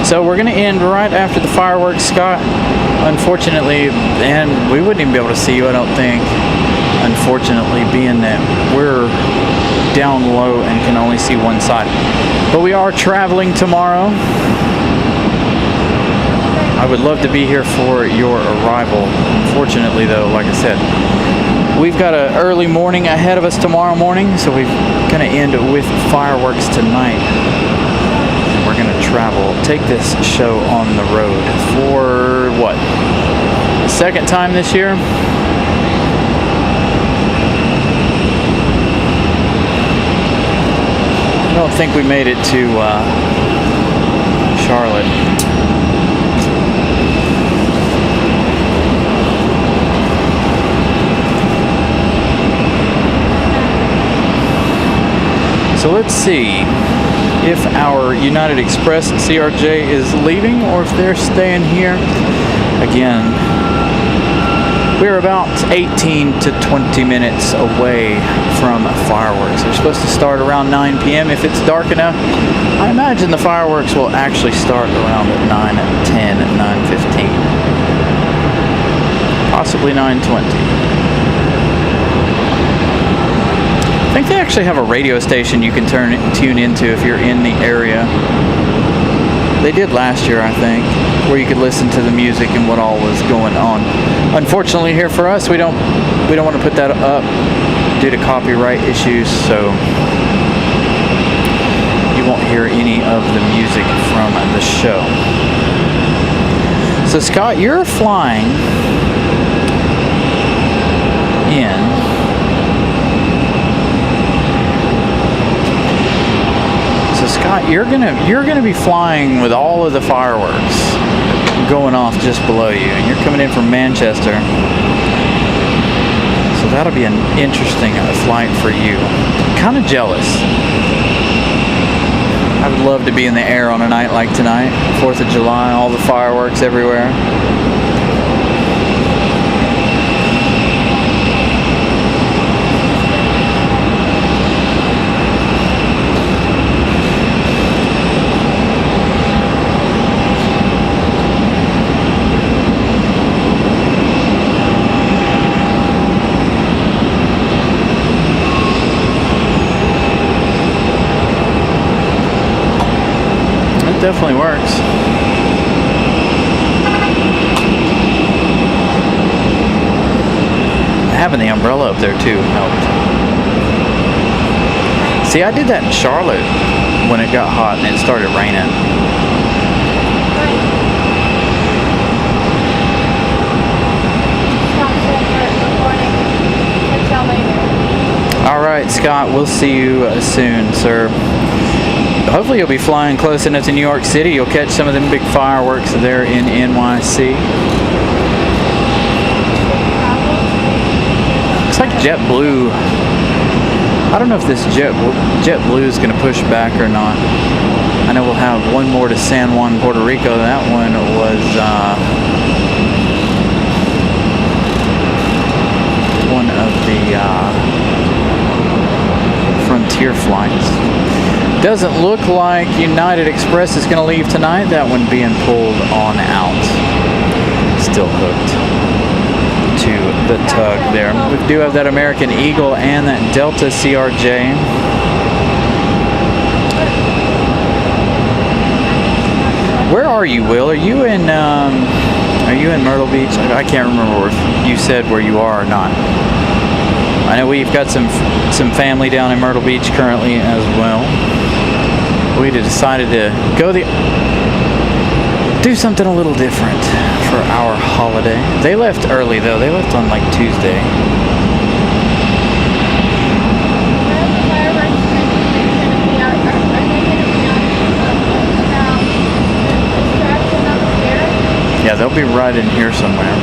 So we're gonna end right after the fireworks, Scott. Unfortunately, and we wouldn't even be able to see you, I don't think. Unfortunately, being that we're down low and can only see one side. But we are traveling tomorrow. I would love to be here for your arrival. Unfortunately, though, like I said, we've got an early morning ahead of us tomorrow morning, so we're gonna end with fireworks tonight. We're gonna travel, take this show on the road for what? The second time this year? I don't think we made it to Charlotte. So let's see if our United Express CRJ is leaving or if they're staying here. Again, we're about 18 to 20 minutes away from fireworks. They're supposed to start around 9 p.m. if it's dark enough. I imagine the fireworks will actually start around at 9:10, 9:15, possibly 9:20. I think they actually have a radio station you can tune into if you're in the area. They did last year, I think, where you could listen to the music and what all was going on. Unfortunately, here for us, we don't want to put that up due to copyright issues, so you won't hear any of the music from the show. So Scott, you're flying in. So Scott, you're gonna be flying with all of the fireworks going off just below you, and you're coming in from Manchester. So that'll be an interesting flight for you. Kind of jealous. I would love to be in the air on a night like tonight, 4th of July, all the fireworks everywhere. Definitely works. Having the umbrella up there too helped. See, I did that in Charlotte when it got hot and it started raining. All right, Scott, we'll see you soon, sir. Hopefully you'll be flying close enough to New York City. You'll catch some of them big fireworks there in NYC. Looks like JetBlue. I don't know if this JetBlue is going to push back or not. I know we'll have one more to San Juan, Puerto Rico. That one was one of the Frontier flights. Doesn't look like United Express is going to leave tonight. That one being pulled on out. Still hooked to the tug there. We do have that American Eagle and that Delta CRJ. Where are you, Will? Are you in Myrtle Beach? I can't remember if you said where you are or not. I know we've got some family down in Myrtle Beach currently as well. We decided to do something a little different for our holiday. They left early though. They left on like Tuesday. Yeah, they'll be right in here somewhere.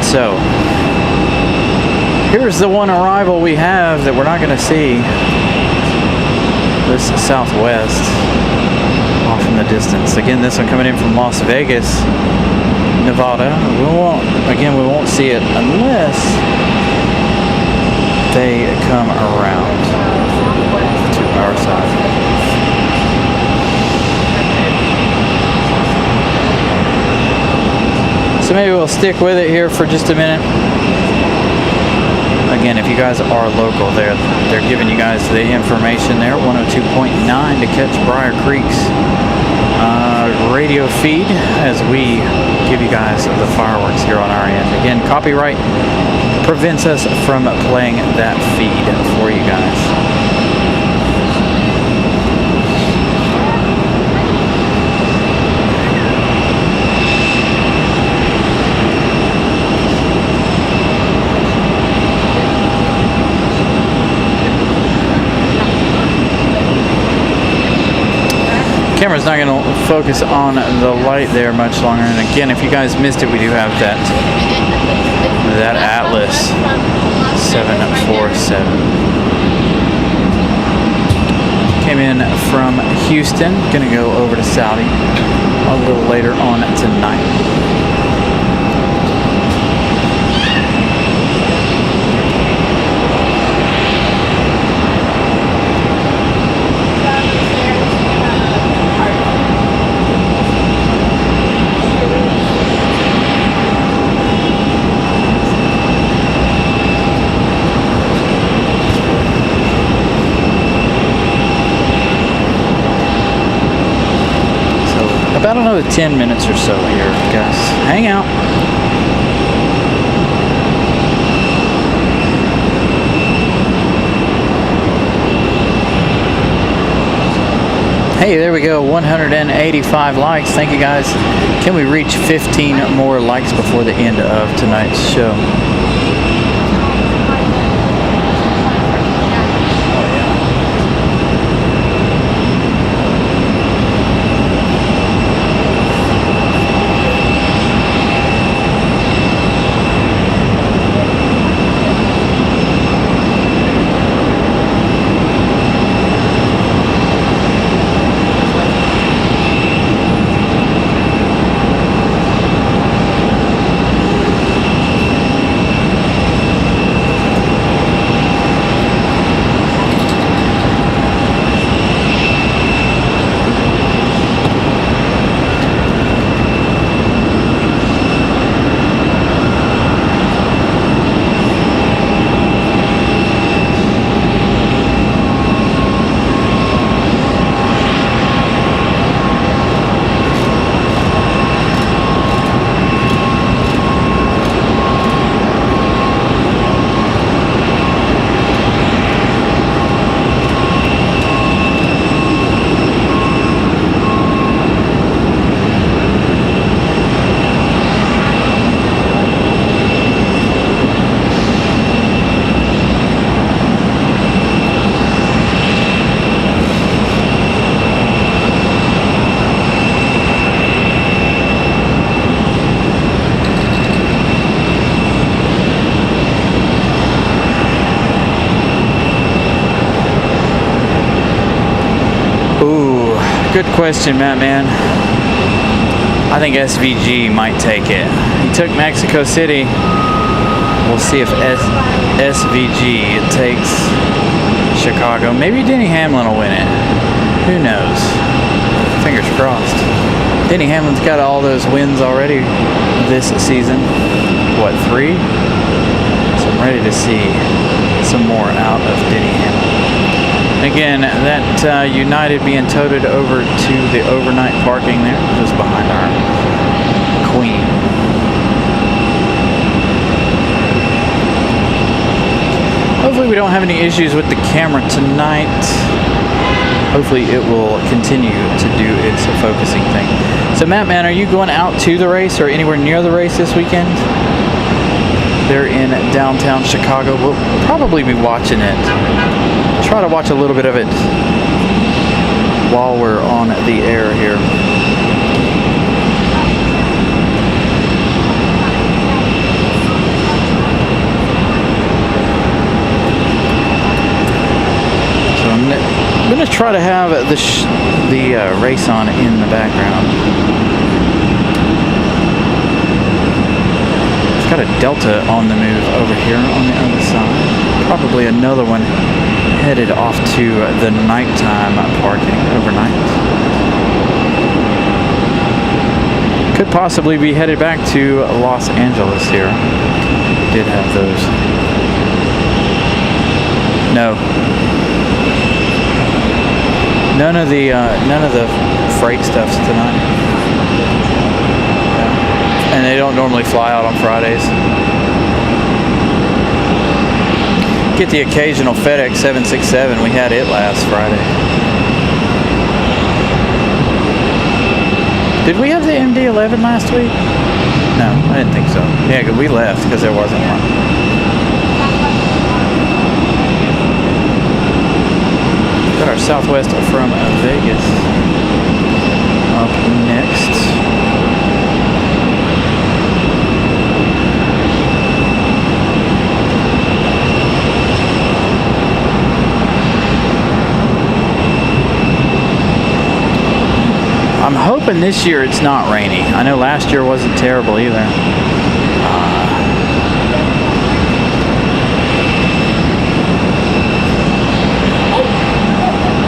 So here's the one arrival we have that we're not going to see. This Southwest off in the distance. Again, this one coming in from Las Vegas, Nevada. We won't see it unless they come around to our side. So maybe we'll stick with it here for just a minute. Again, if you guys are local, they're giving you guys the information there, 102.9 to catch Briar Creek's radio feed as we give you guys the fireworks here on our end. Again, copyright prevents us from playing that feed for you guys. Camera's not going to focus on the light there much longer. And again, if you guys missed it, we do have that Atlas 747. Came in from Houston, going to go over to Saudi a little later on tonight. About another 10 minutes or so here, guys. Hang out. Hey, there we go. 185 likes. Thank you, guys. Can we reach 15 more likes before the end of tonight's show? Good question, Matt, man. I think SVG might take it. He took Mexico City. We'll see if SVG takes Chicago. Maybe Denny Hamlin will win it. Who knows? Fingers crossed. Denny Hamlin's got all those wins already this season. What, 3? So I'm ready to see some more out of Denny Hamlin. Again, that United being toted over to the overnight parking there, just behind our Queen. Hopefully we don't have any issues with the camera tonight. Hopefully it will continue to do its focusing thing. So Matt, man, are you going out to the race or anywhere near the race this weekend? They're in downtown Chicago. We'll probably be watching it. Try to watch a little bit of it while we're on the air here. So I'm going to try to have the race on in the background. Got a Delta on the move over here on the other side. Probably another one headed off to the nighttime parking overnight. Could possibly be headed back to Los Angeles here. Did have those. No. None of the freight stuff's tonight. Yeah. And they don't normally fly out on Fridays. Get the occasional FedEx 767. We had it last Friday. Did we have the MD-11 last week? No, I didn't think so. Yeah, 'cause we left because there wasn't one. Got our Southwest from Vegas up next. I'm hoping this year it's not rainy. I know last year wasn't terrible either.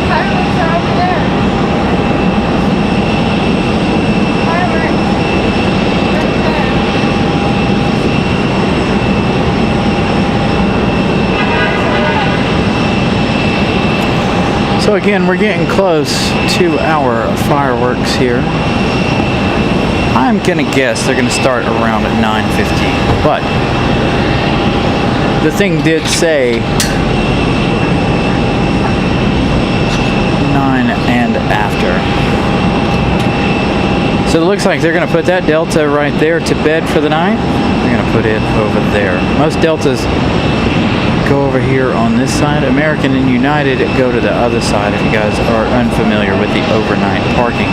Fireworks are over there. Fireworks. Right there. So again, we're getting close to our fireworks here. I'm gonna guess they're gonna start around at 9:15, but the thing did say 9 and after. So it looks like they're gonna put that Delta right there to bed for the night. They're gonna put it over there. Most Deltas go over here on this side. American and United go to the other side if you guys are unfamiliar with the overnight parking.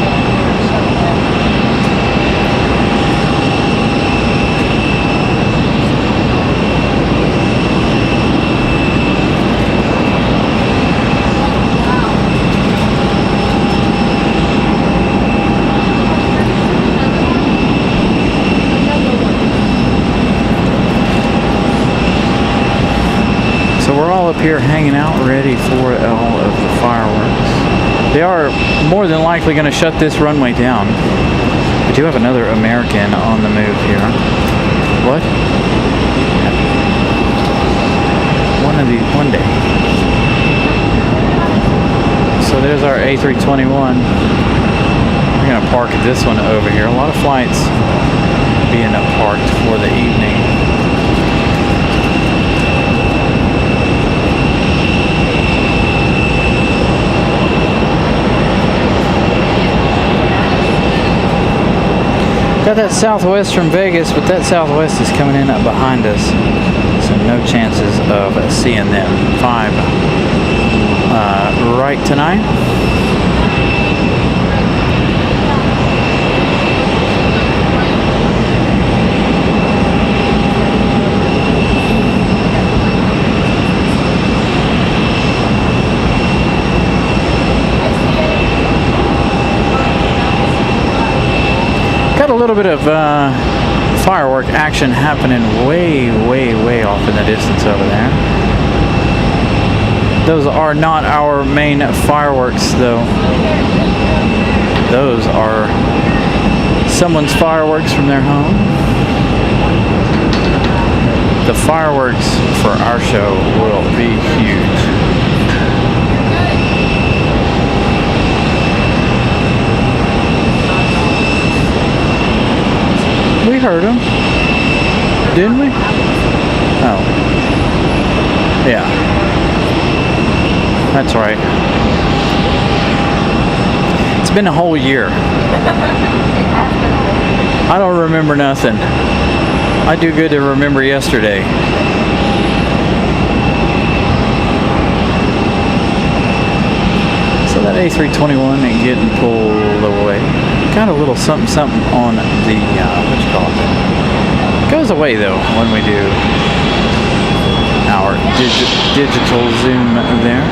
Up here hanging out ready for all of the fireworks. They are more than likely going to shut this runway down. We do have another American on the move here. What? One day. So there's our A321. We're going to park this one over here. A lot of flights being parked for the evening. Got that Southwest from Vegas, but that Southwest is coming in up behind us, so no chances of seeing them. 5 right tonight. Got a little bit of firework action happening way off in the distance over there. Those are not our main fireworks though. Those are someone's fireworks from their home. The fireworks for our show will be huge. We heard them, didn't we? Oh. Yeah. That's right. It's been a whole year. I don't remember nothing. I do good to remember yesterday. So that A321 ain't getting pulled away. Got a little something on the, what you call it? Goes away though when we do our digital zoom there.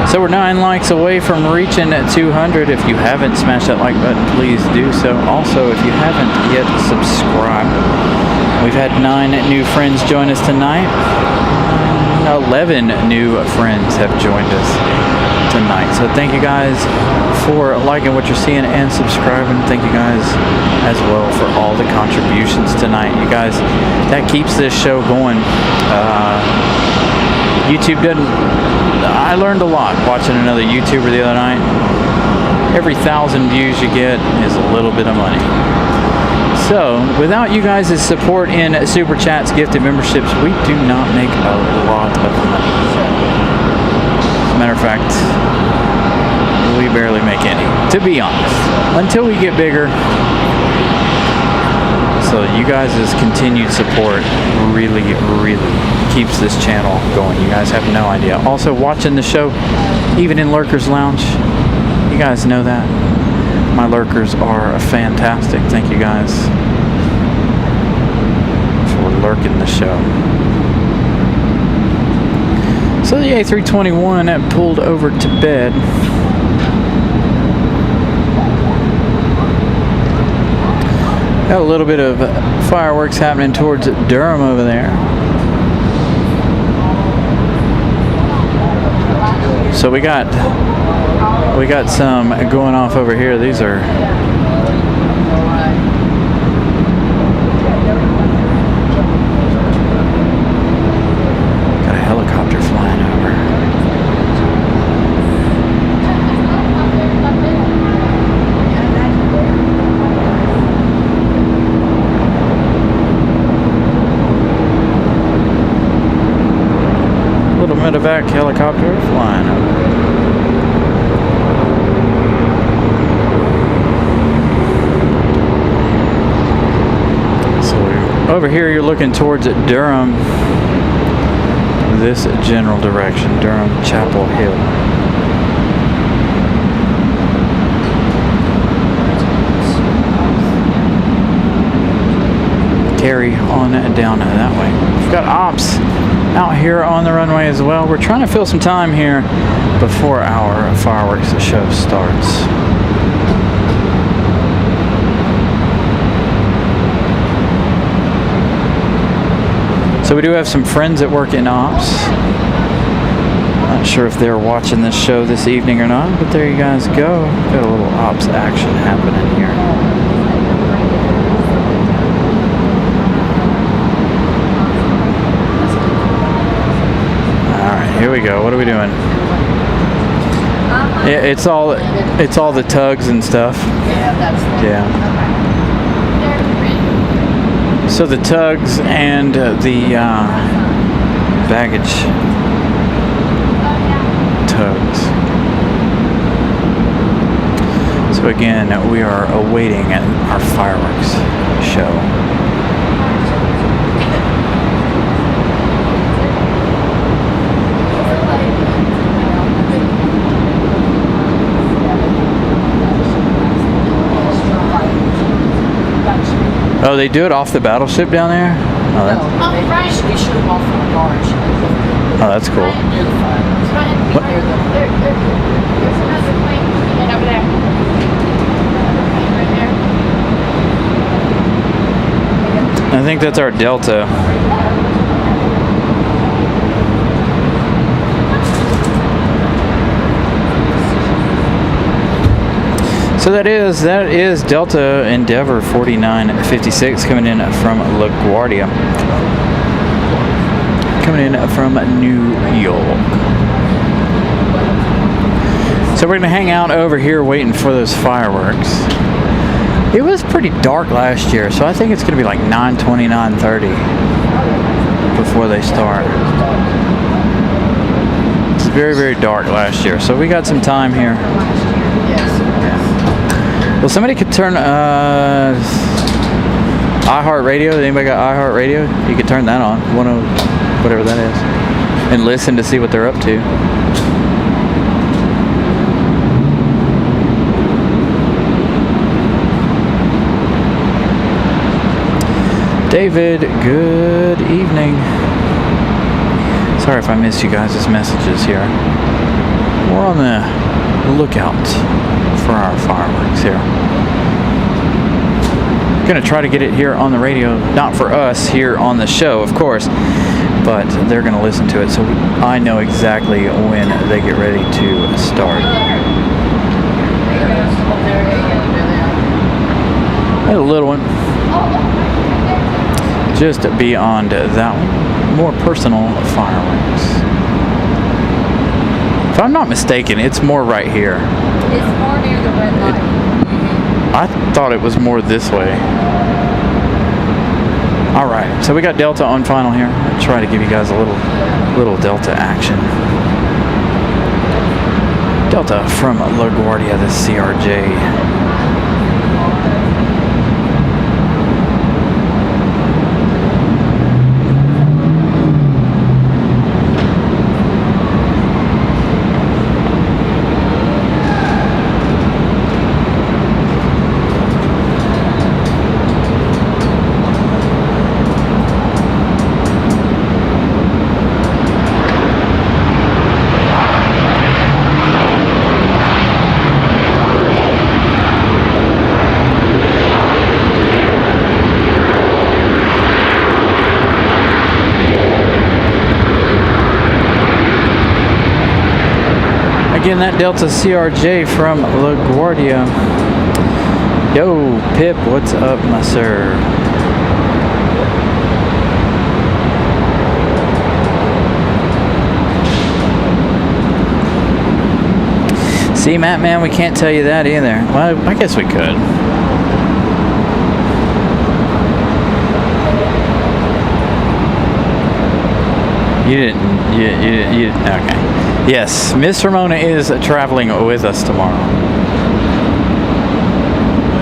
So we're 9 likes away from reaching 200. If you haven't smashed that like button, please do so. Also, if you haven't yet subscribed, we've had 9 new friends join us tonight. 11 new friends have joined us tonight. So thank you guys for liking what you're seeing and subscribing. Thank you guys as well for all the contributions tonight. You guys, that keeps this show going. YouTube didn't... I learned a lot watching another YouTuber the other night. Every 1,000 views you get is a little bit of money. So, without you guys' support in Super Chats, gifted memberships, we do not make a lot of money. As a matter of fact, we barely make any, to be honest, until we get bigger. So you guys' continued support really, really keeps this channel going. You guys have no idea. Also, watching the show, even in Lurkers Lounge, you guys know that. My lurkers are fantastic. Thank you guys for lurking the show. So the A321 pulled over to bed. Got a little bit of fireworks happening towards Durham over there. So we got some going off over here. These are got a helicopter flying over. Little medevac helicopter flying over. Over here, you're looking towards Durham, this general direction, Durham, Chapel Hill. Carry on down that way. We've got ops out here on the runway as well. We're trying to fill some time here before our fireworks show starts. So we do have some friends that work in ops. Not sure if they're watching this show this evening or not, but there you guys go. Got a little ops action happening here. All right, here we go. What are we doing? Yeah, it's all the tugs and stuff. Yeah. So the tugs and the baggage tugs. So again, we are awaiting our fireworks show. Oh, they do it off the battleship down there? Oh, that's, They shoot them off from the barge. oh, that's cool. Near the fire. What? There's another plane coming in over there. Another plane right there. I think that's our Delta. So that is Delta Endeavor 4956 coming in from LaGuardia. Coming in from New York. So we're gonna hang out over here waiting for those fireworks. It was pretty dark last year, so I think it's gonna be like 9:20, 9:30 before they start. It's very, very dark last year, so we got some time here. Well, somebody could turn iHeartRadio. Anybody got iHeartRadio? You could turn that on, whatever that is, and listen to see what they're up to. David, good evening. Sorry if I missed you guys' messages here. We're on the lookout for our fireworks here. Gonna try to get it here on the radio, not for us here on the show, of course, but they're gonna listen to it, so I know exactly when they get ready to start. A little one, just beyond that one, more personal fireworks. If I'm not mistaken, it's more right here. It's more near the red light. I thought it was more this way. All right, so we got Delta on final here. I'll try to give you guys a little Delta action. Delta from LaGuardia, the CRJ. Again, that Delta CRJ from LaGuardia. Yo, Pip, what's up, my sir? See, Matt, man, we can't tell you that either. Well, I guess we could. You didn't, okay. Yes, Miss Ramona is traveling with us tomorrow.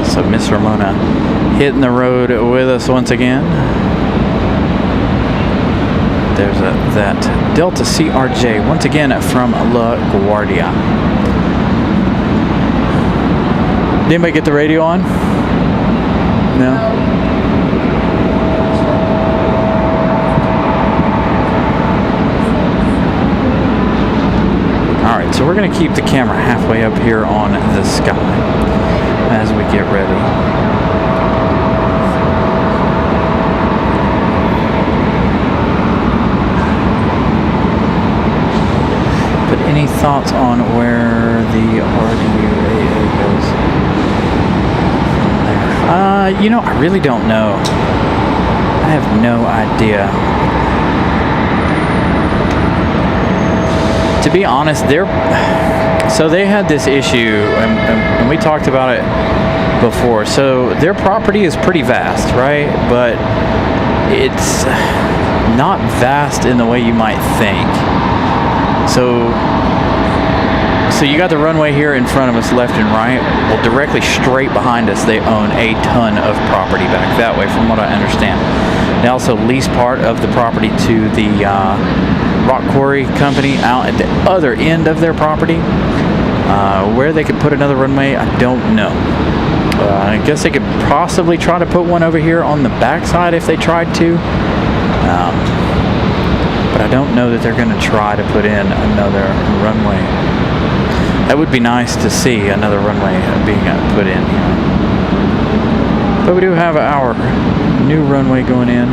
So Miss Ramona hitting the road with us once again. There's that Delta CRJ, once again from LaGuardia. Did anybody get the radio on? No? Alright, so we're going to keep the camera halfway up here on the sky as we get ready. But any thoughts on where the RDUAA goes from there? You know, I really don't know. I have no idea. To be honest, so they had this issue, and we talked about it before. So their property is pretty vast, right? But it's not vast in the way you might think. So you got the runway here in front of us, left and right. Well, directly straight behind us, they own a ton of property back that way, from what I understand. They also lease part of the property to the rock quarry company out at the other end of their property. Where they could put another runway, I don't know. I guess they could possibly try to put one over here on the backside if they tried to. But I don't know that they're going to try to put in another runway. That would be nice to see another runway being put in here. But we do have our new runway going in.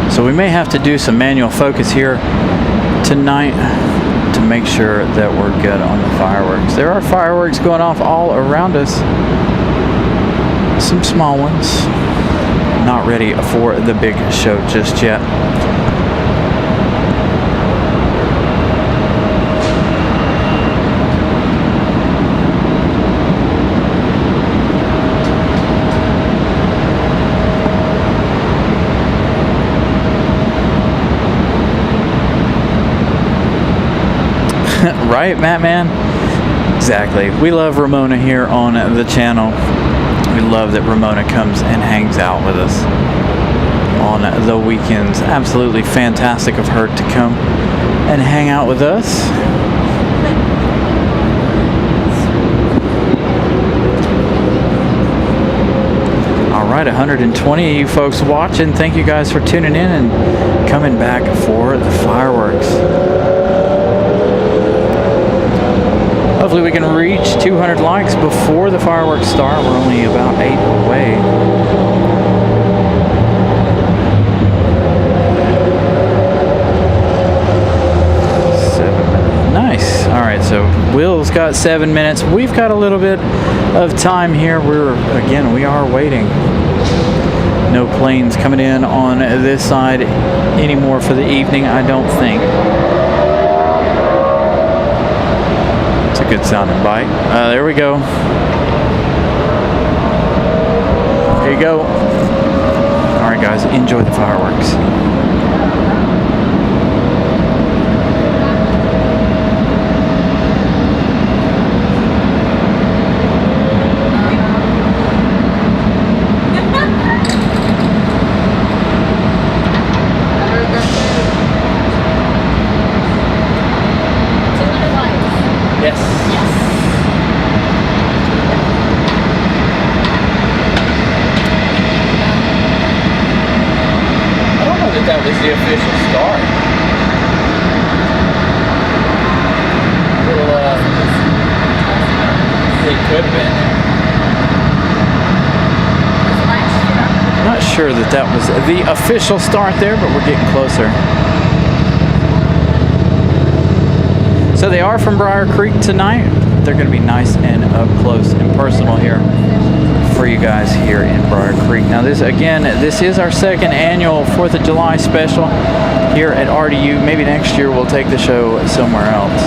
So we may have to do some manual focus here tonight to make sure that we're good on the fireworks. There are fireworks going off all around us. Some small ones. Not ready for the big show just yet. Right, Matt Man? Exactly. We love Ramona here on the channel. We love that Ramona comes and hangs out with us on the weekends. Absolutely fantastic of her to come and hang out with us. All right, right, 120 of you folks watching. Thank you guys for tuning in and coming back for the fireworks. Hopefully we can reach 200 likes before the fireworks start. We're only about 8 away. Nice. All right, so Will's got 7 minutes. We've got a little bit of time here. We are waiting. No planes coming in on this side anymore for the evening, I don't think. It's a good sounding bite. There we go. There you go. All right, guys, enjoy the fireworks. That was the official start. It could have been. Not sure that was the official start there, but we're getting closer. So they are from Briar Creek tonight. They're going to be nice and up close and personal here for you guys here in Briar Creek. Now this is our second annual 4th of July special here at RDU. Maybe next year we'll take the show somewhere else.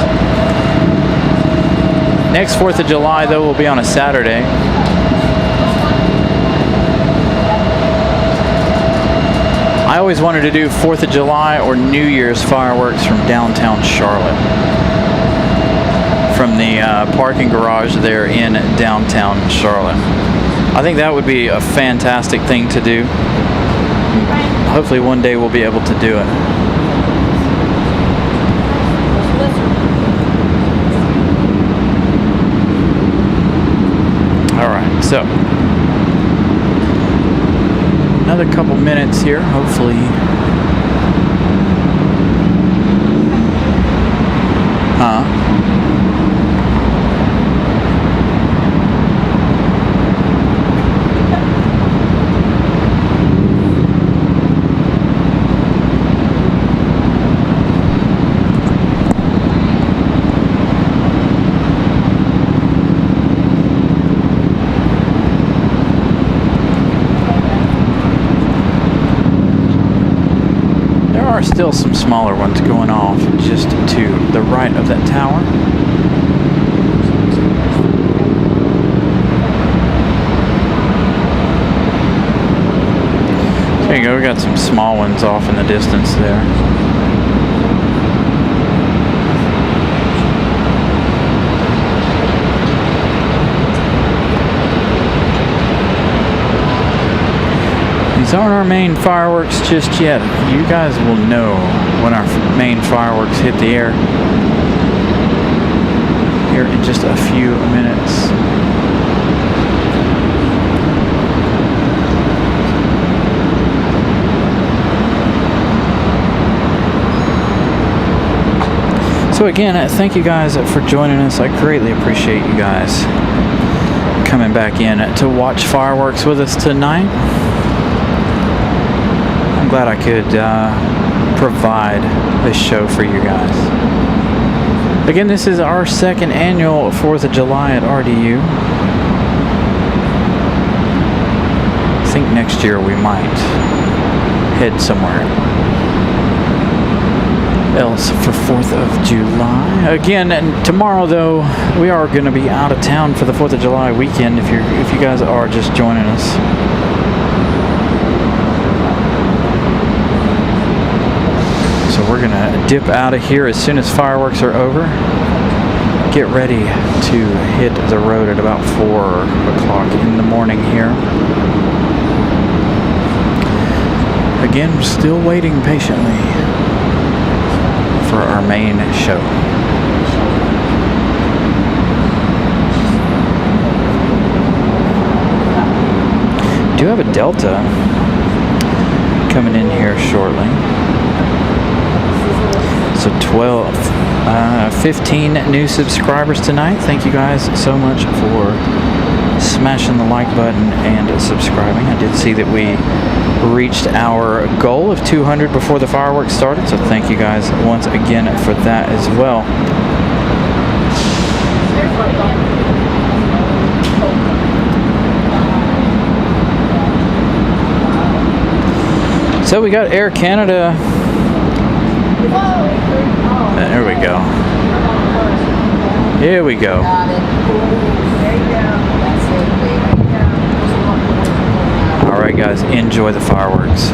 Next 4th of July though will be on a Saturday. I always wanted to do 4th of July or New Year's fireworks from downtown Charlotte. From the parking garage there in downtown Charlotte. I think that would be a fantastic thing to do. Hopefully one day we'll be able to do it. All right, so another couple minutes here, hopefully. Still some smaller ones going off just to the right of that tower. There you go, we got some small ones off in the distance there. These aren't our main fireworks just yet. You guys will know when our main fireworks hit the air here in just a few minutes. So again, thank you guys for joining us. I greatly appreciate you guys coming back in to watch fireworks with us tonight. I'm glad I could provide this show for you guys. Again, this is our second annual 4th of July at RDU. I think next year we might head somewhere else for 4th of July. Again, and tomorrow though, we are going to be out of town for the 4th of July weekend if you guys are just joining us. So we're gonna dip out of here as soon as fireworks are over. Get ready to hit the road at about 4 o'clock in the morning here. Again, we're still waiting patiently for our main show. Do have a Delta coming in here shortly. So 15 new subscribers tonight. Thank you guys so much for smashing the like button and subscribing. I did see that we reached our goal of 200 before the fireworks started, so thank you guys once again for that as well. So we got Air Canada. There we go. Here we go. All right, guys, enjoy the fireworks.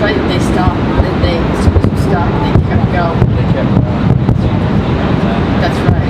right. They stopped. They as soon as you stopped, they kept going. They kept going. That's right.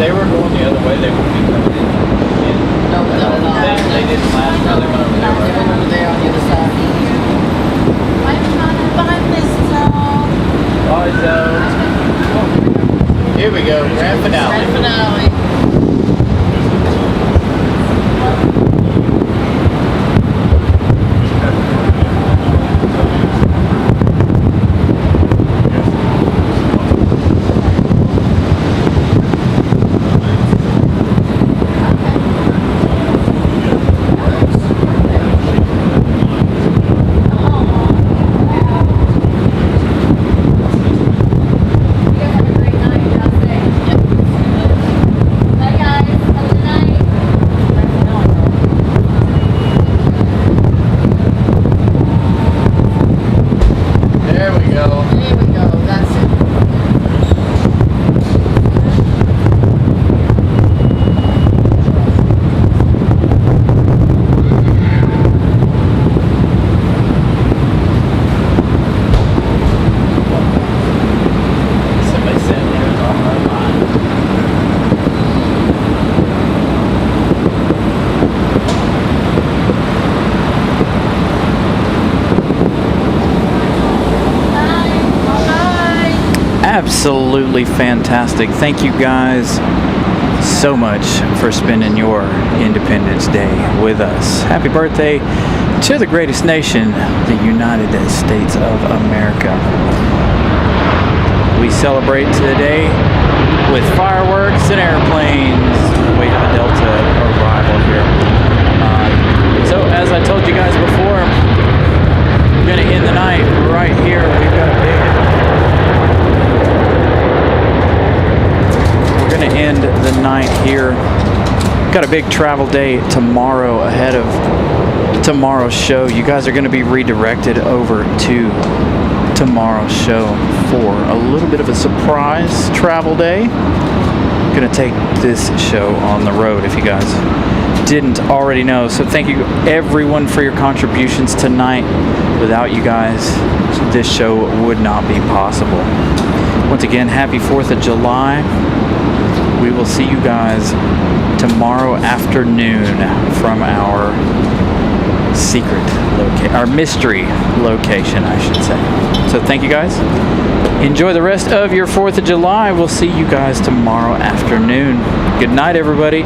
They were going the other way, they would be coming in. No, They didn't last while they went over there. They went over there on the other side. I'm trying to find this song. Here we go, grand finale. Grand finale. Absolutely fantastic. Thank you guys so much for spending your Independence Day with us. Happy birthday to the greatest nation, the United States of America. We celebrate today with fireworks and airplanes. We have a Delta arrival here. So as I told you guys before, we're going to end the night right here. We've got a big going to end the night here. Got a big travel day tomorrow ahead of tomorrow's show. You guys are going to be redirected over to tomorrow's show for a little bit of a surprise travel day. Going to take this show on the road if you guys didn't already know. So thank you everyone for your contributions tonight. Without you guys, this show would not be possible. Once again, happy 4th of July. We will see you guys tomorrow afternoon from our secret location, our mystery location, I should say. So thank you guys. Enjoy the rest of your 4th of July. We'll see you guys tomorrow afternoon. Good night, everybody.